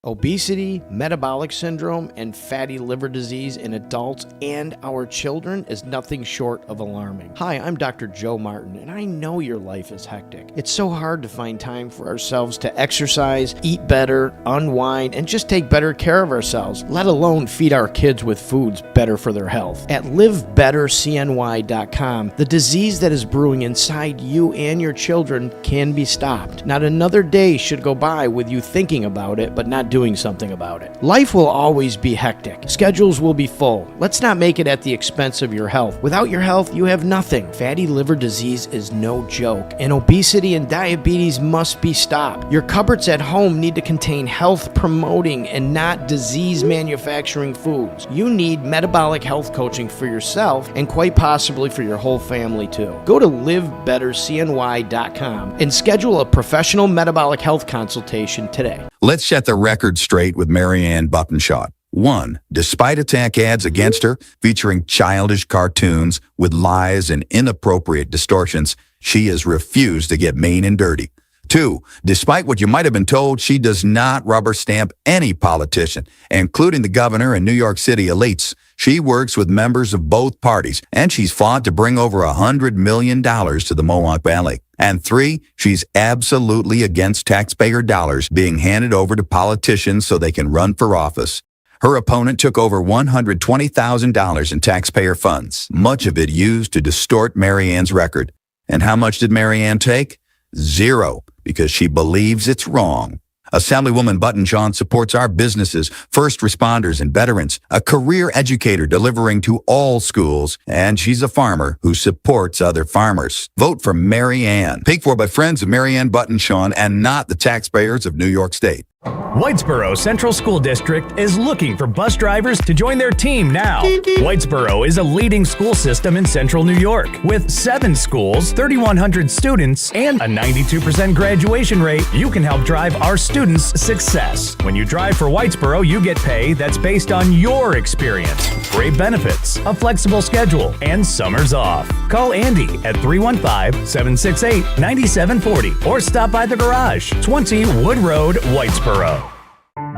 Obesity, metabolic syndrome, and fatty liver disease in adults and our children is nothing short of alarming. Hi, I'm Dr. Joe Martin, and I know your life is hectic. It's so hard to find time for ourselves to exercise, eat better, unwind, and just take better care of ourselves, let alone feed our kids with foods better for their health. At livebettercny.com, the disease that is brewing inside you and your children can be stopped. Not another day should go by with you thinking about it, but not doing something about it. Life will always be hectic. Schedules will be full. Let's not make it at the expense of your health. Without your health, you have nothing. Fatty liver disease is no joke, and obesity and diabetes must be stopped. Your cupboards at home need to contain health-promoting and not disease-manufacturing foods. You need metabolic health coaching for yourself and quite possibly for your whole family too. Go to livebettercny.com and schedule a professional metabolic health consultation today. Let's set the record straight with Marianne Buttonshot. 1. Despite attack ads against her featuring childish cartoons with lies and inappropriate distortions, she has refused to get mean and dirty. 2, despite what you might have been told, she does not rubber stamp any politician, including the governor and New York City elites. She works with members of both parties, and she's fought to bring over $100 million to the Mohawk Valley. And 3, she's absolutely against taxpayer dollars being handed over to politicians so they can run for office. Her opponent took over $120,000 in taxpayer funds, much of it used to distort Marianne's record. And how much did Marianne take? 0, because she believes it's wrong. Assemblywoman Button-Shawn supports our businesses, first responders, and veterans, a career educator delivering to all schools, and she's a farmer who supports other farmers. Vote for Marianne. Paid for by friends of Marianne Button-Shawn and not the taxpayers of New York State. Whitesboro Central School District is looking for bus drivers to join their team now. Whitesboro is a leading school system in central New York with 7 schools, 3,100 students, and a 92% graduation rate. You can help drive our students' success. When you drive for Whitesboro, you get pay that's based on your experience, great benefits, a flexible schedule, and summers off. Call Andy at 315-768-9740 or stop by the garage, 20 Wood Road, Whitesboro.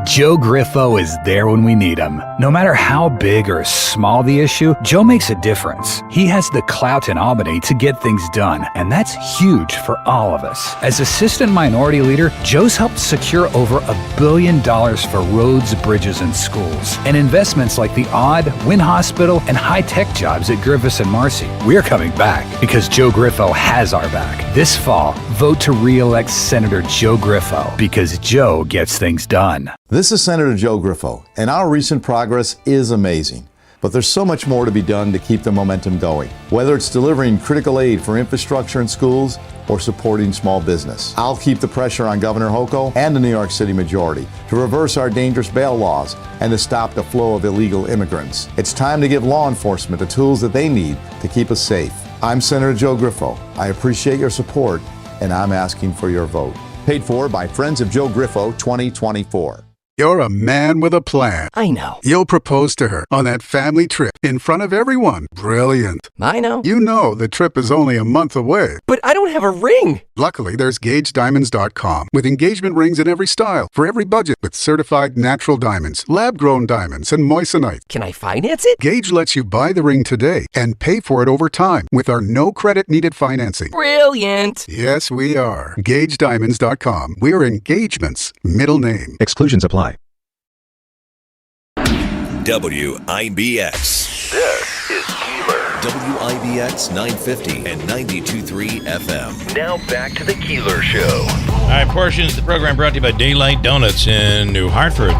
Joe Griffo is there when we need him. No matter how big or small the issue, Joe makes a difference. He has the clout in Albany to get things done, and that's huge for all of us. As Assistant Minority Leader, Joe's helped secure over $1 billion for roads, bridges, and schools, and investments like the Odd, Wynn Hospital, and high-tech jobs at Griffiths and Marcy. We're coming back because Joe Griffo has our back. This fall, vote to re-elect Senator Joe Griffo because Joe gets things done. This is Senator Joe Griffo, and our recent progress is amazing. But there's so much more to be done to keep the momentum going, whether it's delivering critical aid for infrastructure in schools or supporting small business. I'll keep the pressure on Governor Hochul and the New York City majority to reverse our dangerous bail laws and to stop the flow of illegal immigrants. It's time to give law enforcement the tools that they need to keep us safe. I'm Senator Joe Griffo. I appreciate your support, and I'm asking for your vote. Paid for by Friends of Joe Griffo 2024. You're a man with a plan. I know. You'll propose to her on that family trip in front of everyone. Brilliant. I know. You know the trip is only a month away. But I don't have a ring. Luckily, there's GageDiamonds.com with engagement rings in every style for every budget with certified natural diamonds, lab-grown diamonds, and moissanite. Can I finance it? Gage lets you buy the ring today and pay for it over time with our no credit needed financing. Brilliant. Yes, we are. GageDiamonds.com. We're engagement's middle name. Exclusions apply. WIBX. This is Keeler. WIBX 950 and 92.3 FM. Now back to the Keeler Show. All right, portions of the program brought to you by Daylight Donuts in New Hartford.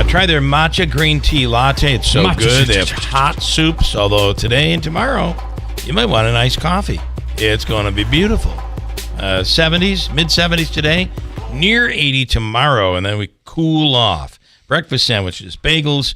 Try their matcha green tea latte. It's so good. They have hot soups, although today and tomorrow, you might want an iced coffee. It's going to be beautiful. 70s, mid-70s today, near 80 tomorrow, and then we cool off. Breakfast sandwiches, bagels,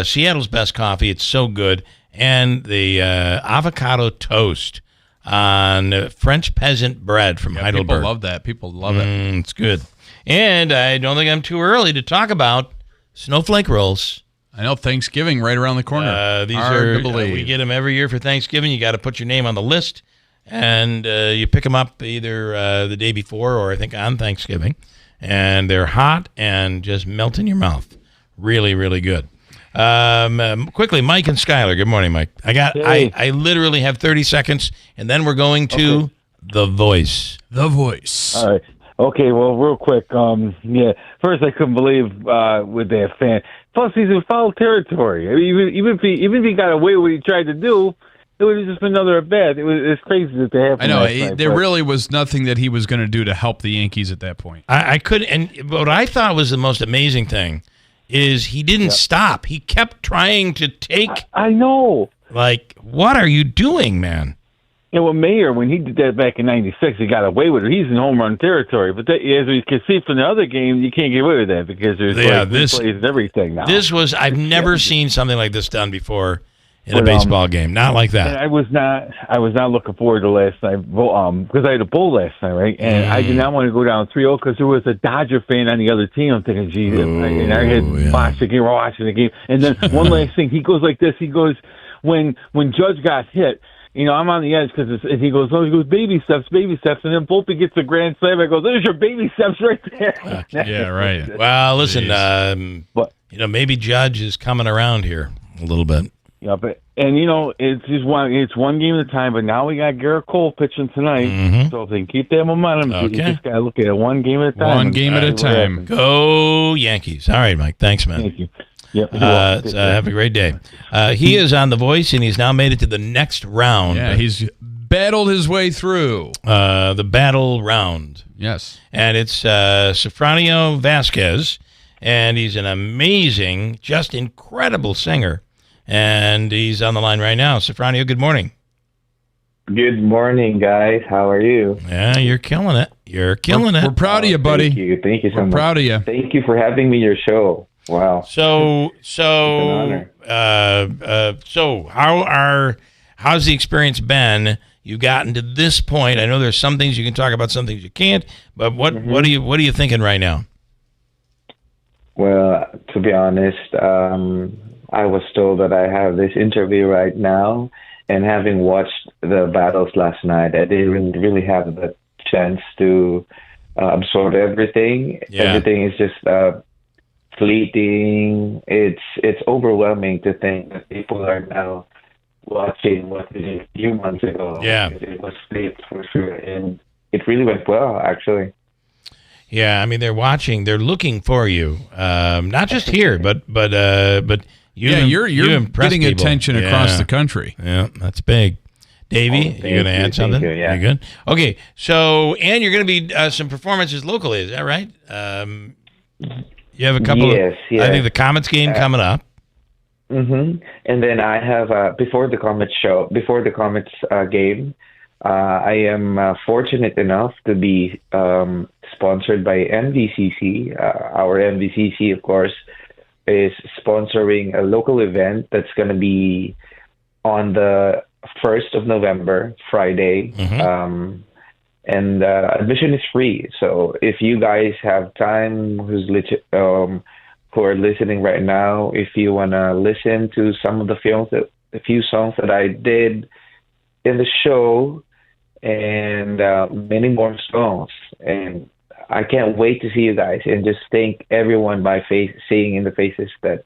Seattle's best coffee. It's so good. And the avocado toast on French peasant bread from Heidelberg. People love that. People love it. It's good. And I don't think I'm too early to talk about snowflake rolls. I know, Thanksgiving right around the corner. These Hard are to believe. we get them every year for Thanksgiving. You got to put your name on the list, and you pick them up either the day before or I think on Thanksgiving. And they're hot and just melt in your mouth. Really, really good. Quickly, Mike and Skyler. Good morning, Mike. I literally have 30 seconds, and then we're going to The Voice. The Voice. All right. Okay, well, real quick. First, I couldn't believe with that fan. Plus, he's in foul territory. I mean, even if he got away with what he tried to do, it was just another at bat. It's crazy that they happened. I know. There really was nothing that he was going to do to help the Yankees at that point. I couldn't. And what I thought was the most amazing thing is he didn't stop. He kept trying to take. I know. Like, what are you doing, man? And with Mayer, when he did that back in '96, he got away with it. He's in home run territory. But as we can see from the other game, you can't get away with that because there's replays and everything now. I've never seen something like this done before. In a baseball game, not like that. I was not looking forward to last night because I had a bowl last night, right? And I did not want to go down 3-0 because there was a Dodger fan on the other team. I'm thinking, gee, and I had watched the game. We're watching the game, and then one last thing, he goes like this. He goes when Judge got hit. I'm on the edge because he goes baby steps, and then Volpe gets a grand slam. I go, there's your baby steps right there. Yeah, right. Well, listen, maybe Judge is coming around here a little bit. Yeah, it's just one game at a time. But now we got Garrett Cole pitching tonight, so if they can keep that momentum, you just gotta look at it one game at a time. One game at a time. Go Yankees! All right, Mike. Thanks, man. Thank you. Yep. Have a great day. He is on The Voice, and he's now made it to the next round. Yeah, he's battled his way through the battle round. Yes, and it's Safrano Vasquez, and he's an amazing, just incredible singer. And he's on the line right now. Safrano, good morning. Good morning, guys. How are you? Yeah, you're killing it. You're killing it. We're proud of you, buddy. Thank you. Thank you so much. We're proud of you. Thank you for having me on your show. Wow. So it's an honor. How's the experience been? You've gotten to this point. I know there's some things you can talk about, some things you can't. But what are you thinking right now? Well, to be honest, I was told that I have this interview right now, and having watched the battles last night, I didn't really have the chance to absorb everything. Yeah. Everything is just fleeting. It's overwhelming to think that people are now watching what we did a few months ago. Yeah. It was flipped for sure, and it really went well, actually. Yeah, I mean they're watching, they're looking for you, not just here, but you're getting people. attention across the country. Yeah, that's big. Davey, you're going to add something? You, yeah. You good? Okay, so and you're going to be some performances locally, is that right? You have a couple. Yes. I think the Comets game coming up. And then I have before the Comets game. I am fortunate enough to be sponsored by MVCC. Our MVCC, of course, is sponsoring a local event that's going to be on the 1st of November, Friday. And admission is free. So if you guys have time, who are listening right now, if you want to listen to some of the a few songs that I did in the show, and many more songs. And I can't wait to see you guys and just thank everyone by seeing in the faces that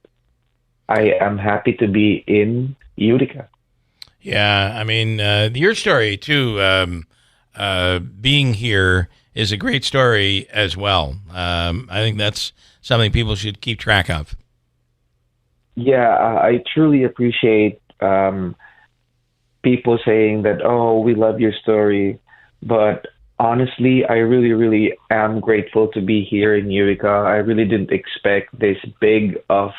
I am happy to be in Utica. Yeah, I mean, your story, too, being here is a great story as well. I think that's something people should keep track of. Yeah, I truly appreciate people saying that, oh, we love your story. But honestly, I really, really am grateful to be here in Utica. I really didn't expect this big of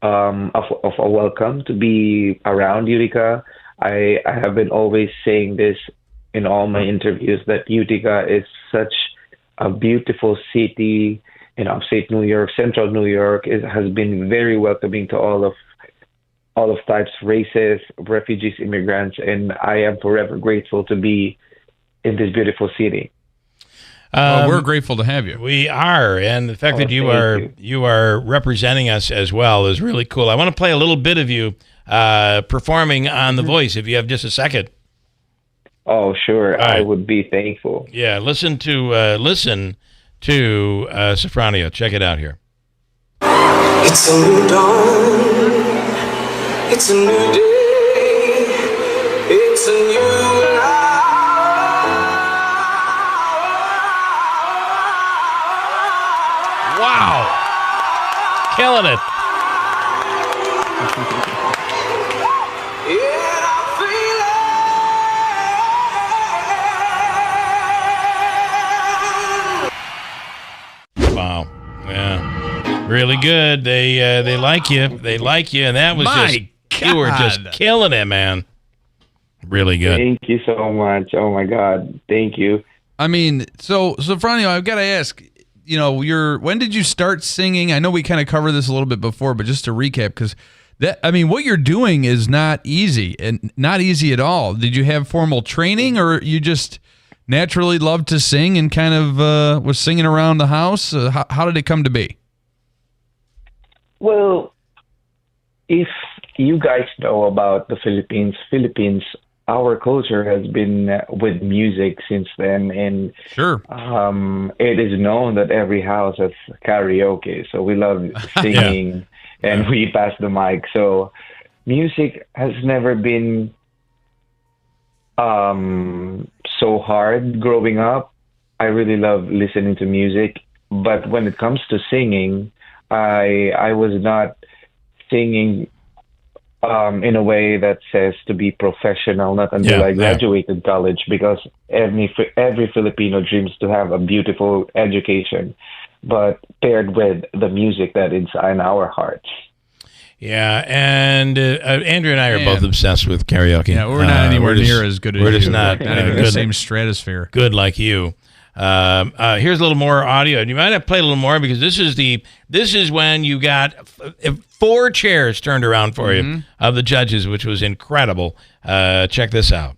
a welcome to be around Utica. I have been always saying this in all my interviews, that Utica is such a beautiful city in upstate New York, central New York. It has been very welcoming to all of types, races, refugees, immigrants, and I am forever grateful to be in this beautiful city. Well, we're grateful to have you. We are, and the fact that you are representing us as well is really cool. I want to play a little bit of you performing on The Voice, if you have just a second. Oh, sure. Right. I would be thankful. Yeah, listen to Safrano. Check it out here. It's a new dawn. It's a new day. It's a new life. Wow. Killing it. Wow. Yeah. Really good. They like you. They like you. And that was you were just killing it, man. Really good. Thank you so much. Oh my God. Thank you. I mean, so Safrano, I've got to ask, when did you start singing? I know we kind of covered this a little bit before, but just to recap, because what you're doing is not easy, and not easy at all. Did you have formal training, or you just naturally loved to sing and kind of was singing around the house? How did it come to be? Well, if you guys know about the Philippines our culture has been with music since then, and sure, it is known that every house has karaoke. So we love singing, and we pass the mic. So music has never been so hard growing up. I really love listening to music, but when it comes to singing, I was not singing in a way that says to be professional, not until I graduated college, because every Filipino dreams to have a beautiful education, but paired with the music that is in our hearts. Yeah, and Andrew and I are both obsessed with karaoke. Yeah, we're not anywhere near as good as we're you. just not in the same stratosphere. Good like you. Here's a little more audio. You might have played a little more because this is when you got 4 chairs turned around for you of the judges, which was incredible. Check this out.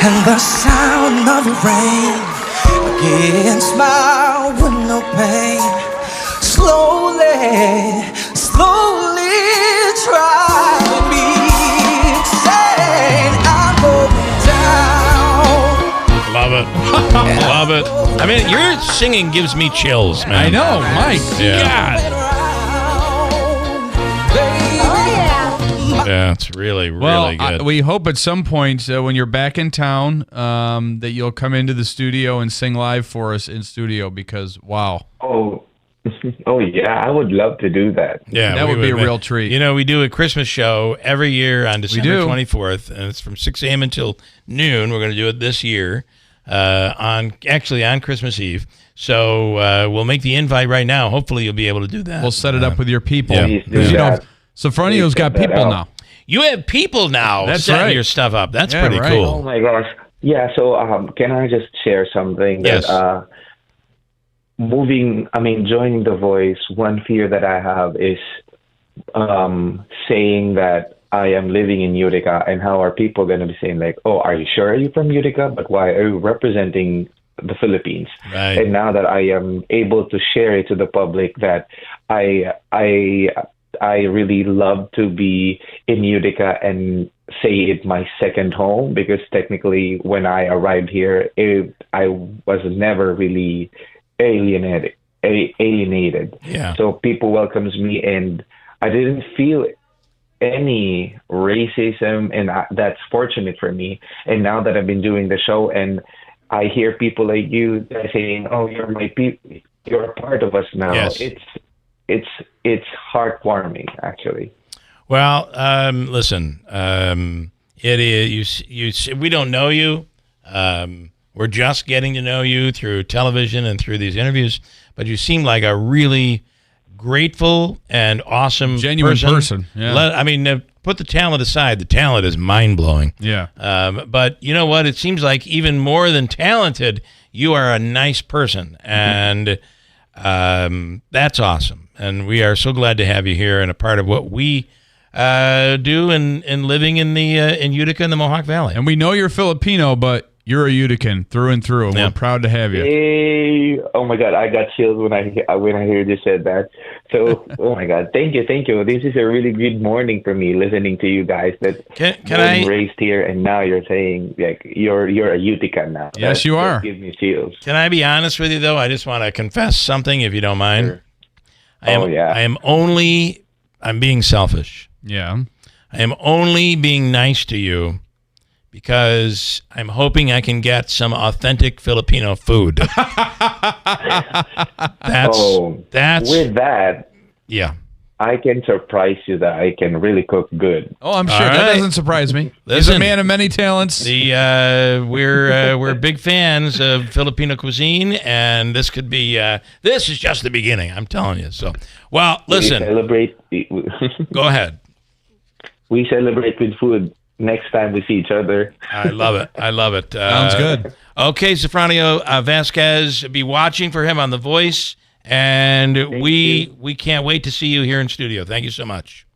And the sound of the rain against my window pane, slowly try me insane. I'm going down. Love it. Love it. I mean, your singing gives me chills, man. I know, Mike. God. Yeah, it's really, really good. We hope at some point when you're back in town that you'll come into the studio and sing live for us in studio because, wow. Oh, yeah, I would love to do that. Yeah, that would be a real treat. You know, we do a Christmas show every year on December 24th, and it's from 6 a.m. until noon. We're going to do it this year on Christmas Eve. So we'll make the invite right now. Hopefully you'll be able to do that. We'll set it up with your people. Yeah. Because, you know, Safranio's got people now. You have people now setting your stuff up. That's pretty cool. Oh, my gosh. Yeah, so can I just share something? Yes. That, joining The Voice, one fear that I have is saying that I am living in Utica, and how are people going to be saying, like, oh, are you sure you're from Utica? But why are you representing the Philippines? Right. And now that I am able to share it to the public that I really love to be in Utica and say it's my second home, because technically when I arrived here, I was never really alienated. Yeah. So people welcomes me, and I didn't feel any racism, and that's fortunate for me. And now that I've been doing the show, and I hear people like you saying, "Oh, you're my people. You're a part of us now." Yes. It's heartwarming, actually. Well, listen, it is we don't know you. We're just getting to know you through television and through these interviews, but you seem like a really grateful and awesome, genuine person. Yeah. Put the talent aside. The talent is mind-blowing. Yeah. But you know what? It seems like even more than talented, you are a nice person, and that's awesome. And we are so glad to have you here and a part of what we do in living in Utica and the Mohawk Valley. And we know you're Filipino, but you're a Utican through and through, and we're proud to have you. Hey, oh my God, I got chills when I heard you said that. So, oh my God, thank you. This is a really good morning for me, listening to you guys. That I'm raised here, and now you're saying like you're a Utican now. Yes, you are. That gives me chills. Can I be honest with you though? I just want to confess something, if you don't mind. Sure. I'm being selfish. Yeah. I am only being nice to you because I'm hoping I can get some authentic Filipino food. That's with that. Yeah. I can surprise you that I can really cook good. Oh, I'm sure. That doesn't surprise me. He's a man of many talents. We're big fans of Filipino cuisine, and this could be this is just the beginning. I'm telling you. So, well, listen. Go ahead. We celebrate with food next time we see each other. I love it. Sounds good. Okay, Safrano Vasquez, be watching for him on The Voice. And we can't wait to see you here in studio. Thank you so much.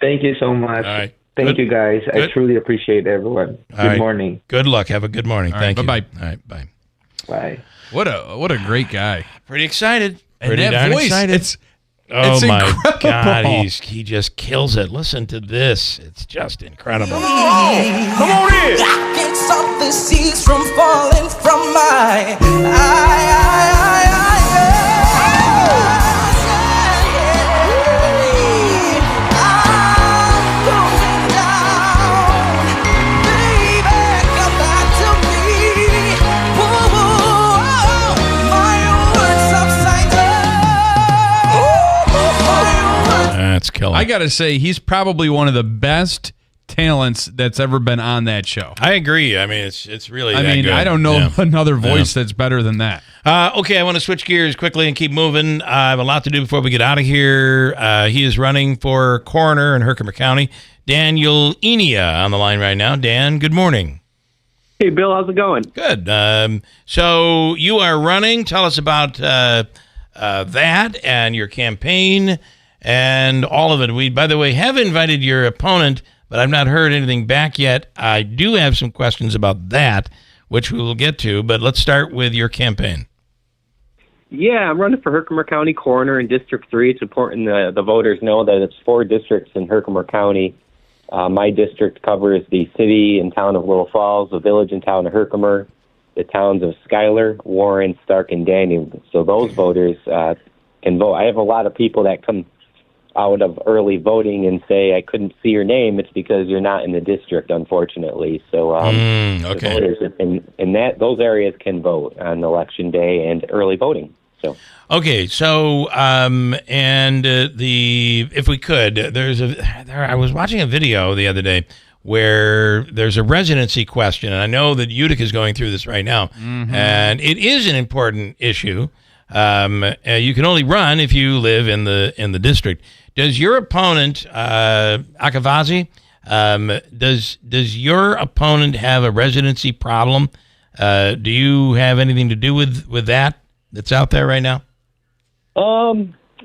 Thank you so much. All right. Thank you, guys. I Good. truly appreciate everyone. All Good right. morning. Good luck. Have a good morning. All right, Thank you. bye-bye. All right, bye. Bye. What a great guy. Pretty excited. And Pretty that darn voice, excited. it's my incredible. God, he just kills it. Listen to this. It's just incredible. Come on in. I can't stop the seas from falling from my That's killer. I gotta say, he's probably one of the best talents that's ever been on that show. I agree. I mean, it's really. I that mean, good. I don't know Yeah. another voice that's better than that. Okay, I want to switch gears quickly and keep moving. I have a lot to do before we get out of here. He is running for coroner in Herkimer County. Daniel Enia on the line right now. Dan, good morning. Hey, Bill, how's it going? Good. So you are running. Tell us about that and your campaign and all of it. We, by the way, have invited your opponent, but I've not heard anything back yet. I do have some questions about that, which we will get to, but let's start with your campaign. Yeah, I'm running for Herkimer County Coroner in District 3. It's important the voters know that it's 4 districts in Herkimer County. My district covers the city and town of Little Falls, the village and town of Herkimer, the towns of Schuyler, Warren, Stark, and Daniel. So those voters can vote. I have a lot of people that come out of early voting and say, I couldn't see your name. It's because you're not in the district, unfortunately. So the voters in those areas can vote on election day and early voting. So Okay, so if we could, I was watching a video the other day where there's a residency question, and I know that Utica is going through this right now, and it is an important issue. You can only run if you live in the district. Does your opponent, Akavazi, does your opponent have a residency problem? Do you have anything to do with that that's out there right now?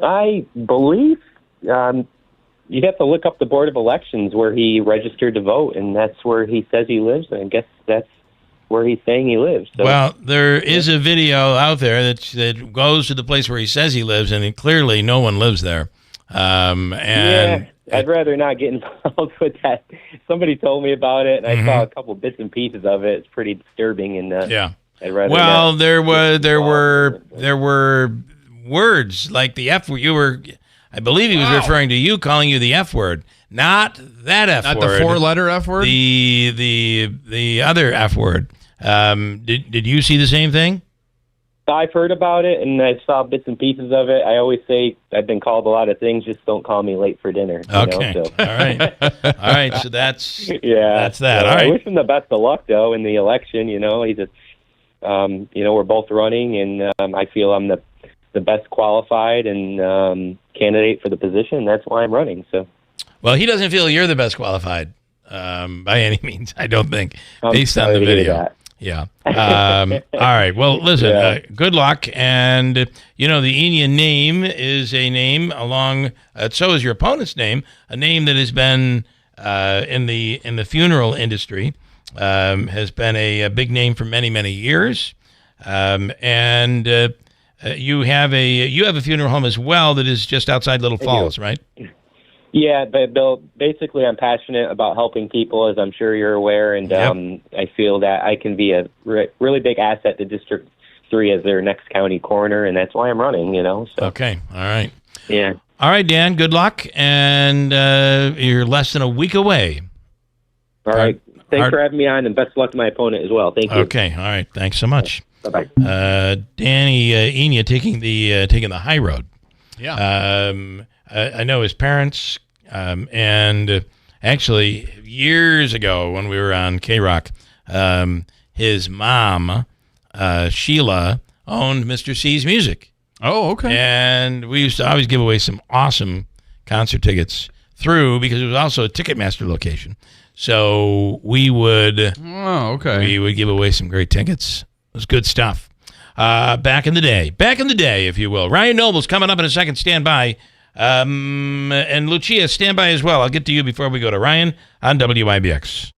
I believe you'd have to look up the Board of Elections where he registered to vote, and that's where he says he lives. And I guess that's where he's saying he lives. So. Well, there is a video out there that goes to the place where he says he lives, and clearly no one lives there. Yeah, I'd rather not get involved with that. Somebody told me about it, and I saw a couple bits and pieces of it. It's pretty disturbing, and yeah. I'd rather. Well, not. there were words like the F word. I believe he was referring to you, calling you the F word, not that F Not word. the 4-letter F word? The other F word. Did you see the same thing? I've heard about it, and I saw bits and pieces of it. I always say I've been called a lot of things. Just don't call me late for dinner. Okay. So. All right. All right. So that's that's that. So All right. I wish him the best of luck, though, in the election. He's just, we're both running, and I feel I'm the best qualified and candidate for the position. That's why I'm running. So. Well, he doesn't feel you're the best qualified by any means, I don't think, I'm based on sorry the to hear video. that. Yeah. All right. Well, listen, good luck. And, the Enia name is a name along, so is your opponent's name, a name that has been in the funeral industry, has been a big name for many, many years. And you have a funeral home as well that is just outside Little Falls, right? Yeah, but Bill, basically I'm passionate about helping people, as I'm sure you're aware, and I feel that I can be a really big asset to District 3 as their next county coroner, and that's why I'm running, So. Okay, all right. Yeah. All right, Dan, good luck, and you're less than a week away. All right. Thanks for having me on, and best of luck to my opponent as well. Thank you. Okay, all right. Thanks so much. Bye-bye. Danny Enia taking the high road. Yeah. I know his parents, and actually years ago when we were on K-Rock, his mom, Sheila, owned Mr. C's Music. Oh, okay. And we used to always give away some awesome concert tickets through, because it was also a Ticketmaster location. So we would give away some great tickets. It was good stuff. Back in the day, if you will. Ryan Noble's coming up in a second. Stand by. And Lucia, stand by as well. I'll get to you before we go to Ryan on WIBX.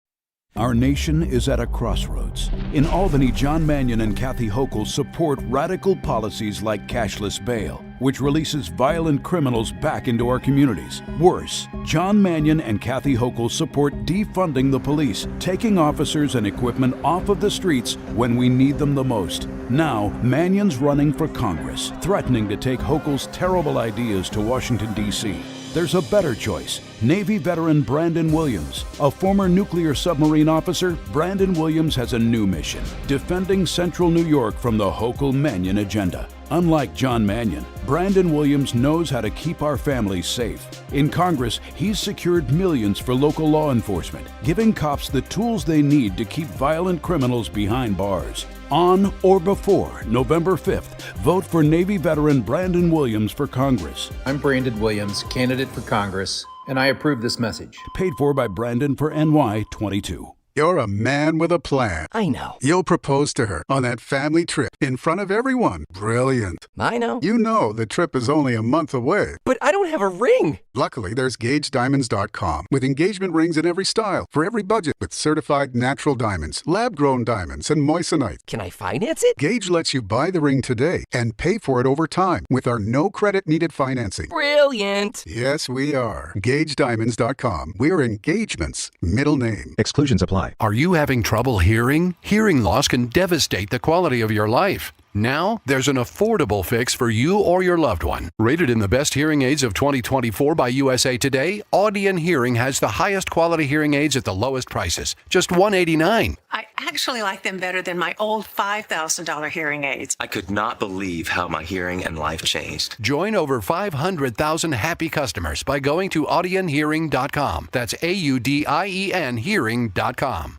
Our nation is at a crossroads. In Albany, John Mannion and Kathy Hochul support radical policies like cashless bail, which releases violent criminals back into our communities. Worse, John Mannion and Kathy Hochul support defunding the police, taking officers and equipment off of the streets when we need them the most. Now, Mannion's running for Congress, threatening to take Hochul's terrible ideas to Washington, D.C. There's a better choice. Navy veteran Brandon Williams. A former nuclear submarine officer, Brandon Williams has a new mission, defending central New York from the Hochul-Mannion agenda. Unlike John Mannion, Brandon Williams knows how to keep our families safe. In Congress, he's secured millions for local law enforcement, giving cops the tools they need to keep violent criminals behind bars. On or before November 5th, vote for Navy veteran Brandon Williams for Congress. I'm Brandon Williams, candidate for Congress, and I approve this message. Paid for by Brandon for NY 22. You're a man with a plan. I know. You'll propose to her on that family trip in front of everyone. Brilliant. I know. You know the trip is only a month away. But I don't have a ring. Luckily, there's GageDiamonds.com with engagement rings in every style for every budget with certified natural diamonds, lab-grown diamonds, and moissanite. Can I finance it? Gage lets you buy the ring today and pay for it over time with our no credit needed financing. Brilliant. Yes, we are. GageDiamonds.com. We're engagement's middle name. Exclusions apply. Are you having trouble hearing? Hearing loss can devastate the quality of your life. Now, there's an affordable fix for you or your loved one. Rated in the best hearing aids of 2024 by USA Today, Audion Hearing has the highest quality hearing aids at the lowest prices, just $189. I actually like them better than my old $5,000 hearing aids. I could not believe how my hearing and life changed. Join over 500,000 happy customers by going to audionhearing.com. That's AUDIEN hearing.com.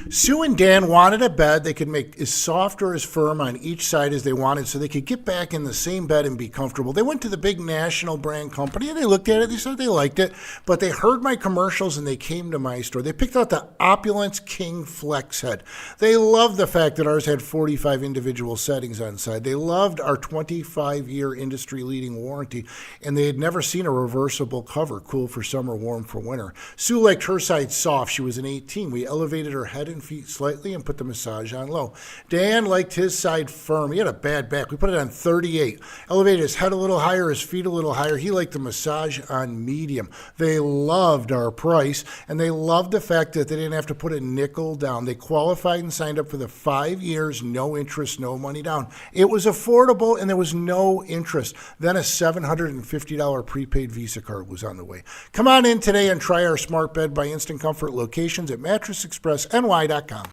Sue and Dan wanted a bed they could make as soft or as firm on each side as they wanted so they could get back in the same bed and be comfortable. They went to the big national brand company and they looked at it, they said they liked it, but they heard my commercials and they came to my store. They picked out the Opulence King Flex Head. They loved the fact that ours had 45 individual settings on side. They loved our 25-year industry-leading warranty, and they had never seen a reversible cover, cool for summer, warm for winter. Sue liked her side soft. She was an 18. We elevated her head and feet slightly and put the massage on low. Dan liked his side firm. He had a bad back. We put it on 38. Elevated his head a little higher, his feet a little higher. He liked the massage on medium. They loved our price, and they loved the fact that they didn't have to put a nickel down. They qualified and signed up for the 5 years, no interest, no money down. It was affordable, and there was no interest. Then a $750 prepaid Visa card was on the way. Come on in today and try our smart bed by Instant Comfort locations at mattressexpressny.com.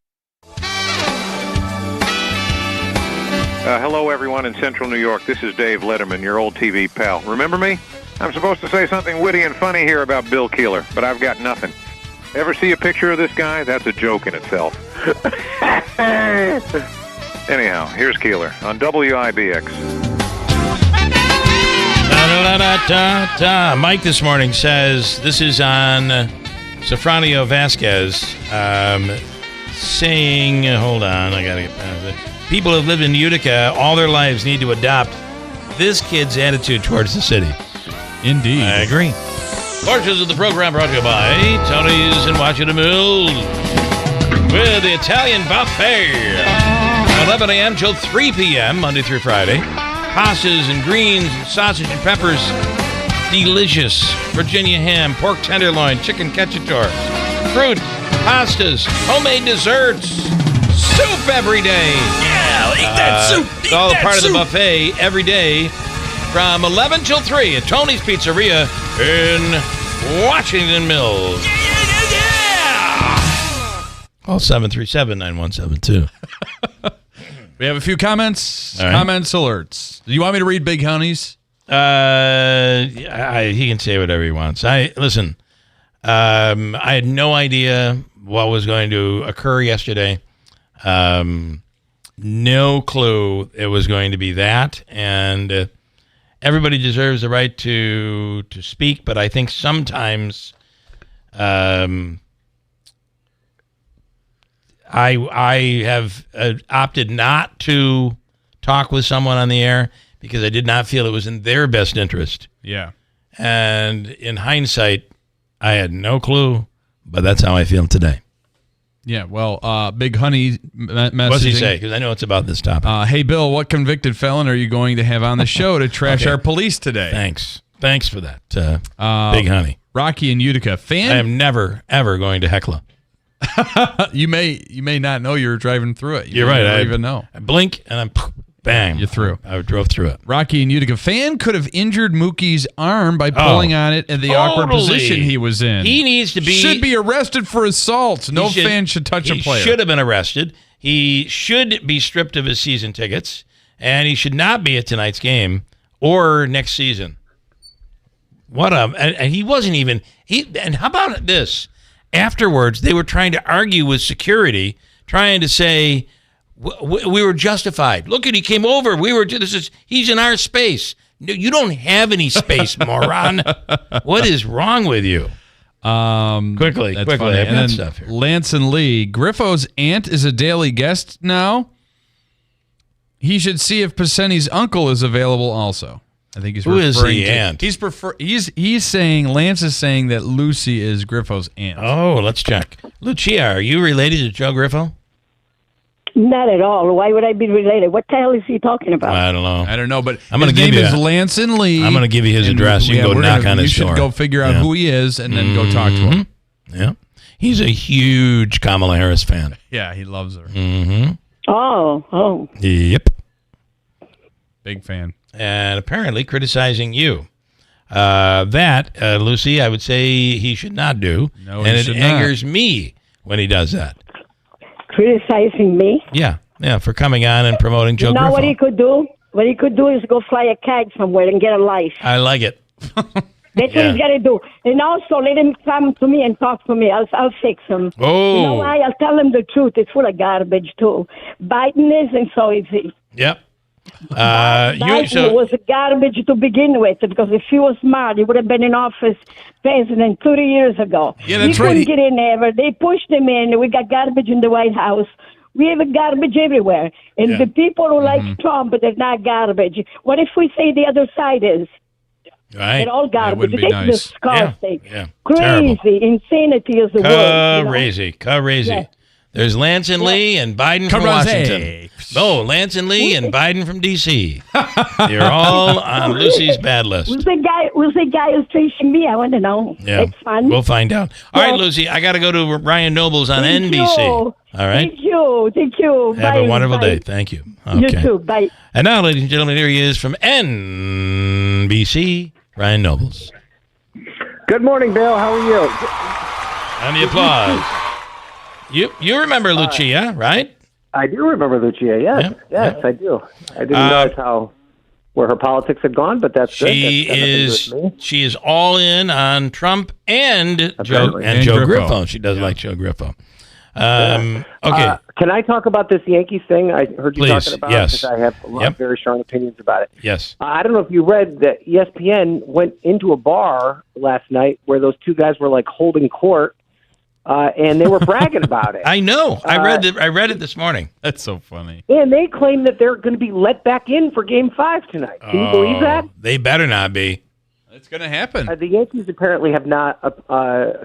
Hello, everyone in Central New York. This is Dave Letterman, your old TV pal. Remember me? I'm supposed to say something witty and funny here about Bill Keeler, but I've got nothing. Ever see a picture of this guy? That's a joke in itself. Anyhow, here's Keeler on WIBX. Mike this morning says this is on Safrano Vasquez saying, hold on, I got to get past it. People who have lived in Utica all their lives need to adopt this kid's attitude towards the city. Indeed. I agree. Portions of the program brought to you by Tony's in Washington Mills with the Italian Buffet. 11 a.m. till 3 p.m. Monday through Friday. Pastas and greens and sausage and peppers. Delicious. Virginia ham, pork tenderloin, chicken cacciatore, fruit, pastas, homemade desserts, soup every day. Yeah, eat that soup. It's all part of the buffet every day from 11 till 3 at Tony's Pizzeria in Washington Mills. Call 737-9172. We have a few comments. All right. Comments, alerts. Do you want me to read Big Honeys? He can say whatever he wants. Listen. I had no idea what was going to occur yesterday. No clue it was going to be that, and everybody deserves the right to speak. But I think sometimes, I have opted not to talk with someone on the air because I did not feel it was in their best interest. Yeah. And in hindsight, I had no clue, but that's how I feel today. Yeah, well, Big Honey messaging. What's he say? Because I know it's about this topic. Hey, Bill, what convicted felon are you going to have on the show to trash our police today? Thanks for that, Big Honey. Rocky and Utica. I am never, ever going to Hecla. You may not know you're driving through it. You're right. I don't even know. I blink, and I'm bang. You're through. I drove through it. Rocky and Utica. Fan could have injured Mookie's arm by pulling on it in the awkward position he was in. He needs to be... Should be arrested for assault. No fan should touch a player. He should have been arrested. He should be stripped of his season tickets, and he should not be at tonight's game or next season. And he wasn't even... And how about this? Afterwards, they were trying to argue with security, trying to say... We were justified. Look at, he came over. He's in our space. No, you don't have any space, moron. What is wrong with you? Quickly. I've got stuff here. Lance and Lee. Griffo's aunt is a daily guest now. He should see if Paseni's uncle is available also. I think he's referring is the aunt? He's saying, Lance is saying that Lucy is Griffo's aunt. Oh, let's check. Lucia, are you related to Joe Griffo? Not at all. Why would I be related? What the hell is he talking about? I don't know, but I'm gonna his name is Lance and Lee. I'm going to give you his address. You can go knock on his door. You should go figure out who he is and then go talk to him. Yeah. He's a huge Kamala Harris fan. Yeah, he loves her. Mm-hmm. Oh. Yep. Big fan. And apparently criticizing you. Lucy, I would say he should not do. No, and he it should not. angers me when he does that. Criticizing me? Yeah, for coming on and promoting Joe Griffo. What he could do? What he could do is go fly a kite somewhere and get a life. I like it. That's what he's got to do. And also let him come to me and talk to me. I'll fix him. Oh. You know why? I'll tell him the truth. It's full of garbage, too. Biden isn't so easy. Yep. Biden was garbage to begin with, because if he was smart, he would have been in office president 30 years ago. Yeah, that's he couldn't get in ever. They pushed him in. We got garbage in the White House. We have garbage everywhere. And the people who like Trump, they're not garbage. What if we say the other side is? Right. They're all garbage. That wouldn't be nice. Disgusting. Yeah. Crazy. Terrible. Insanity is the word. Crazy. Yeah. There's Lance and Lee and Biden from Washington. No, Lance and Lee and Biden from D.C. You're all on Lucy's bad list. Who's the guy who's chasing me? I want to know. Yeah. It's fun. We'll find out. All right, Lucy, I got to go to Ryan Nobles on NBC. You. All right? Thank you. Have a wonderful day. Thank you. Okay. You too. Bye. And now, ladies and gentlemen, here he is from NBC, Ryan Nobles. Good morning, Bill. How are you? And the applause. You remember Lucia, right? I do remember Lucia, yes. Yes, I do. I didn't realize where her politics had gone, but that's good. She is all in on Trump and Joe Griffo. She does like Joe Griffo. Okay. Can I talk about this Yankees thing I heard you talking about? Yes. Because I have very strong opinions about it. Yes. I don't know if you read that ESPN went into a bar last night where those two guys were like holding court. And they were bragging about it. I know. I read it this morning. That's so funny. And they claim that they're going to be let back in for Game 5 tonight. Can you believe that? They better not be. It's going to happen. The Yankees apparently have not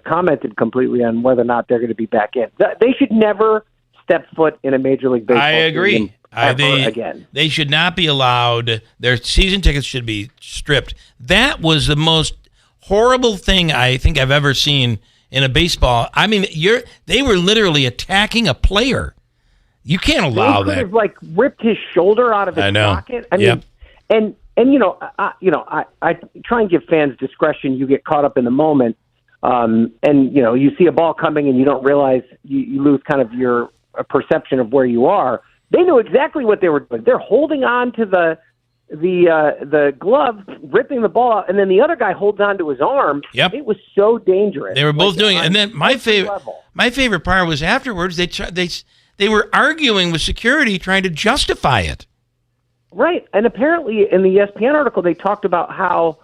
commented completely on whether or not they're going to be back in. They should never step foot in a Major League Baseball I agree. again. They should not be allowed. Their season tickets should be stripped. That was the most horrible thing I think I've ever seen in a baseball. I mean, they were literally attacking a player. You can't allow that. They could have ripped his shoulder out of his pocket. I mean, and I try and give fans discretion. You get caught up in the moment, and you see a ball coming and you don't realize you lose kind of your perception of where you are. They knew exactly what they were doing. They're holding on to the glove, ripping the ball out, and then the other guy holds on to his arm. Yep. It was so dangerous. They were both doing it. And then my favorite part was afterwards they were arguing with security trying to justify it. Right. And apparently in the ESPN article they talked about how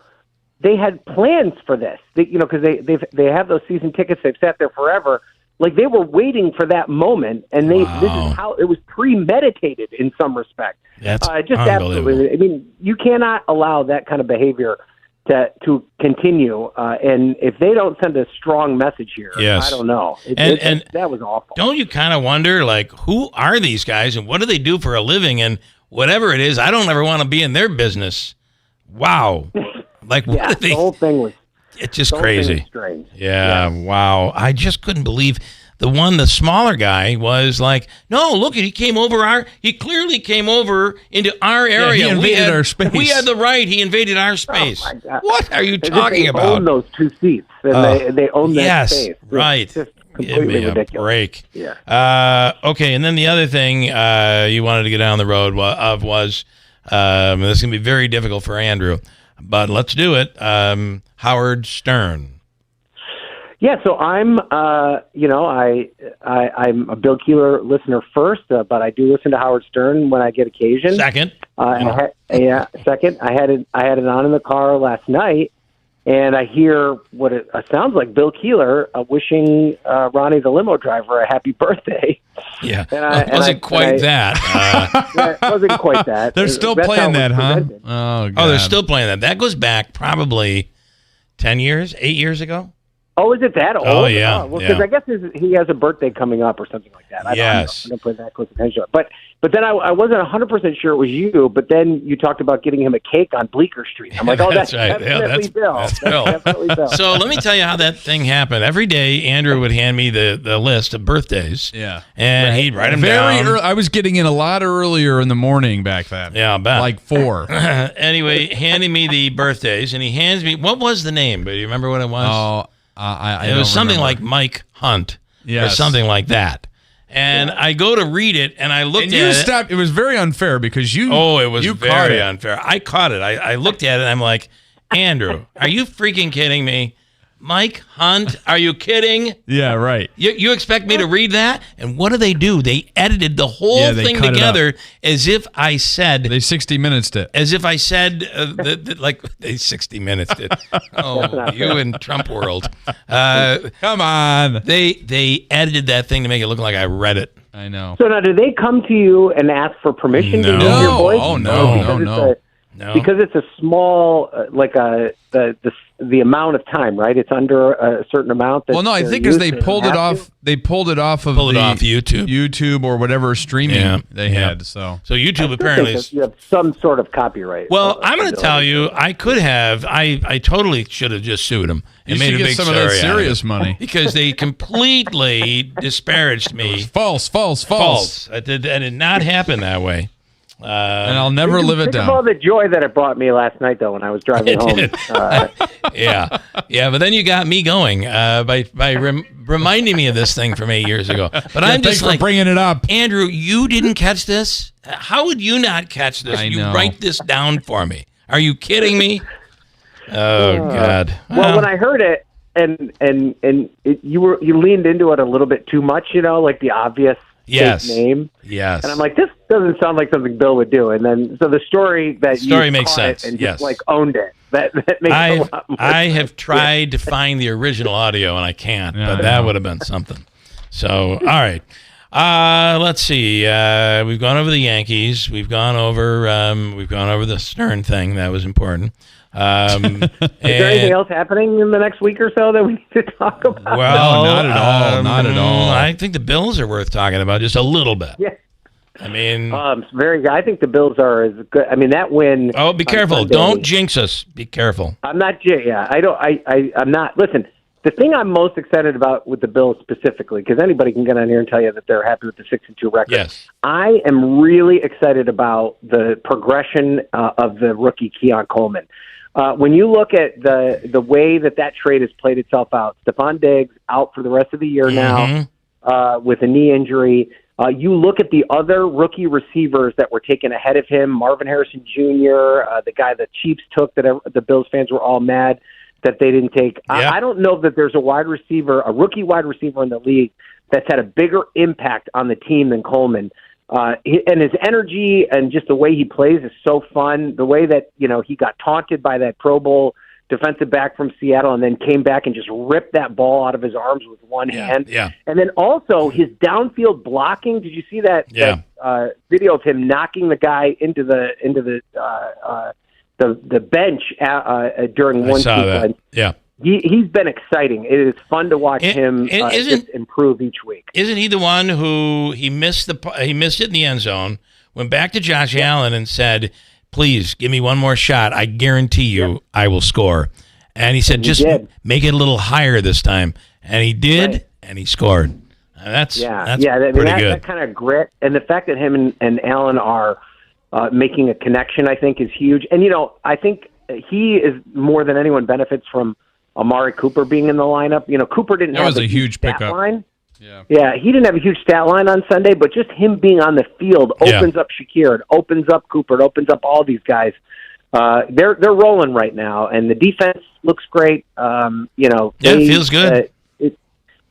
they had plans for this. Because they have those season tickets, they've sat there forever. Like they were waiting for that moment, and this is how it was premeditated in some respect. That's just unbelievable. absolutely. I mean, you cannot allow that kind of behavior to continue. And if they don't send a strong message here, yes. I don't know. And that was awful. Don't you kind of wonder, like, who are these guys and what do they do for a living? And whatever it is, I don't ever want to be in their business. Wow. Like, what are they? The whole thing was it's just crazy. Strange. Yeah, wow. I just couldn't believe the smaller guy was like, no, look, he clearly came over into our area. Yeah, he invaded our space. We had the right. He invaded our space. Oh, my God. What are you As if talking they about? own those 2 seats. And they own that space. Yes, right. It's just Give completely me ridiculous. a break. Yeah. Okay, and then the other thing you wanted to get down the road of was, this is going to be very difficult for Andrew, but let's do it. Howard Stern. Yeah, so I'm, I'm a Bill Keeler listener first, but I do listen to Howard Stern when I get occasion. Second. Second. I had it on in the car last night, and I hear what it sounds like Bill Keeler wishing Ronnie the limo driver a happy birthday. Yeah, it wasn't quite that. It wasn't quite that. They're still That's playing how it was that, huh? presented. Oh, God. Oh, they're still playing that. That goes back probably 8 years ago. Oh, is it that old? Oh, yeah. Well, because I guess he has a birthday coming up or something like that. Yes. I don't put that close attention to it. But then I wasn't 100% sure it was you, but then you talked about getting him a cake on Bleecker Street. I'm like, oh, that's right. definitely Bill. That's Bill. Definitely Bill. So let me tell you how that thing happened. Every day, Andrew would hand me the list of birthdays. Yeah. And he'd write them down. Early, I was getting in a lot earlier in the morning back then. Yeah, I bet. Like 4. Anyway, handing me the birthdays, and he hands me, what was the name? But do you remember what it was? Oh, it was something like Mike Hunt or something like that. And I go to read it, and I looked at it. Stopped. It was very unfair because you. Oh, it was caught very it. unfair. I caught it. I looked at it, and I'm like, Andrew, are you freaking kidding me? Mike Hunt, are you kidding? Yeah, right. You expect me to read that? And what do? They edited the whole thing together as if I said. They 60 minutes it. As if I said, like they 60 minutes it. Oh, you in Trump world. Come on. They edited that thing to make it look like I read it. I know. So now, do they come to you and ask for permission to use your voice? Oh, no. No. Because it's a small, the amount of time, right? It's under a certain amount. Well, no, I think because they pulled it off. They pulled it off of YouTube or whatever streaming they had. So YouTube apparently you have some sort of copyright. Well, I'm going to tell you, I could have. I totally should have just sued them and made a big some of that serious money because they completely disparaged me. False. That did not happen that way. And I'll never live it down. Think of all the joy that it brought me last night, though, when I was driving home. Yeah, but then you got me going by reminding me of this thing from 8 years ago. But I'm just for bringing it up, Andrew. You didn't catch this. How would you not catch this? I you know. write this down for me. Are you kidding me? Oh God. Well, when I heard it, you leaned into it a little bit too much, like the obvious. Yes. Name. Yes. And I'm like, this doesn't sound like something Bill would do. And then, so the story makes sense. And yes. just owned it. That makes a lot more I sense. have tried to find the original audio and I can't, but that would have been something. So, all right. Let's see. We've gone over the Yankees. We've gone over the Stern thing. That was important. Is there anything else happening in the next week or so that we need to talk about? Well, no, not at all. Not at all. I think the Bills are worth talking about just a little bit. Yeah. I mean, very good. I think the Bills are as good. I mean, that win. Oh, be careful! Sunday, don't jinx us. Be careful. I'm not. Yeah, I don't. I'm not. Listen, the thing I'm most excited about with the Bills specifically, because anybody can get on here and tell you that they're happy with the 6-2 record. Yes. I am really excited about the progression of the rookie Keon Coleman. When you look at the way that trade has played itself out, Stephon Diggs out for the rest of the year now with a knee injury. You look at the other rookie receivers that were taken ahead of him, Marvin Harrison Jr., the guy the Chiefs took that the Bills fans were all mad that they didn't take. Yeah. I don't know that there's a rookie wide receiver in the league that's had a bigger impact on the team than Coleman. And his energy and just the way he plays is so fun. The way that, he got taunted by that Pro Bowl defensive back from Seattle and then came back and just ripped that ball out of his arms with one hand. Yeah. And then also his downfield blocking. Did you see that, that video of him knocking the guy into the the bench during one sequence. Yeah. He's been exciting. It is fun to watch him just improve each week. Isn't he the one who he missed it in the end zone, went back to Josh Allen and said, "Please give me one more shot. I guarantee you I will score." And he said, "Just make it a little higher this time." And he did, and he scored. That's pretty good. That kind of grit, and the fact that him and Allen are making a connection, I think, is huge. And I think he is more than anyone benefits from Amari Cooper being in the lineup. Cooper didn't have a huge pickup line. Yeah, he didn't have a huge stat line on Sunday, but just him being on the field opens up Shakir, it opens up Cooper, it opens up all these guys. They're rolling right now, and the defense looks great. It feels good.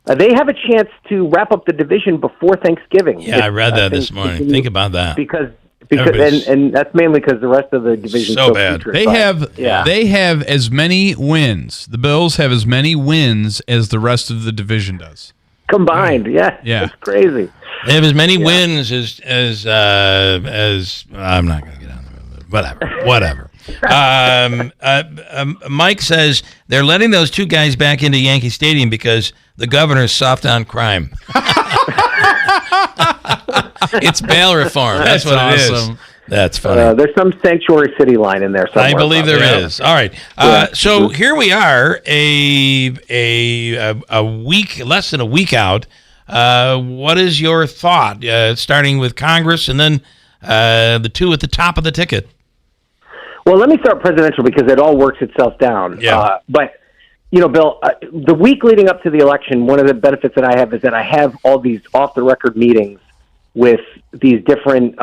They have a chance to wrap up the division before Thanksgiving. Yeah, I read that this morning. Think about that. Because and that's mainly because the rest of the division so bad. They have as many wins. The Bills have as many wins as the rest of the division does combined. Yeah, it's crazy. They have as many wins as I'm not going to get on the whatever. Mike says they're letting those two guys back into Yankee Stadium because the governor's soft on crime. It's bail reform. That's what awesome. It is. That's funny. There's some sanctuary city line in there somewhere. I believe there is. All right. So here we are, a week, less than a week out. What is your thought? Starting with Congress and then the two at the top of the ticket. Well, let me start presidential because it all works itself down. Yeah. But, Bill, the week leading up to the election, one of the benefits that I have is that I have all these off-the-record meetings with these different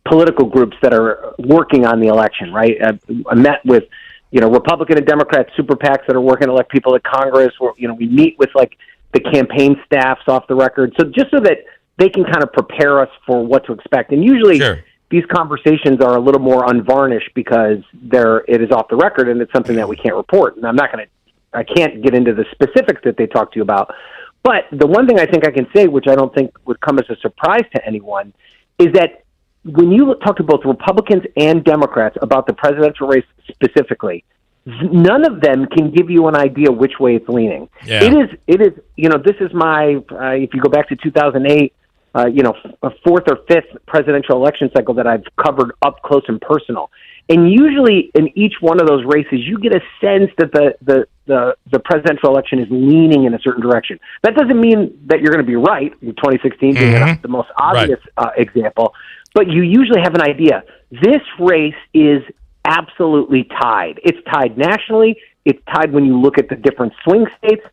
political groups that are working on the election, right? I met with, Republican and Democrat super PACs that are working to elect people at Congress. We meet with, the campaign staffs off the record. So just so that they can kind of prepare us for what to expect. And usually these conversations are a little more unvarnished because it is off the record and it's something that we can't report. And I can't get into the specifics that they talk to you about. But the one thing I think I can say, which I don't think would come as a surprise to anyone, is that when you talk to both Republicans and Democrats about the presidential race specifically, none of them can give you an idea which way it's leaning. Yeah. It is, this is my, if you go back to 2008, a fourth or fifth presidential election cycle that I've covered up close and personal. And usually in each one of those races, you get a sense that the presidential election is leaning in a certain direction. That doesn't mean that you're going to be right, in 2016 being the most obvious example, but you usually have an idea. This race is absolutely tied. It's tied nationally. It's tied when you look at the different swing states,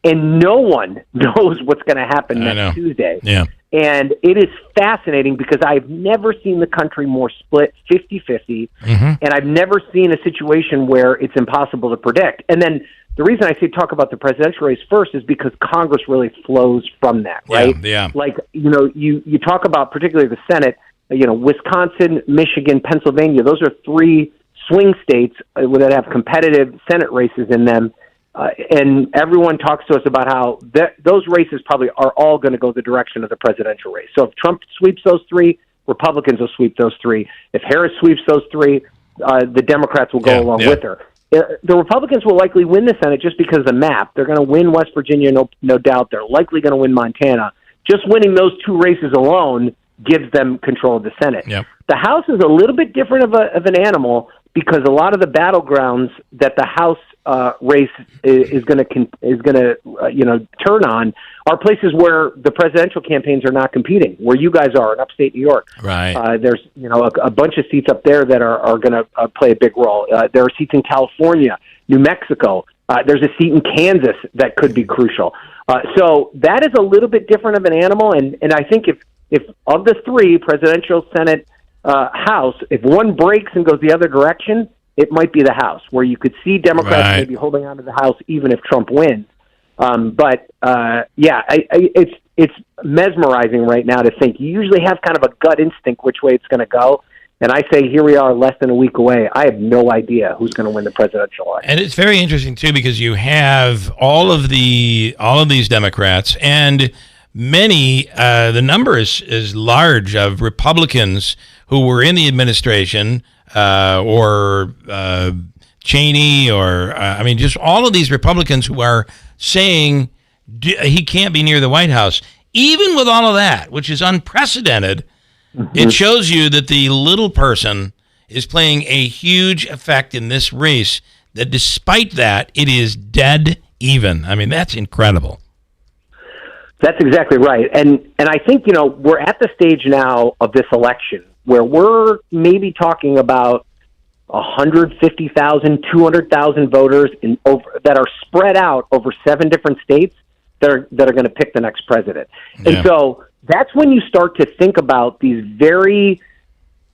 and no one knows what's going to happen next Tuesday. Yeah. And it is fascinating because I've never seen the country more split 50-50, and I've never seen a situation where it's impossible to predict. And then the reason I say talk about the presidential race first is because Congress really flows from that, right? Yeah. You talk about particularly the Senate, Wisconsin, Michigan, Pennsylvania, those are three swing states that have competitive Senate races in them. And everyone talks to us about how those races probably are all going to go the direction of the presidential race. So if Trump sweeps those three, Republicans will sweep those three. If Harris sweeps those three, the Democrats will go along with her. The Republicans will likely win the Senate just because of the map. They're going to win West Virginia, no doubt. They're likely going to win Montana. Just winning those two races alone gives them control of the Senate. Yep. The House is a little bit different of an animal because a lot of the battlegrounds that the House race is going to turn on are places where the presidential campaigns are not competing, where you guys are in upstate New York. Right. There's a bunch of seats up there that are going to play a big role. There are seats in California, New Mexico. There's a seat in Kansas that could be crucial. So that is a little bit different of an animal, and I think if of the three, presidential, Senate, House, if one breaks and goes the other direction, it might be the House, where you could see Democrats maybe holding on to the House even if Trump wins. It's mesmerizing right now to think. You usually have kind of a gut instinct which way it's going to go. And I say here we are less than a week away. I have no idea who's going to win the presidential election. And it's very interesting, too, because you have all of these Democrats and the number is large of Republicans who were in the administration or Cheney or, just all of these Republicans who are saying he can't be near the White House. Even with all of that, which is unprecedented, it shows you that the little person is playing a huge effect in this race, that despite that, it is dead even. That's incredible. That's exactly right. And I think, we're at the stage now of this election where we're maybe talking about 150,000, 200,000 voters that are spread out over 7 different states that are going to pick the next president. Yeah. And so that's when you start to think about these very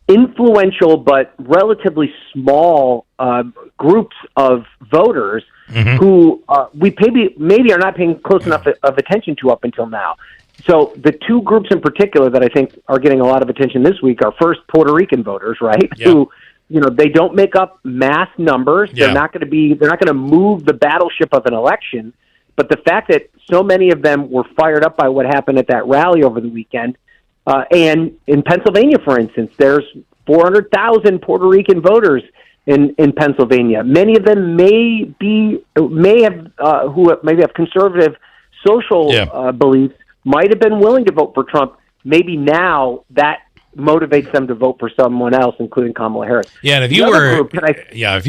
influential but relatively small groups of voters who we maybe are not paying close enough of attention to up until now. So the 2 groups in particular that I think are getting a lot of attention this week are first Puerto Rican voters, right? Yeah. Who, they don't make up mass numbers. Yeah. They're not going to move the battleship of an election. But the fact that so many of them were fired up by what happened at that rally over the weekend, and in Pennsylvania, for instance, there's 400,000 Puerto Rican voters in Pennsylvania. Many of them may have conservative social beliefs, might have been willing to vote for Trump. Maybe now that motivates them to vote for someone else, including Kamala Harris. Yeah, and if you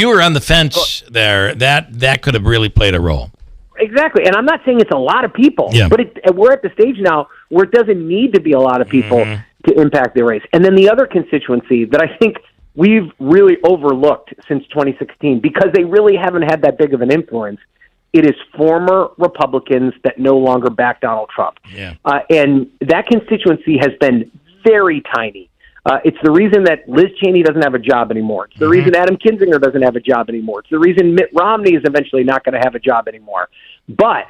were on the fence there, that could have really played a role. Exactly, and I'm not saying it's a lot of people, but we're at the stage now where it doesn't need to be a lot of people to impact the race. And then the other constituency that I think we've really overlooked since 2016, because they really haven't had that big of an influence, it is former Republicans that no longer back Donald Trump. Yeah. And that constituency has been very tiny. It's the reason that Liz Cheney doesn't have a job anymore. It's the reason Adam Kinzinger doesn't have a job anymore. It's the reason Mitt Romney is eventually not going to have a job anymore. But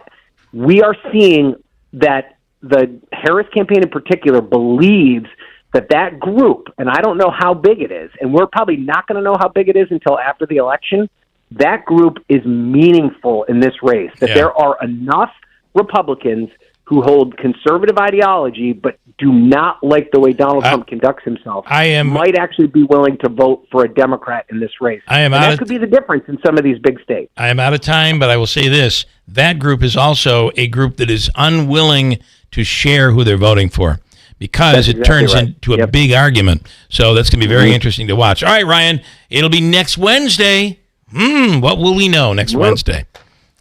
we are seeing that the Harris campaign in particular believes that group, and I don't know how big it is, and we're probably not going to know how big it is until after the election, that group is meaningful in this race, that there are enough Republicans who hold conservative ideology but do not like the way Donald Trump conducts himself, might actually be willing to vote for a Democrat in this race. That could be the difference in some of these big states. I am out of time, but I will say this. That group is also a group that is unwilling to share who they're voting for, because it turns into a big argument. So that's going to be very interesting to watch. All right, Ryan, it'll be next Wednesday. What will we know next Wednesday?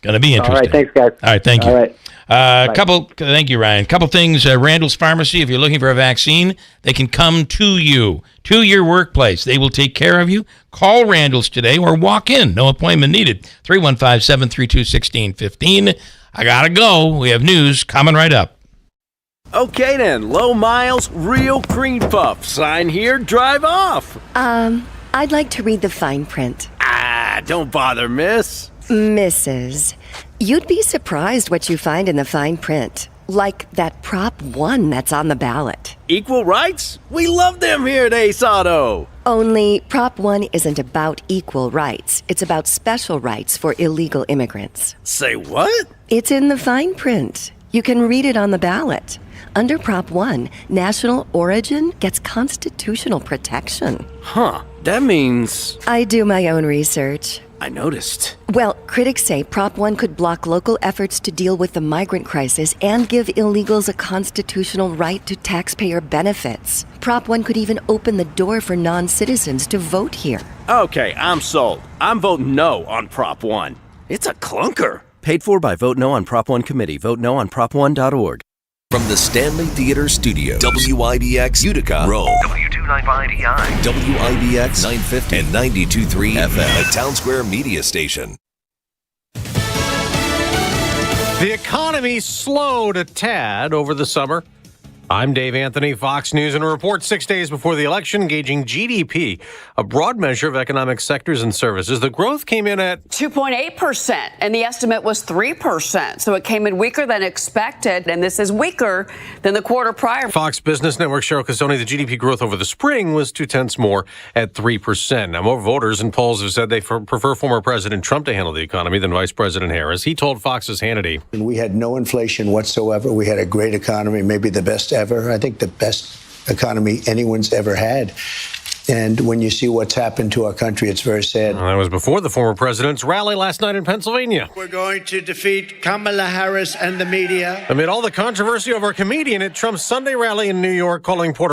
Going to be interesting. All right, thanks, guys. All right, thank you. All right. Thank you, Ryan. Couple things. Randall's Pharmacy, if you're looking for a vaccine, they can come to you, to your workplace. They will take care of you. Call Randall's today or walk in. No appointment needed. 315-732-1615. I got to go. We have news coming right up. Okay then, low miles, real cream puff. Sign here, drive off. I'd like to read the fine print. Don't bother, miss. Mrs. You'd be surprised what you find in the fine print. Like that Prop 1 that's on the ballot. Equal rights? We love them here at Ace Auto. Only Prop 1 isn't about equal rights. It's about special rights for illegal immigrants. Say what? It's in the fine print. You can read it on the ballot. Under Prop 1, national origin gets constitutional protection. Huh. That means... I do my own research. I noticed. Well, critics say Prop 1 could block local efforts to deal with the migrant crisis and give illegals a constitutional right to taxpayer benefits. Prop 1 could even open the door for non-citizens to vote here. Okay, I'm sold. I'm voting no on Prop 1. It's a clunker. Paid for by Vote No on Prop 1 Committee. Vote no on prop1.org. From the Stanley Theater Studio, WIBX Utica, Rome, W295EI, WIBX 950 and 92.3 FM, a Town Square media station. The economy slowed a tad over the summer, I'm Dave Anthony, Fox News, and a report 6 days before the election gauging GDP, a broad measure of economic sectors and services. The growth came in at 2.8%, and the estimate was 3%. So it came in weaker than expected, and this is weaker than the quarter prior. Fox Business Network Cheryl Casoni, the GDP growth over the spring was 0.2 more at 3%. Now, more voters in polls have said they prefer former President Trump to handle the economy than Vice President Harris. He told Fox's Hannity. We had no inflation whatsoever. We had a great economy, maybe the best ever. I think the best economy anyone's ever had. And when you see what's happened to our country, it's very sad. That was before the former president's rally last night in Pennsylvania. We're going to defeat Kamala Harris and the media. Amid all the controversy over a comedian at Trump's Sunday rally in New York calling Puerto